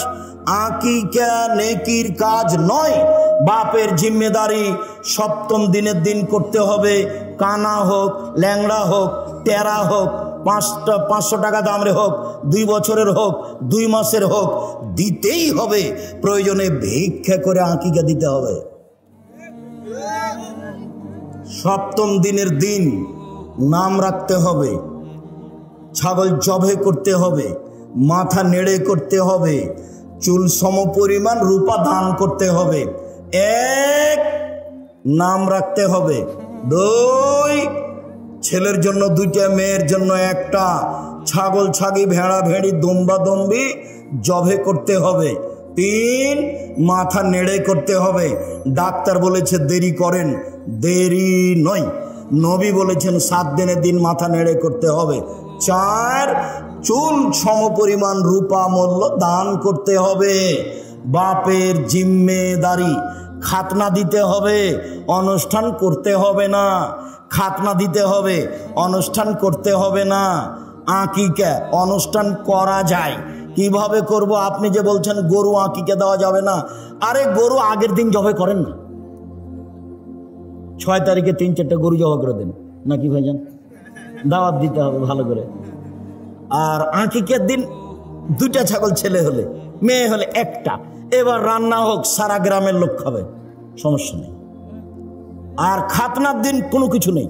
আকিকা নেকির কাজ নয়, বাপের জিম্মেদারি। 7ম দিনের দিন করতে হবে, কানা হোক, ল্যাংড়া হোক, টেরা হোক, 500 টাকা দামের হোক, 2 বছরের হোক, 2 মাসের হোক, দিতেই হবে। প্রয়োজনে ভিক্ষা করে আকিকা দিতে হবে। 7ম দিনের দিন নাম রাখতে হবে, ছাগল জবে করতে হবে, মাথা নেড়ে করতে হবে, চুল সমপরিমাণ রূপা দান করতে হবে। 1 নাম রাখতে হবে। 2 ছেলের জন্য 2টা, মেয়ের জন্য 1টা, ছাগল ছাগি ভেড়া ভেড়ি দম্বা দম্বি জবে করতে হবে। 3 মাথা নেড়ে করতে হবে। ডাক্তার বলেছে দেরি করেন, দেরি নয়। নবী বলেছেন 7 দিনের দিন মাথা নেড়ে করতে হবে। 4 চুল সমপরিমাণ রূপা মূল্য দান করতে হবে। বাপের জিম্মেদারি, খাতনা দিতে হবে, অনুষ্ঠান করতে হবে না। খাতনা দিতে হবে, অনুষ্ঠান করতে হবে না। আকিকা অনুষ্ঠান করা যায়, কিভাবে করব? আপনি যে বলছেন গরু আকিকা দেওয়া যাবে না, আরে গরু আগের দিন জবাই করেন না, 6 তারিখে 3-4টা গরু জবাই করে দেন নাকি ভাইজান? দাওয়াত দিতে হবে ভালো করে। আর আকিকার দিন 2টা ছাগল, ছেলে হলে, মেয়ে হলে 1টা। এবার রান্না হোক, সারা গ্রামের লোক খাবে, সমস্যা নেই। আর খাতনার দিন কোনো কিছু নেই,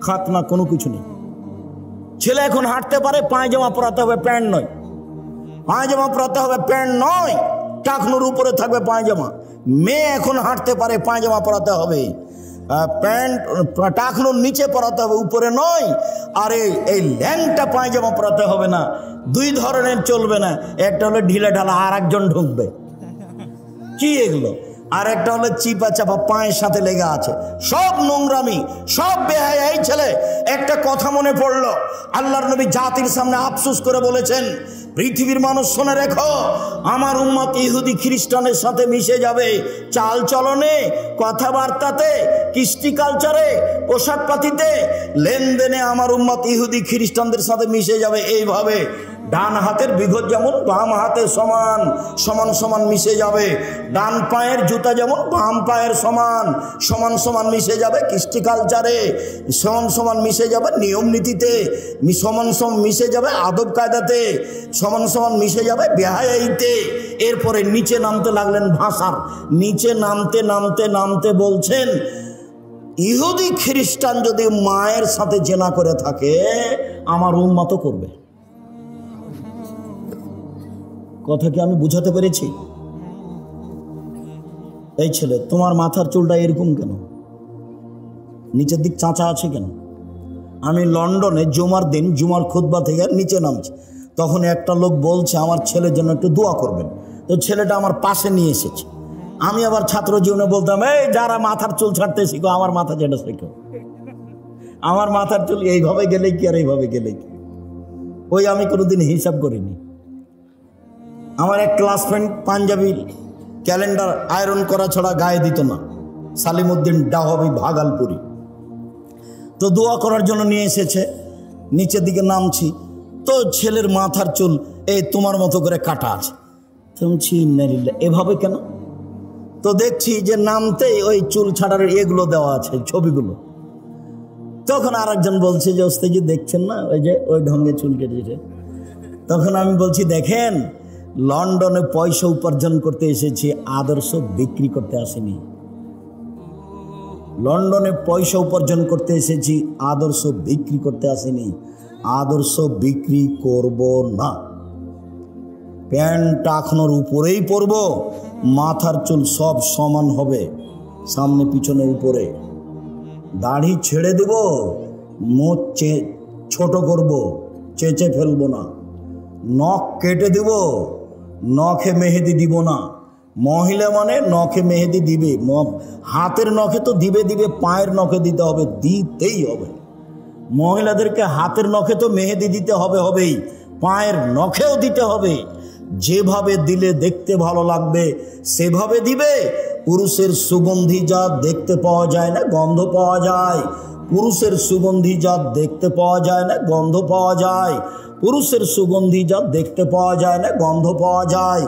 খাতনা কোনো কিছু নেই। ছেলে এখন হাঁটতে পারে, পায়জামা পরাতে হবে, প্যান্ট নয়। পায়জামা পরাতে হবে, প্যান্ট নয়। টাকনুর উপরে থাকবে পায়জামা। মেয়ে এখন হাঁটতে পারে, পায়জামা পরাতে হবে, প্যান্ট টাকনুর নিচে পরাতে হবে, উপরে নয়। আর এই ল্যাংটা পায়জামা পরাতে হবে না। 2 ধরনের চলবে না, একটা হলো ঢিলে ঢালা, আর একজন ঢুকবে, কি এগুলো? আর একটা হলো চিপা চাপা, পায়ের সাথে লেগে আছে, সব নোংরামি, সব বেহায়া। এই ছেলে, একটা কথা মনে পড়লো, আল্লাহর নবী জাতির সামনে আফসোস করে বলেছেন, পৃথিবীর মানুষ শুনে রেখো, আমার উম্মত ইহুদি খ্রিস্টানের সাথে মিশে যাবে, চাল চলনে, কথাবার্তাতে, কৃষ্টি কালচারে, পোশাক পাতিতে, লেনদেনে আমার উম্মত ইহুদি খ্রিস্টানদের সাথে মিশে যাবে। এইভাবে ডান হাতের বিঘত যেমন বাম হাতে সমান সমান সমান মিশে যাবে, ডান পায়ের জুতা যেমন বাম পায়ের সমান সমান সমান মিশে যাবে, কৃষ্টি কালচারে সমান সমান মিশে যাবে, নিয়ম নীতিতে সমান সমান মিশে যাবে, আদব কায়দাতে সমান সমান মিশে যাবে, বেহায়াইতে। এরপরে নিচে নামতে লাগলেন ভাষার, নিচে নামতে নামতে নামতে বলছেন, ইহুদি খ্রিস্টান যদি মায়ের সাথে জেনা করে থাকে, আমার উম্মত করবে। কথা কি আমি বুঝাতে পেরেছি? এই ছেলে, তোমার মাথার চুলটা এরকম কেন? নিচের দিক চাঁচা আছে কেন? আমি লন্ডনে জুমার দিন জুমার খুতবা থেকে নিচে নামছি, তখন একটা লোক বলছে আমার ছেলের জন্য একটু দোয়া করবেন। তো ছেলেটা আমার পাশে নিয়ে এসেছে। আমি আবার ছাত্র জীবনে বলতাম, এই যারা মাথার চুল ছাড়তে শিখো, আমার মাথা যেটা শেখো, আমার মাথার চুল এইভাবে গেলে কি আর এইভাবে গেলে কি, ওই আমি কোনোদিন হিসাব করিনি। আমার এক ক্লাসমেট পাঞ্জাবি ক্যালেন্ডার আয়রন করা ছাড়া গায়ে দিত না, সালিমউদ্দিন ডাহবি ভাগালপুরি। তো দোয়া করার জন্য নিয়ে এসেছে, নিচের দিকে নামছি, তো ছেলের মাথার চুল এই তোমার মতো করে কাটা আছে। এভাবে কেন? তো দেখছি যে নামতেই ওই চুল ছাড়ার এগুলো দেওয়া আছে, ছবিগুলো। তখন আর একজন বলছে যে ওস্তাদজি দেখছেন না, ওই যে ওই ঢঙ্গে চুল কেটেছে। তখন আমি বলছি, দেখেন, লন্ডনে পয়সা উপার্জন করতে এসেছি, আদর্শ বিক্রি করতে আসেনি। লন্ডনে পয়সা উপার্জন করতে এসেছি, আদর্শ বিক্রি করতে আসেনি। আদর্শ বিক্রি করব না। প্যান্ট টাকনোর উপরেই পরব, মাথার চুল সব সমান হবে, সামনে পিছনে উপরে। দাড়ি ছেড়ে দেব, মোচ ছোট করব, চেঁচে ফেলবো না। নখ কেটে দেব, নখে মেহেদি দিব না। মহিলা মানে নখে মেহেদি দিবে, হাতের নখে তো দিবে দিবে, পায়ের নখে দিতে হবে, দিতেই হবে। মহিলাদেরকে হাতের নখে তো মেহেদি দিতে হবে হবেই, পায়ের নখেও দিতে হবে। যেভাবে দিলে দেখতে ভালো লাগবে সেভাবে দিবে। পুরুষের সুগন্ধি যা দেখতে পাওয়া যায় না, গন্ধ পাওয়া যায়। পুরুষের সুগন্ধি যা দেখতে পাওয়া যায় না, গন্ধ পাওয়া যায়। পুরুষের সুগন্ধি যা দেখতে পাওয়া যায় না, গন্ধ পাওয়া যায়।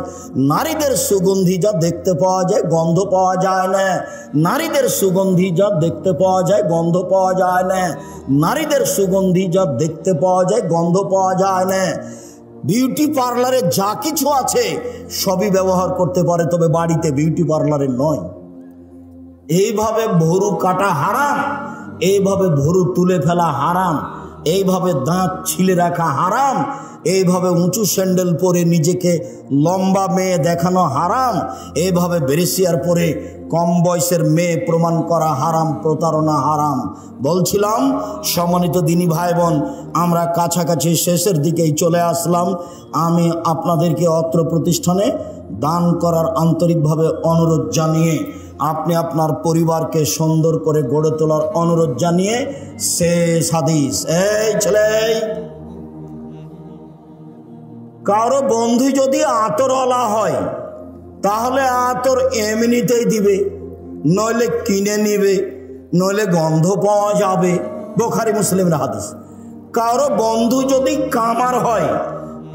নারীদের সুগন্ধি যা দেখতে পাওয়া যায়, গন্ধ পাওয়া যায় না। নারীদের সুগন্ধি যা দেখতে পাওয়া যায়, গন্ধ পাওয়া যায় না। নারীদের সুগন্ধি যা দেখতে পাওয়া যায়, গন্ধ পাওয়া যায় না। বিউটি পার্লারে যা কিছু আছে সবই ব্যবহার করতে পারে, তবে বাড়িতে বিউটি পার্লারে নয়। এইভাবে ভরু কাটা হারাম, এইভাবে ভরু তুলে ফেলা হারাম, এইভাবে দাঁত ছিলে রাখা হারাম, এইভাবে উঁচু স্যান্ডেল পরে নিজেকে লম্বা মেয়ে দেখানো হারাম, এইভাবে ব্রেসিয়ার পরে কম বয়সের মেয়ে প্রমাণ করা হারাম, প্রতারণা হারাম। বলছিলাম, সম্মানিত দিনী ভাই বোন, আমরা কাছাকাছি শেষের দিকেই চলে আসলাম। আমি আপনাদেরকে অত্র প্রতিষ্ঠানে দান করার আন্তরিকভাবে অনুরোধ জানিয়ে, আপনি আপনার পরিবারকে সুন্দর করে গড়ে তোলার অনুরোধ জানিয়ে শেষ হাদিস। এই ছেলে, কারো বন্ধু যদি আতরওয়ালা হয় তাহলে আতর এমনিতেই দিবে, নইলে কিনে নিবে, নইলে গন্ধ পাওয়া যাবে। বুখারী মুসলিমের হাদিস। কারো বন্ধু যদি কামার হয়,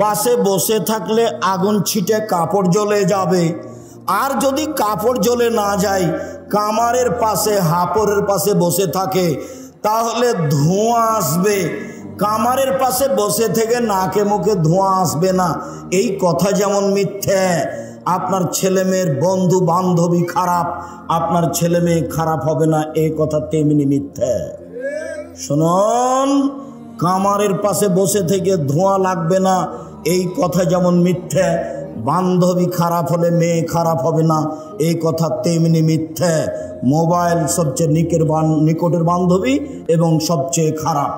পাশে বসে থাকলে আগুন ছিটে কাপড় জ্বলে যাবে। আর যদি কাপড় জ্বলে না যায়, কামারের পাশে হাপড়ের পাশে বসে থাকে, তাহলে ধোঁয়া আসবে। কামারের পাশে বসে থেকে নাকে মুখে ধোঁয়া আসবে না, এই কথা যেমন মিথ্যে, আপনার ছেলে মেয়ের বন্ধু বান্ধবী খারাপ, আপনার ছেলে মেয়ে খারাপ হবে না, এই কথা তেমনি মিথ্যে। শুনুন, কামারের পাশে বসে থেকে ধোঁয়া লাগবে না, এই কথা যেমন মিথ্যে, বান্ধবী খারাপ হলে মেয়ে খারাপ হবে না, এই কথা তেমনি মিথ্যে। মোবাইল সবচেয়ে নিকটের বান্ধবী এবং সবচেয়ে খারাপ।